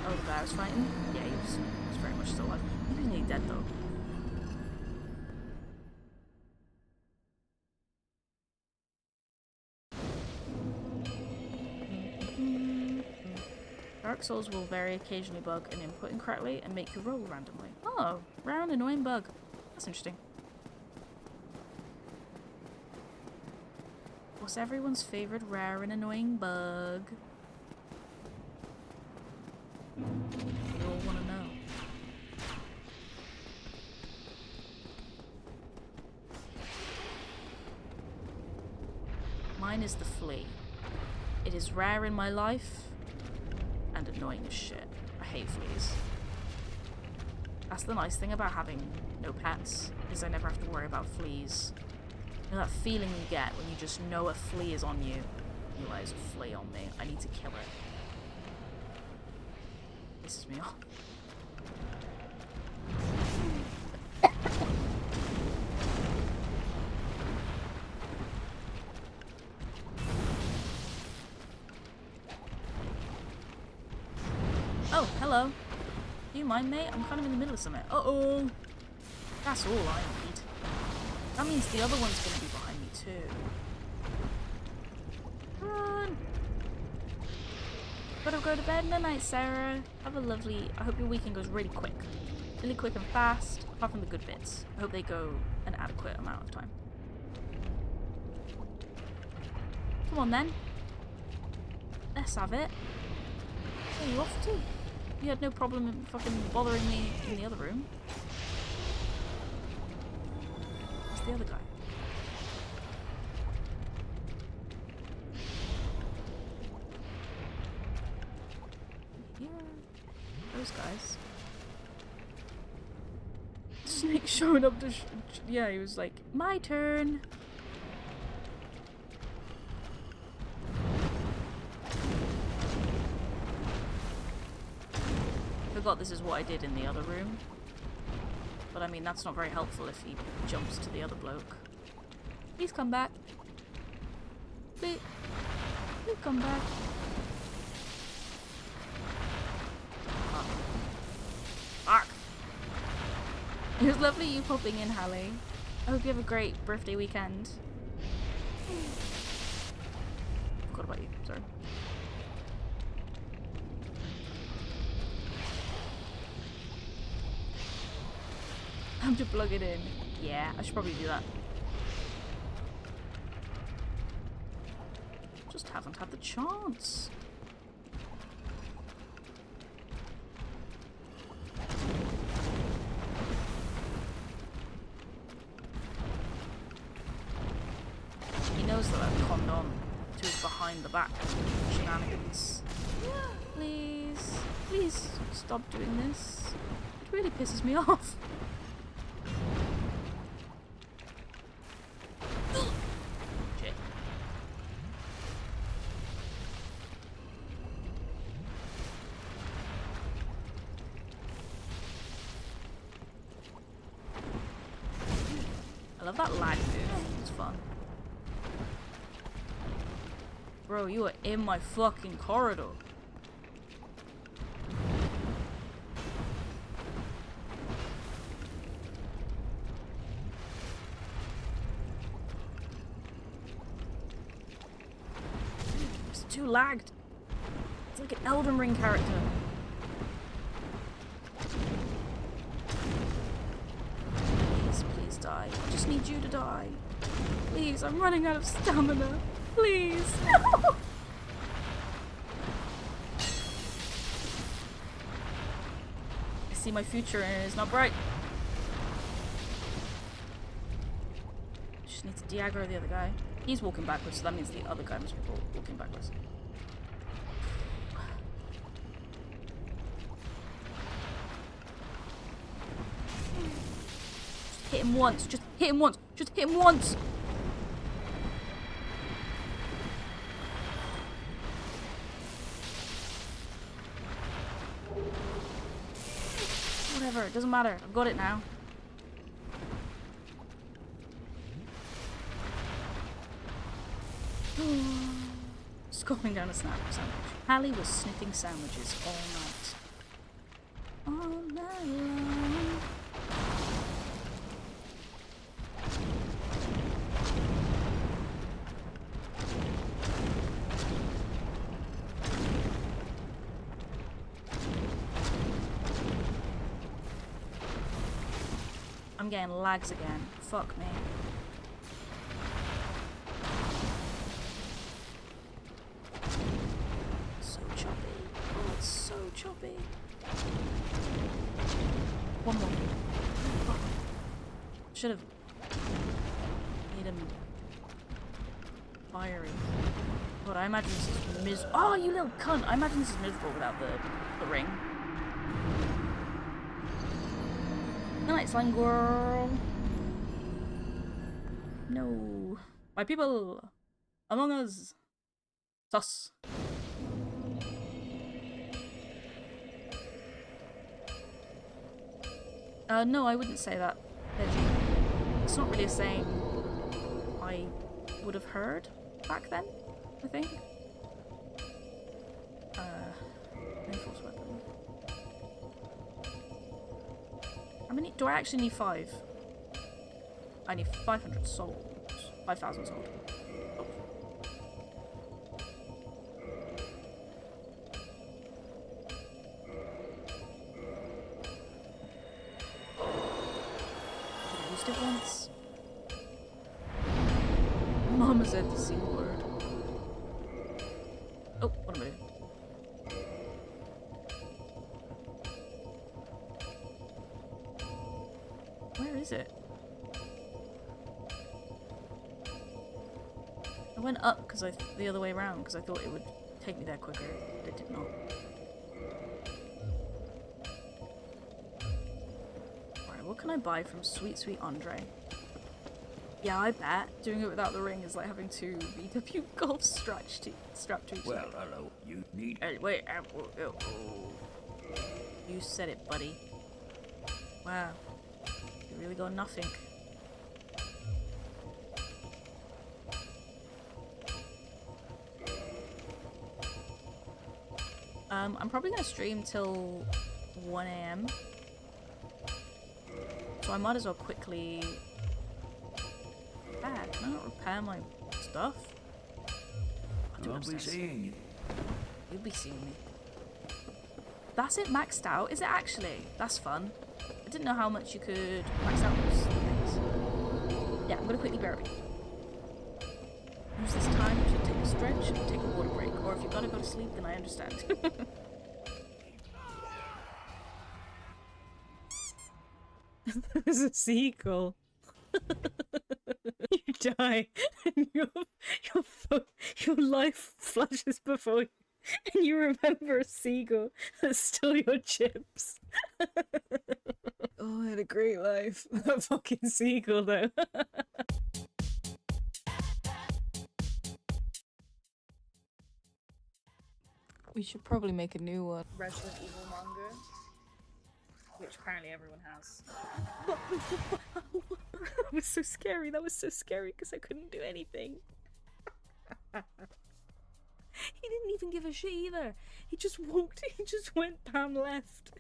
A: Oh, the guy I was fighting? Yeah, he was very much still alive. He was nearly dead though. Dark Souls will very occasionally bug an input incorrectly and make you roll randomly. Oh, rare and annoying bug. That's interesting. What's everyone's favourite rare and annoying bug? We all want to know. Mine is the flea. It is rare in my life and annoying as shit. I hate fleas. That's the nice thing about having no pets, is I never have to worry about fleas. You know that feeling you get when you just know a flea is on you? You know, there's a flea on me. I need to kill it. Pisses me off. Oh, hello. Do you mind, mate? I'm kind of in the middle of something. Uh-oh. That's all I need. That means the other one's going to be behind me, too. Run! Gotta go to bed night, Sarah. Have a lovely... I hope your weekend goes really quick. Really quick and fast, apart from the good bits. I hope they go an adequate amount of time. Come on, then. Let's have it. Where are you off to? You had no problem in fucking bothering me in the other room. Where's the other guy? Yeah. Those guys. Snake showing up to yeah, he was like, my turn. Forgot this is what I did in the other room. But I mean, that's not very helpful if he jumps to the other bloke. Please come back. Please come back. Fuck. It was lovely you popping in, Hallie. I hope you have a great birthday weekend. Forgot about you, sorry. Time to plug it in. Yeah, I should probably do that. Just haven't had the chance. He knows that I've conned on to his behind the back shenanigans. Please, please stop doing this. It really pisses me off. Shit. I love that lag move. It's fun. Bro, you are in my fucking corridor. It's too lagged. It's like an Elden Ring character. Please, please die. I just need you to die. Please, I'm running out of stamina. Please. No. I see my future and it's not bright. Just need to de-aggro the other guy. He's walking backwards, so that means the other guy must be walking backwards. hit him once. Just hit him once. Just hit him once. Whatever, it doesn't matter. I've got it now. Scoffing down a snap sandwich. Hallie was sniffing sandwiches all night. All night long. I'm getting lags again. Fuck me. So choppy. Oh, it's so choppy. One more. Fuck. Should have made him fiery. But I imagine this is miserable. Oh, you little cunt! I imagine this is miserable without the ring. Night, slime girl. No. My people. Among Us. Sus. No, I wouldn't say that, Veggie. It's not really a saying I would have heard back then, I think. Reinforced weapon. How many? Do I actually need 5? I need 500 souls. 5,000 souls. Oh. I used it once. Mama said the C word. Oh, what am I doing? Where is it? I went up because the other way around because I thought it would take me there quicker, but it did not. Alright, what can I buy from Sweet Sweet Andre? Yeah, I bet doing it without the ring is like having 2 VW Golf strapped to each
D: Well,
A: leg.
D: hello. You need.
A: Hey, wait, you said it, buddy. Wow. You really got nothing. I'm probably gonna stream till 1 AM. So I might as well quickly... Ah, can I not repair my stuff?
D: I'll be seeing you.
A: You'll be seeing me. That's it maxed out? Is it actually? That's fun. I didn't know how much you could max out those things. Yeah, I'm gonna quickly BRB. Use this time to take a stretch and take a water break. Or if you gotta go to sleep, then I understand. There's a seagull. You die, and your life flashes before you, and you remember a seagull that stole your chips. Oh, I had a great life. That fucking seagull, though. We should probably make a new one. Resident Evil manga. Which apparently everyone has. That was so scary. That was so scary because I couldn't do anything. He didn't even give a shit either. He just walked. He just went Pam left.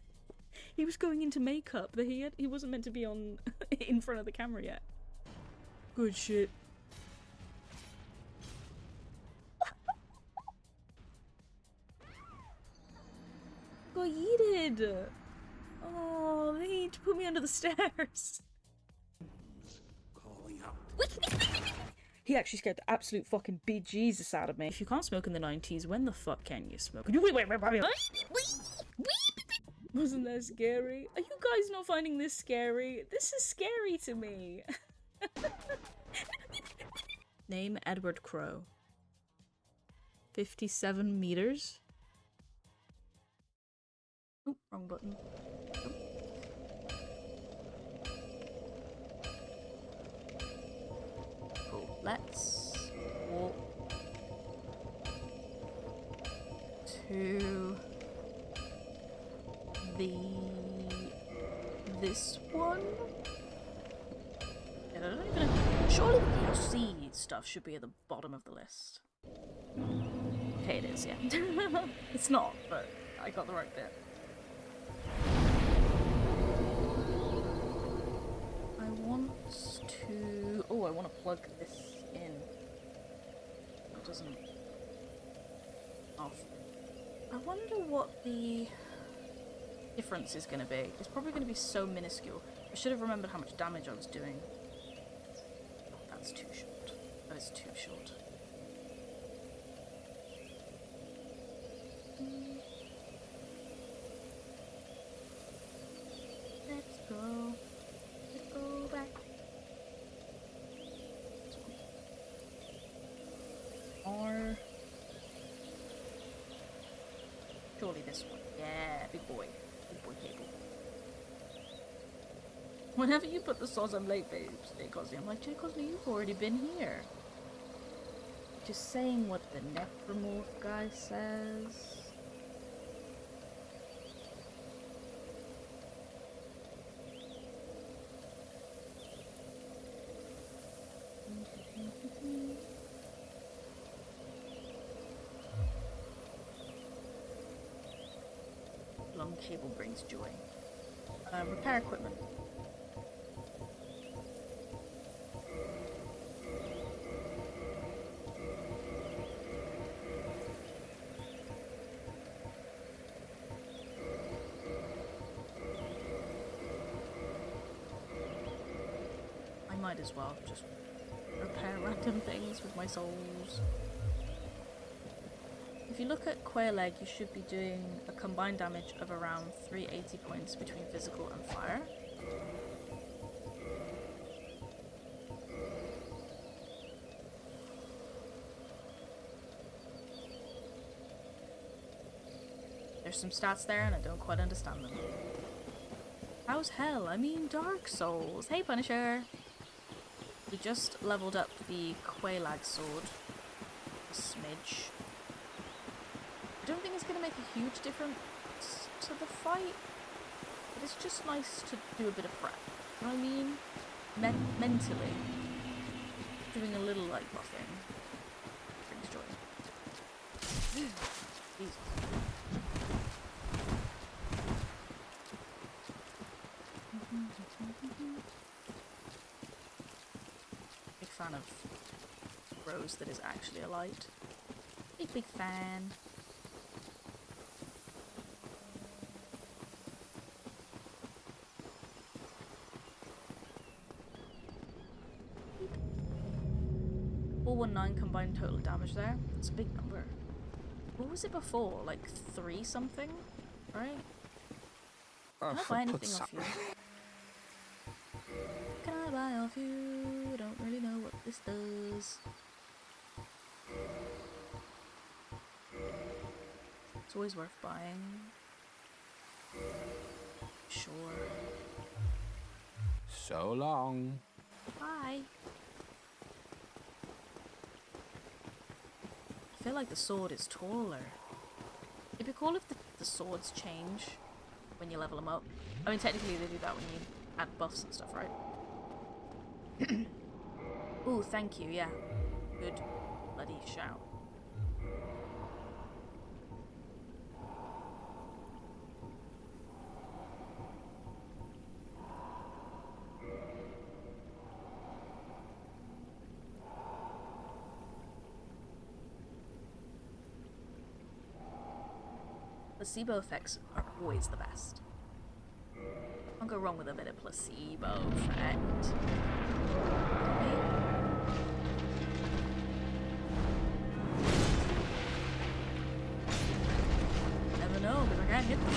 A: He was going into makeup that he wasn't meant to be on in front of the camera yet. Good shit. Got yeeted. Oh, they need to put me under the stairs.
D: Calling out.
A: He actually scared the absolute fucking bejesus out of me. If you can't smoke in the 90s, when the fuck can you smoke? Wait. Wasn't that scary? Are you guys not finding this scary? This is scary to me. Name Edward Crow. 57 meters? Oh, wrong button. Let's walk to this one. Yeah, I don't even know. Surely the PLC stuff should be at the bottom of the list. Okay, it is, yeah. It's not, but I got the right bit. I want to... Oh, I want to plug this in. It doesn't... Off. I wonder what the difference is going to be. It's probably going to be so minuscule. I should have remembered how much damage I was doing. That's too short. That is too short. Let's go. Let's go back. Or surely this one. Yeah, big boy. Big boy cable. Whenever you put the sauce on late, babes, Jay Cosney, I'm like, Jay Cosney, you've already been here. Just saying what the necromorph guy says. Long cable brings joy. Repair equipment. I might as well just repair random things with my souls. If you look at Quail Egg, you should be doing a combined damage of around 380 points between physical and fire. There's some stats there and I don't quite understand them. How's hell? I mean Dark Souls. Hey Punisher! We just leveled up the Qualag sword. A smidge. I don't think it's going to make a huge difference to the fight, but it's just nice to do a bit of prep. You know what I mean? Mentally, doing a little like buffing brings joy. Jesus. Big fan of Rose that is actually a light. Big fan. Combined total damage there. That's a big number. What was it before? Like 3 something? Right? Can I buy anything off you? Can I buy off you? I don't really know what this does. It's always worth buying. Sure.
B: So long.
A: Bye. I feel like the sword is taller. It'd be cool if the swords change when you level them up. I mean, technically they do that when you add buffs and stuff, right? Ooh, thank you, yeah. Good bloody shout. Placebo effects are always the best. Can't go wrong with a bit of placebo effect. Never know, because I can't hit them.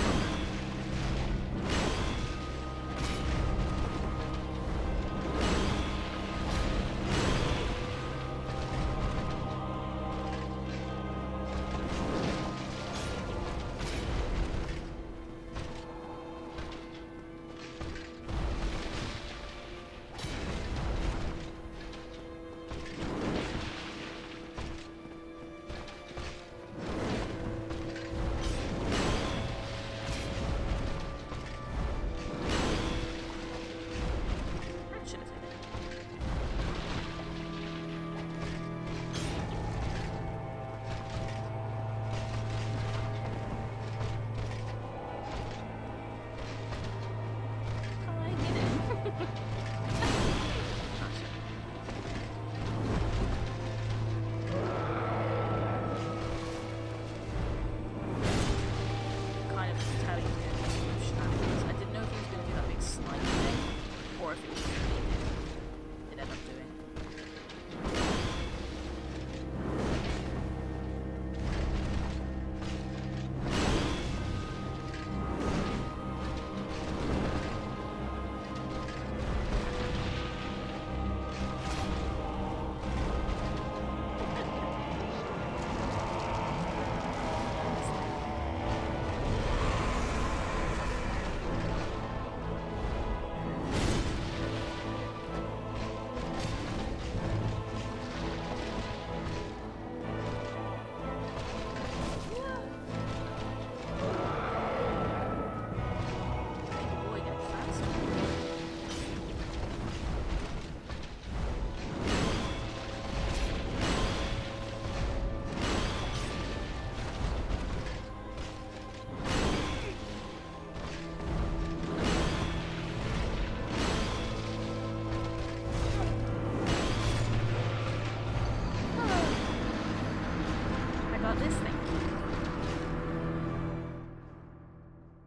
A: about this? Thank you.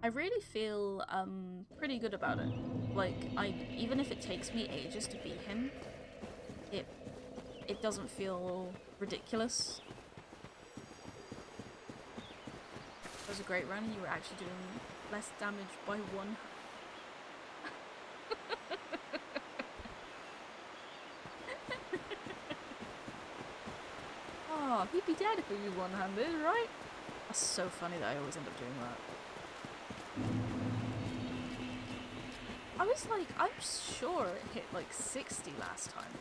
A: I really feel pretty good about it. Like, even if it takes me ages to beat him, it doesn't feel ridiculous. It was a great run and you were actually doing less damage by one. Oh, he'd be dead if he was one-handed, right? That's so funny that I always end up doing that. I was like, I'm sure it hit like 60 last time.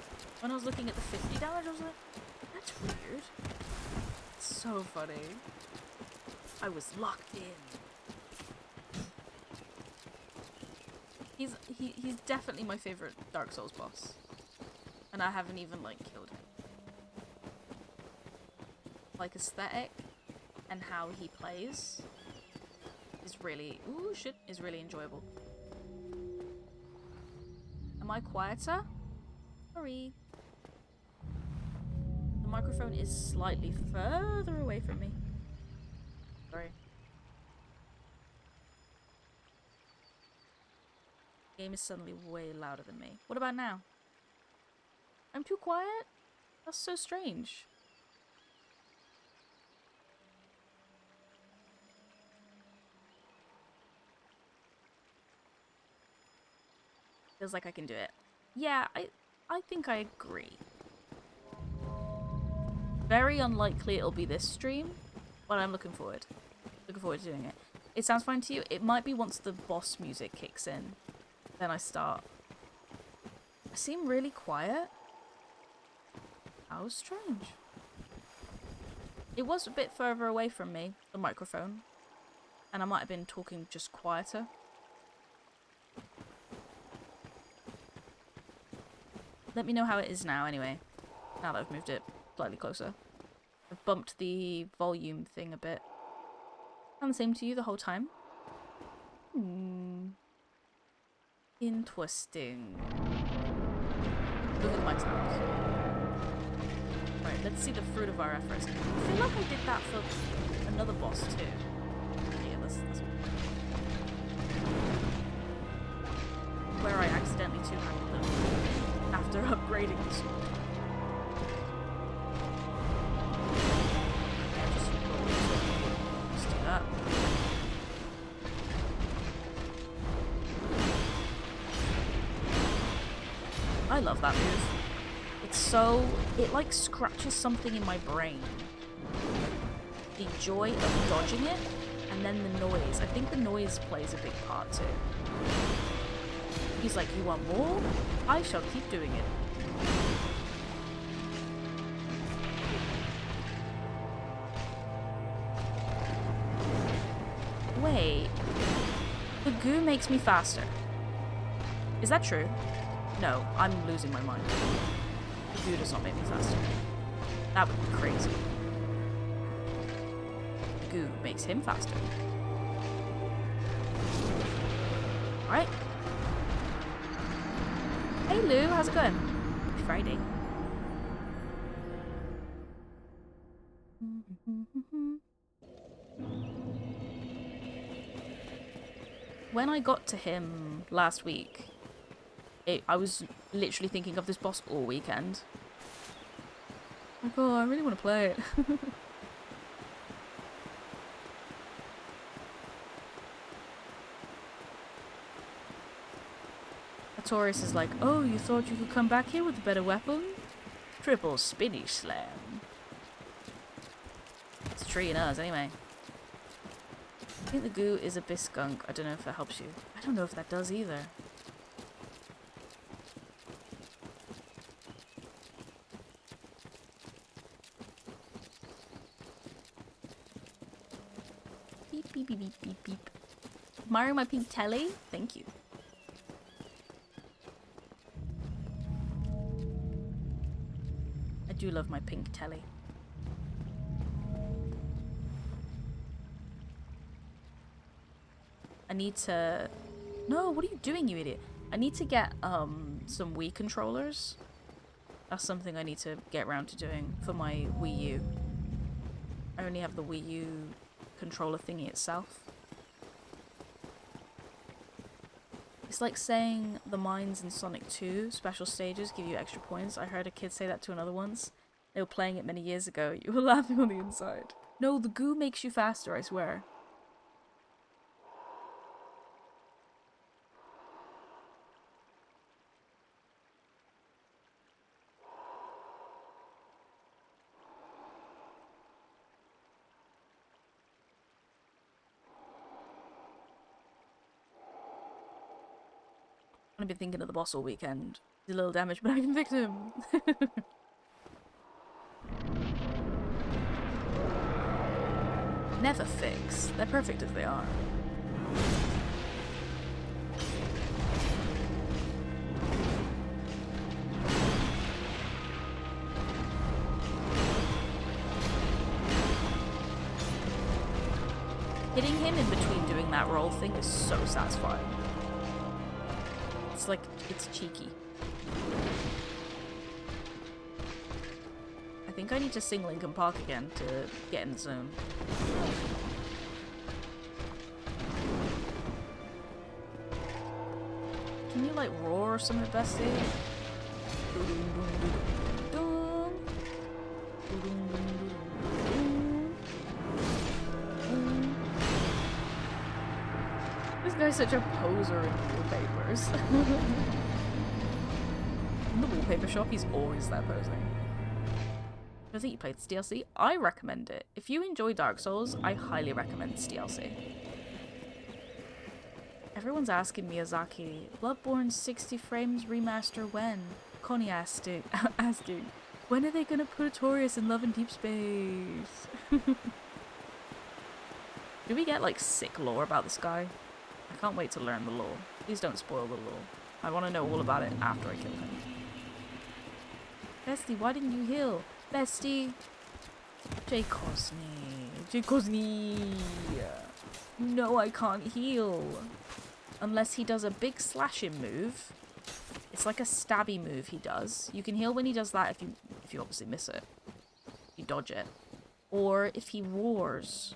A: When I was looking at the 50 damage, I was like, that's weird. It's so funny. I was locked in. He's definitely my favorite Dark Souls boss. And I haven't even like killed him. Like aesthetic and how he plays is really is really enjoyable. Am I quieter? Sorry. The microphone is slightly further away from me. Sorry. The game is suddenly way louder than me. What about now? I'm too quiet? That's so strange. Feels like I can do it. Yeah, I think I agree. Very unlikely it'll be this stream, but I'm looking forward. Looking forward to doing it. It sounds fine to you? It might be once the boss music kicks in. Then I start. I seem really quiet. How strange. It was a bit further away from me, the microphone. And I might have been talking just quieter. Let me know how it is now, anyway. Now that I've moved it slightly closer. I've bumped the volume thing a bit. And the same to you the whole time. Interesting. Look at my sounds. Right, let's see the fruit of our efforts. I feel like I did that for another boss, too. Okay, yeah, that's where I accidentally two-handed them after upgrading the sword. Yeah, just do that. I love that move. It's so... it like scratches something in my brain. The joy of dodging it, and then the noise. I think the noise plays a big part too. He's like, you want more? I shall keep doing it. Wait. The goo makes me faster. Is that true? No, I'm losing my mind. The goo does not make me faster. That would be crazy. The goo makes him faster. Alright. Hey Lou, how's it going? Happy Friday. When I got to him last week, I was literally thinking of this boss all weekend. Like, oh, I really want to play it. Artorias is like, oh, you thought you could come back here with a better weapon? Triple spinny slam. It's treating us anyway. I think the goo is a biskunk. I don't know if that helps you. I don't know if that does either. Beep, beep, beep, beep, beep, beep. Admiring my pink telly? Thank you. I do love my pink telly. I need to... No, what are you doing, you idiot? I need to get some Wii controllers. That's something I need to get around to doing for my Wii U. I only have the Wii U controller thingy itself. It's like saying the mines in Sonic 2 special stages give you extra points. I heard a kid say that to another once. They were playing it many years ago. You were laughing on the inside. No, the goo makes you faster, I swear. I've been thinking of the boss all weekend. He's a little damage, but I can fix him. Never fix. They're perfect as they are. Hitting him in between doing that roll thing is so satisfying. It's like, it's cheeky. I think I need to sing Linkin Park again to get in the zone. Can you like roar or something, Bessie? This guy's such a poser in wallpapers. In the wallpaper shop, he's always there posing. I think you played this DLC. I recommend it. If you enjoy Dark Souls, I highly recommend this DLC. Everyone's asking Miyazaki, Bloodborne 60 frames remaster when? Connie asking, when are they gonna put Artorias in Love and Deep Space? Do we get like sick lore about this guy? I can't wait to learn the lore. Please don't spoil the lore. I want to know all about it after I kill him. Bestie, why didn't you heal? Bestie! Jay Cosney! No, I can't heal. Unless he does a big slashing move. It's like a stabby move he does. You can heal when he does that if you obviously miss it. You dodge it. Or if he roars.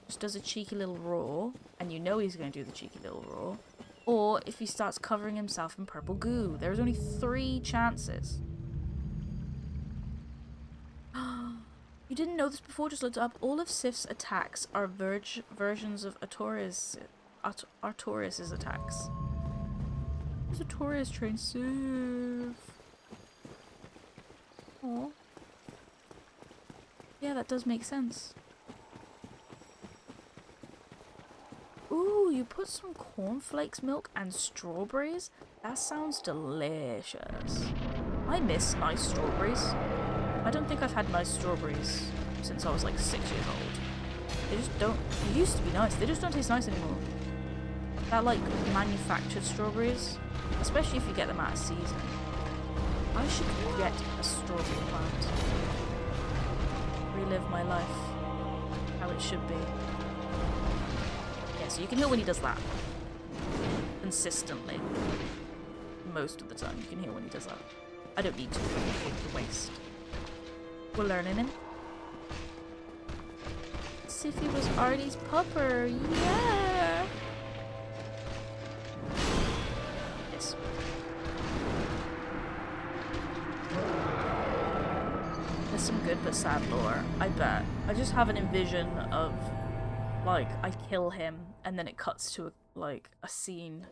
A: Just does a cheeky little roar. And you know he's going to do the cheeky little roar. Or if he starts covering himself in purple goo. There's only 3 chances. You didn't know this before, just looked up. All of Sif's attacks are versions of Artorias' attacks. Artorias train Sif. Oh. Yeah, that does make sense. Ooh, you put some cornflakes milk and strawberries? That sounds delicious. I miss nice strawberries. I don't think I've had nice strawberries since I was like 6 years old. They just don't, they used to be nice, they just don't taste nice anymore. That like manufactured strawberries, especially if you get them out of season. I should get a strawberry plant. Relive my life how it should be. Yeah, so you can hear when he does that. Consistently. Most of the time you can hear when he does that. I don't need to, to waste. We're learning him. Siffy was Artie's pupper, yeah! Yes. There's some good but sad lore, I bet. I just have an envision of, like, I kill him, and then it cuts to, a scene,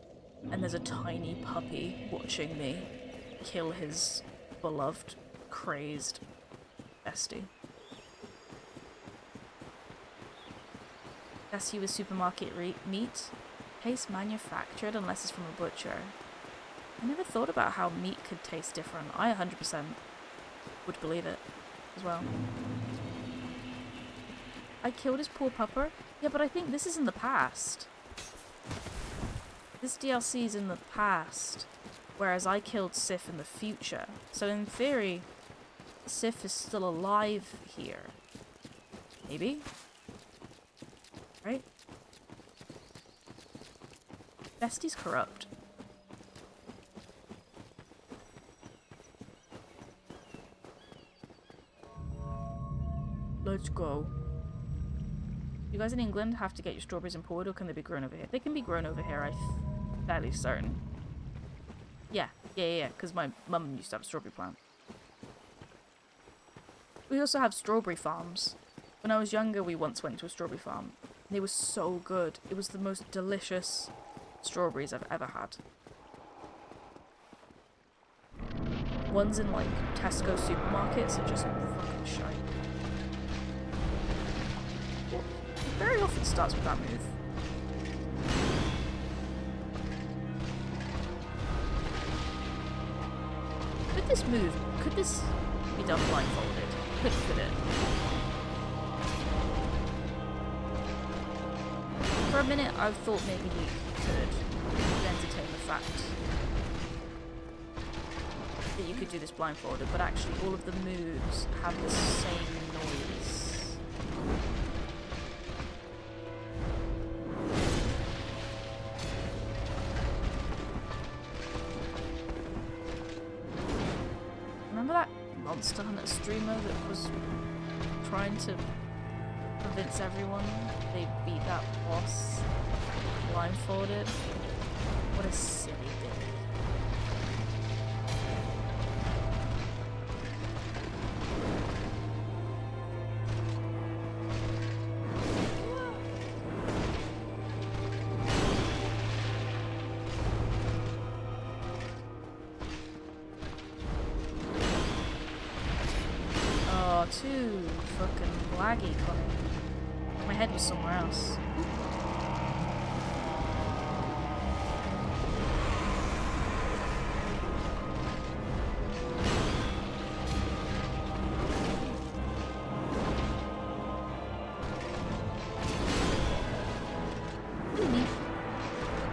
A: and there's a tiny puppy watching me kill his beloved, crazed bestie. Guess he was supermarket meat. Tastes manufactured unless it's from a butcher. I never thought about how meat could taste different. I 100% would believe it as well. I killed his poor pupper? Yeah, but I think this is in the past. This DLC is in the past. Whereas I killed Sif in the future. So in theory, Sif is still alive here. Maybe? Right? Bestie's corrupt. Let's go. You guys in England have to get your strawberries imported, or can they be grown over here? They can be grown over here, I'm fairly certain. Yeah, because my mum used to have a strawberry plant. We also have strawberry farms. When I was younger, we once went to a strawberry farm. They were so good. It was the most delicious strawberries I've ever had. Ones in, like, Tesco supermarkets are just fucking shite. It very often starts with that move. With this move, could this be done blindfolded? Could it? For a minute, I thought maybe you could entertain the fact that you could do this blindfolded, but actually all of the moves have the same noise. Remember that Monster Hunter streamer that was trying to convince everyone they beat that boss blindfolded? What a silly bit. Oh, too fucking laggy coming. My head was somewhere else.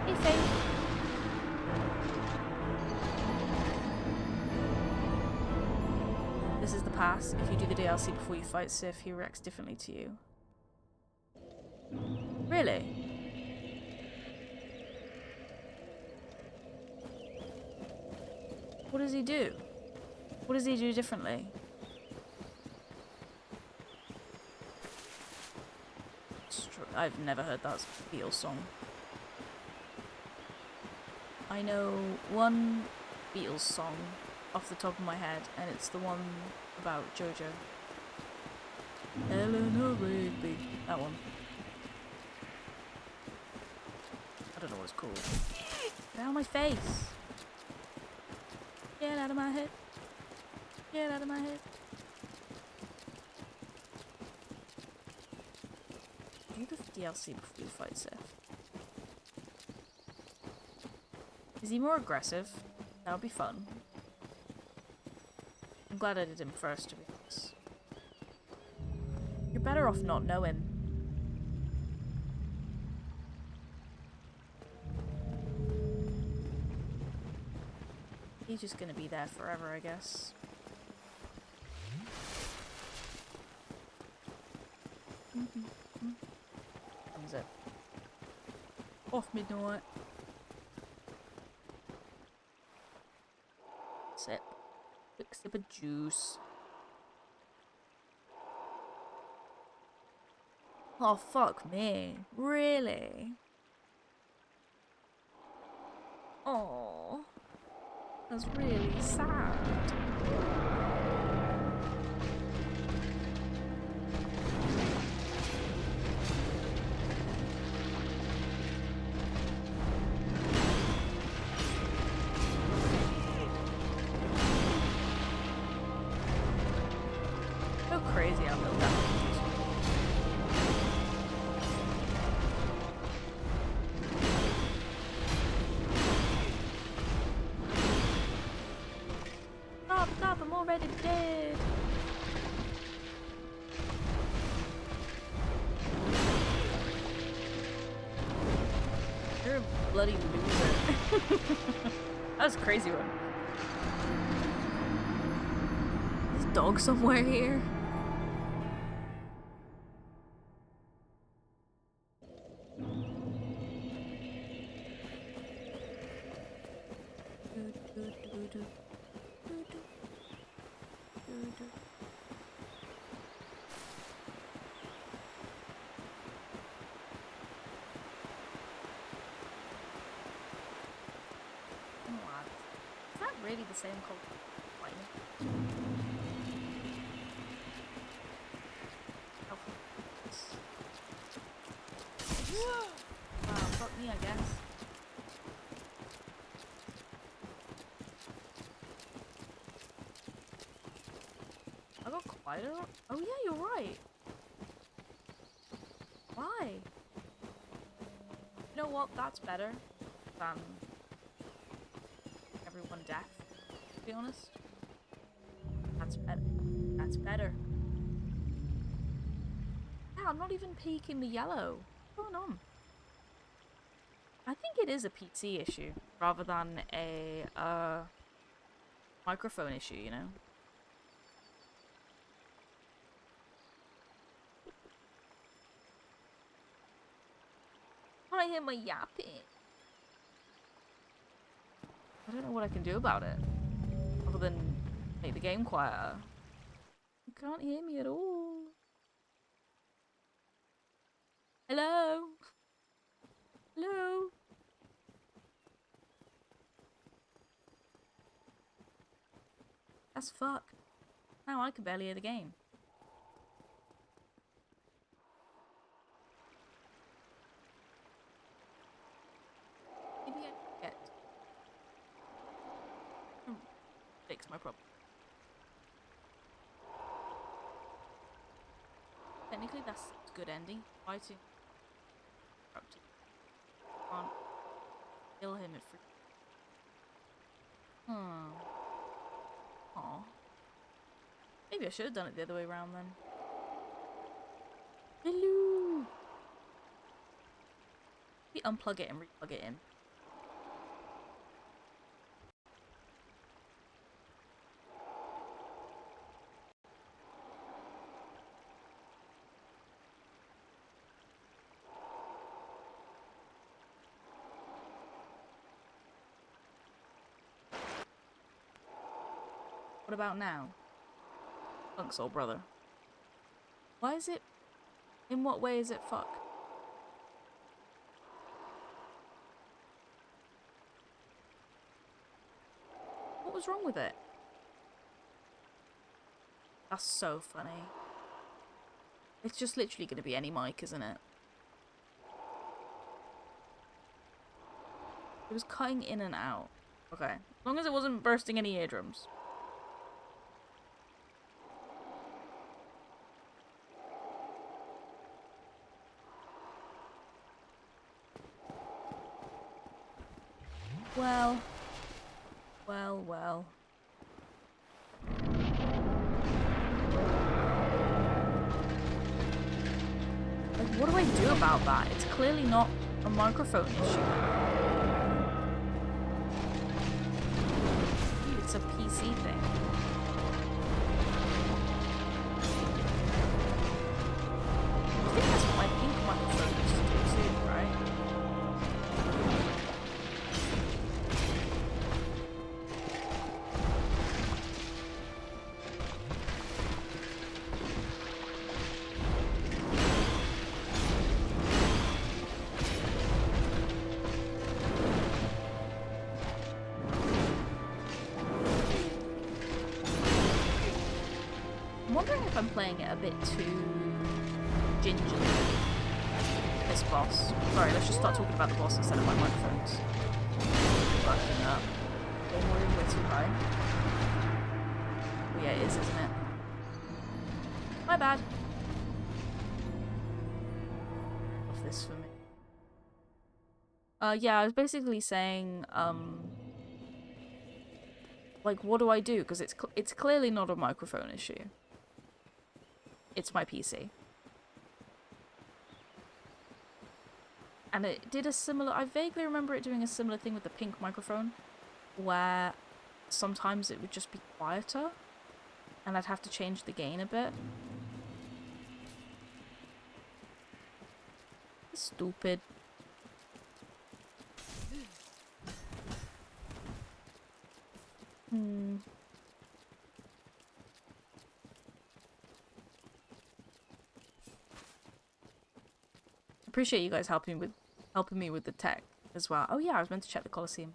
A: Hey, Faith. This is the pass. If you do the DLC before you fight Sif, he reacts differently to you. Really? What does he do? What does he do differently? I've never heard that Beatles song. I know one Beatles song off the top of my head, and it's the one about Jojo. Eleanor Rigby. That one. I don't know what it's called. Get out of my face! Get out of my head! Get out of my head! Do the DLC before you fight Seth. Is he more aggressive? That would be fun. I'm glad I did him first, to be honest. You're better off not knowing. He's just gonna be there forever, I guess. Comes it. Off midnight. Sip. Quick sip of juice. Oh, fuck me. Really? Oh. That's really sad. So crazy how little that is. Stop, I'm already dead. You're a bloody loser. That was a crazy one. Is this dog somewhere here? really the same called Fine. Wow, fuck me, I guess. I got quieter. Oh yeah, you're right. Why? You know what? That's better than everyone deaf, to be honest. That's better. That's better. Yeah, I'm not even peeking the yellow. What's going on? I think it is a PC issue rather than a microphone issue, you know? I hear my yapping. I don't know what I can do about it other than make the game quieter. You can't hear me at all. Hello? Hello? That's fuck. Now I can barely hear the game. Maybe I can get... fix my problem. Technically that's a good ending. Fighting. Can't kill him at free. Aw. Maybe I should have done it the other way around then. Hello! Maybe unplug it and replug it in. What about now? Funk soul brother. Why is it... in what way is it fuck? What was wrong with it? That's so funny. It's just literally going to be any mic, isn't it? It was cutting in and out. Okay. As long as it wasn't bursting any eardrums. Well. Well, well. Like, what do I do about that? It's clearly not a microphone issue. It's a PC thing. I think that's what my pink microphone used to do too, right? I'm wondering if I'm playing it a bit too gingerly. This boss. Sorry, let's just start talking about the boss instead of my microphones. Fucking up. Game room way too high. Oh yeah, it is, isn't it? My bad. Off this for me. Yeah, I was basically saying, like, what do I do? Because it's clearly not a microphone issue. It's my PC. And it did a similar... I vaguely remember it doing a similar thing with the pink microphone, where sometimes it would just be quieter, and I'd have to change the gain a bit. Stupid. Appreciate you guys helping me with the tech as well. Oh yeah, I was meant to check the Colosseum.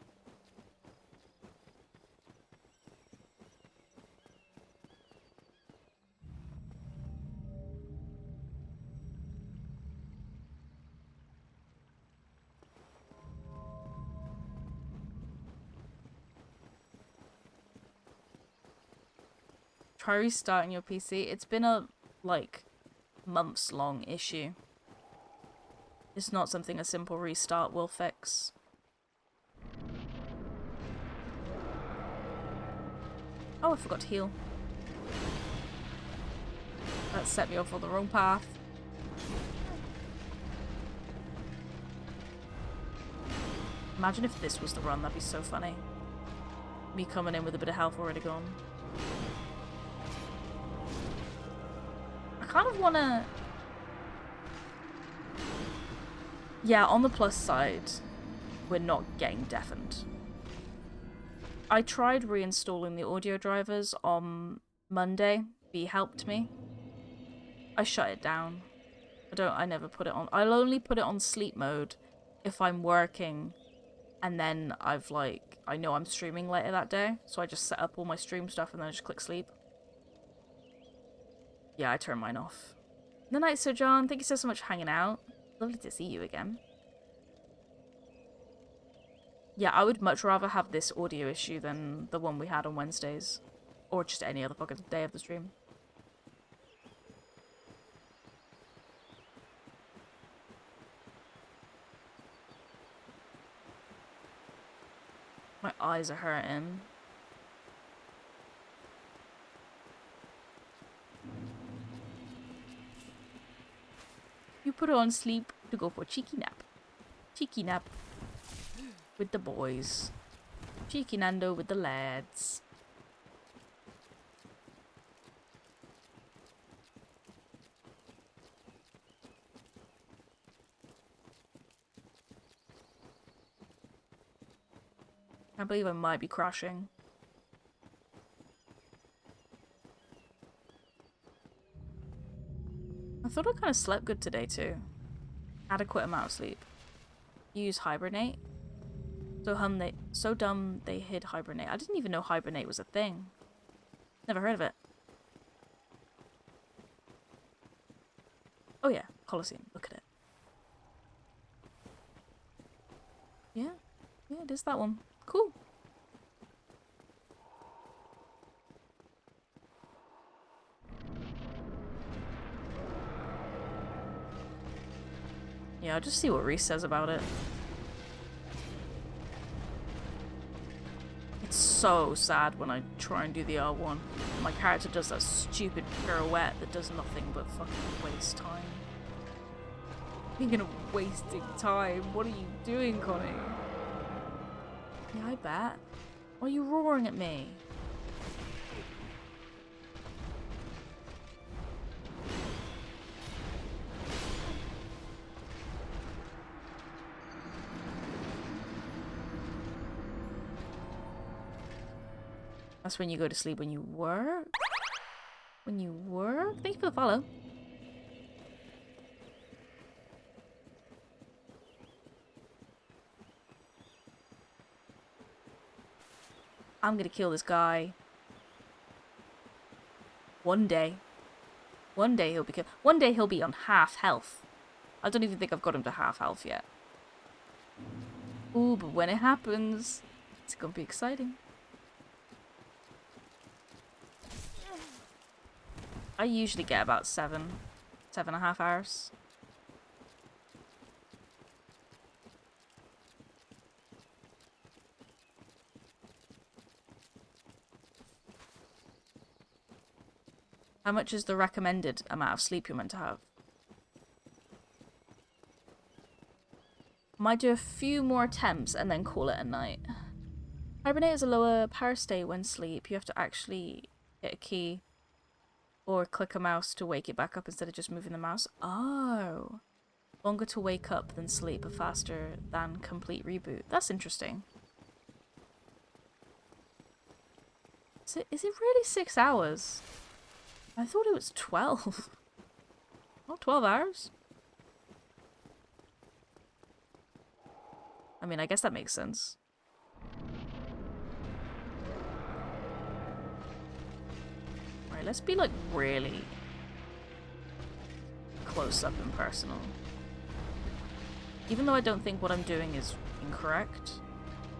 A: Try restarting your PC. It's been a, like, months-long issue. It's not something a simple restart will fix. Oh, I forgot to heal. That set me off on the wrong path. Imagine if this was the run, that'd be so funny. Me coming in with a bit of health already gone. I kind of want to... Yeah, on the plus side, we're not getting deafened. I tried reinstalling the audio drivers on Monday. B helped me. I shut it down. I never put it on. I'll only put it on sleep mode if I'm working and then I know I'm streaming later that day, so I just set up all my stream stuff and then I just click sleep. Yeah, I turn mine off. Good night, Sir John. Thank you so much for hanging out. Lovely to see you again. Yeah, I would much rather have this audio issue than the one we had on Wednesdays. Or just any other fucking day of the stream. My eyes are hurting. You put on sleep to go for a cheeky nap. Cheeky nap. With the boys. Cheeky Nando with the lads. I believe I might be crashing. I thought I kind of slept good today too. Adequate amount of sleep. Use hibernate. So dumb they hid hibernate. I didn't even know hibernate was a thing. Never heard of it. Oh yeah, Colosseum. Look at it. Yeah, it is that one. Cool. Yeah, I'll just see what Reese says about it. It's so sad when I try and do the R1. My character does that stupid pirouette that does nothing but fucking waste time. Speaking of wasting time, what are you doing, Connie? Yeah, I bet. Why are you roaring at me? That's when you go to sleep when you work? When you work? Thank you for the follow. I'm gonna kill this guy. One day. One day he'll be killed. One day he'll be on half health. I don't even think I've got him to half health yet. Ooh, but when it happens, it's gonna be exciting. I usually get about 7.5 hours. How much is the recommended amount of sleep you're meant to have? Might do a few more attempts and then call it a night. Hibernate is a lower power state when sleep. You have to actually hit a key or click a mouse to wake it back up instead of just moving the mouse. Oh. Longer to wake up than sleep, but faster than complete reboot. That's interesting. Is it really 6 hours? I thought it was 12. Oh, 12 hours? I mean, I guess that makes sense. Alright, let's be like really close up and personal. Even though I don't think what I'm doing is incorrect,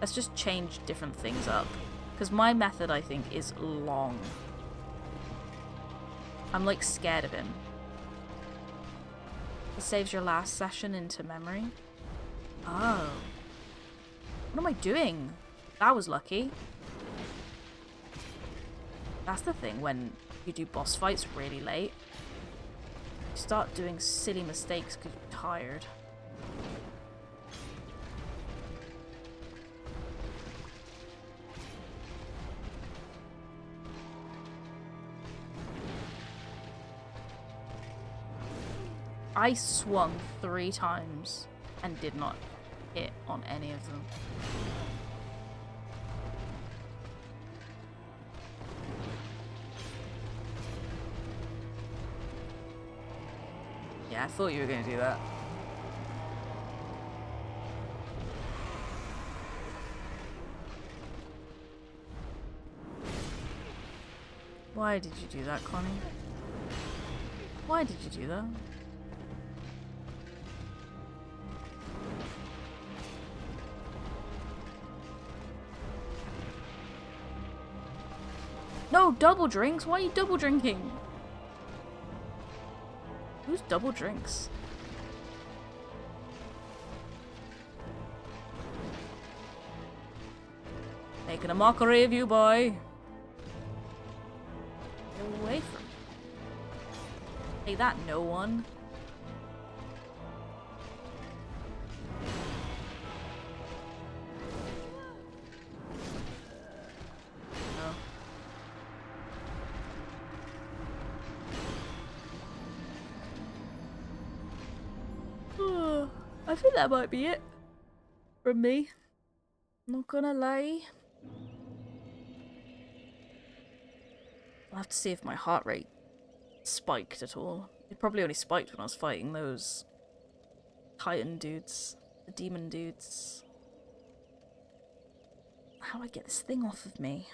A: let's just change different things up. Because my method, I think, is long. I'm like scared of him. It saves your last session into memory. Oh. What am I doing? That was lucky. That's the thing when you do boss fights really late. You start doing silly mistakes because you're tired. I swung 3 times and did not hit on any of them. Yeah, I thought you were going to do that. Why did you do that, Connie? Why did you do that? No, double drinks? Why are you double drinking? Who's double drinks? Making a mockery of you, boy. Get away from me. Take that, no one. I think that might be it from me. Not gonna lie. I'll have to see if my heart rate spiked at all. It probably only spiked when I was fighting those Titan dudes, the demon dudes. How do I get this thing off of me?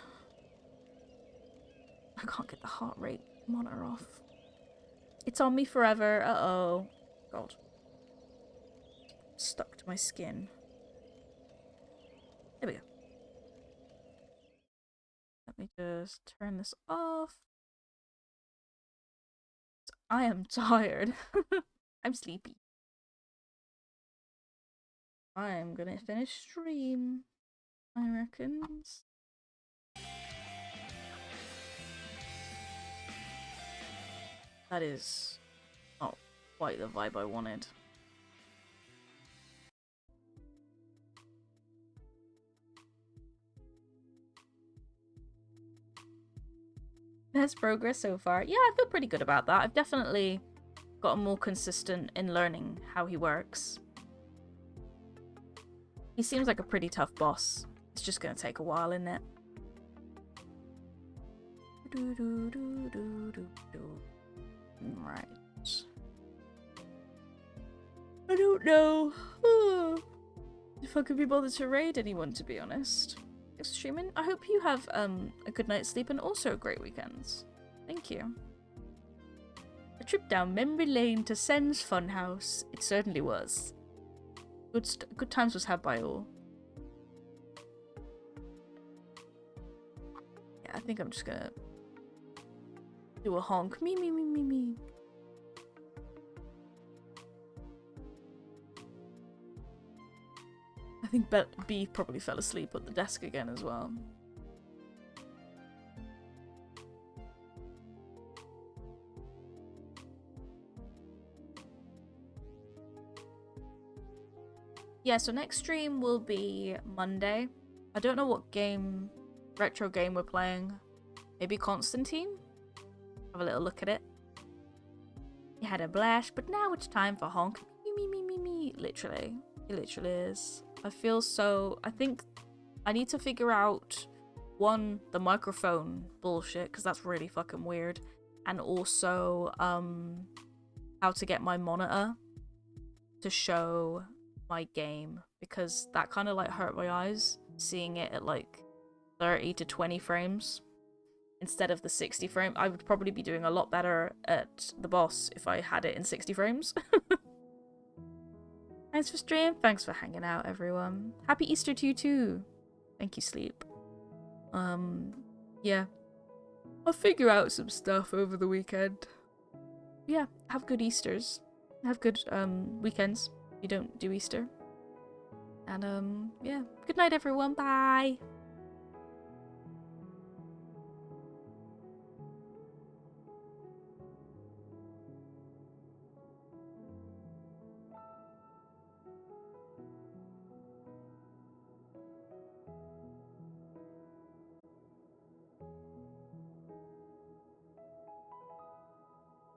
A: I can't get the heart rate monitor off. It's on me forever. Uh-oh. God. Stuck to my skin. There we go. Let me just turn this off. I am tired. I'm sleepy. I'm gonna finish stream, I reckons. That is not quite the vibe I wanted. Best progress so far. Yeah, I feel pretty good about that. I've definitely gotten more consistent in learning how he works. He seems like a pretty tough boss. It's just gonna take a while, isn't it? Right. I don't know if I could be bothered to raid anyone, to be honest. Thanks for streaming. I hope you have a good night's sleep and also a great weekend. Thank you. A trip down memory lane to Sen's funhouse. It certainly was. Good times was had by all. Yeah, I think I'm just gonna do a honk. Me, me, me, me, me. I think B probably fell asleep at the desk again as well. Yeah, so next stream will be Monday. I don't know what retro game we're playing. Maybe Constantine? Have a little look at it. You had a blast, but now it's time for honk. Me, me, me, me, me. Literally. It literally is. I feel so... I think I need to figure out, one, the microphone bullshit, because that's really fucking weird. And also, how to get my monitor to show my game, because that kind of like hurt my eyes, seeing it at like 30 to 20 frames instead of the 60 frame. I would probably be doing a lot better at the boss if I had it in 60 frames. Thanks for stream. Thanks for hanging out, everyone. Happy Easter to you too. Thank you, Sleep. Yeah. I'll figure out some stuff over the weekend. Yeah, have good Easters. Have good weekends. You don't do Easter. And yeah, good night everyone. Bye.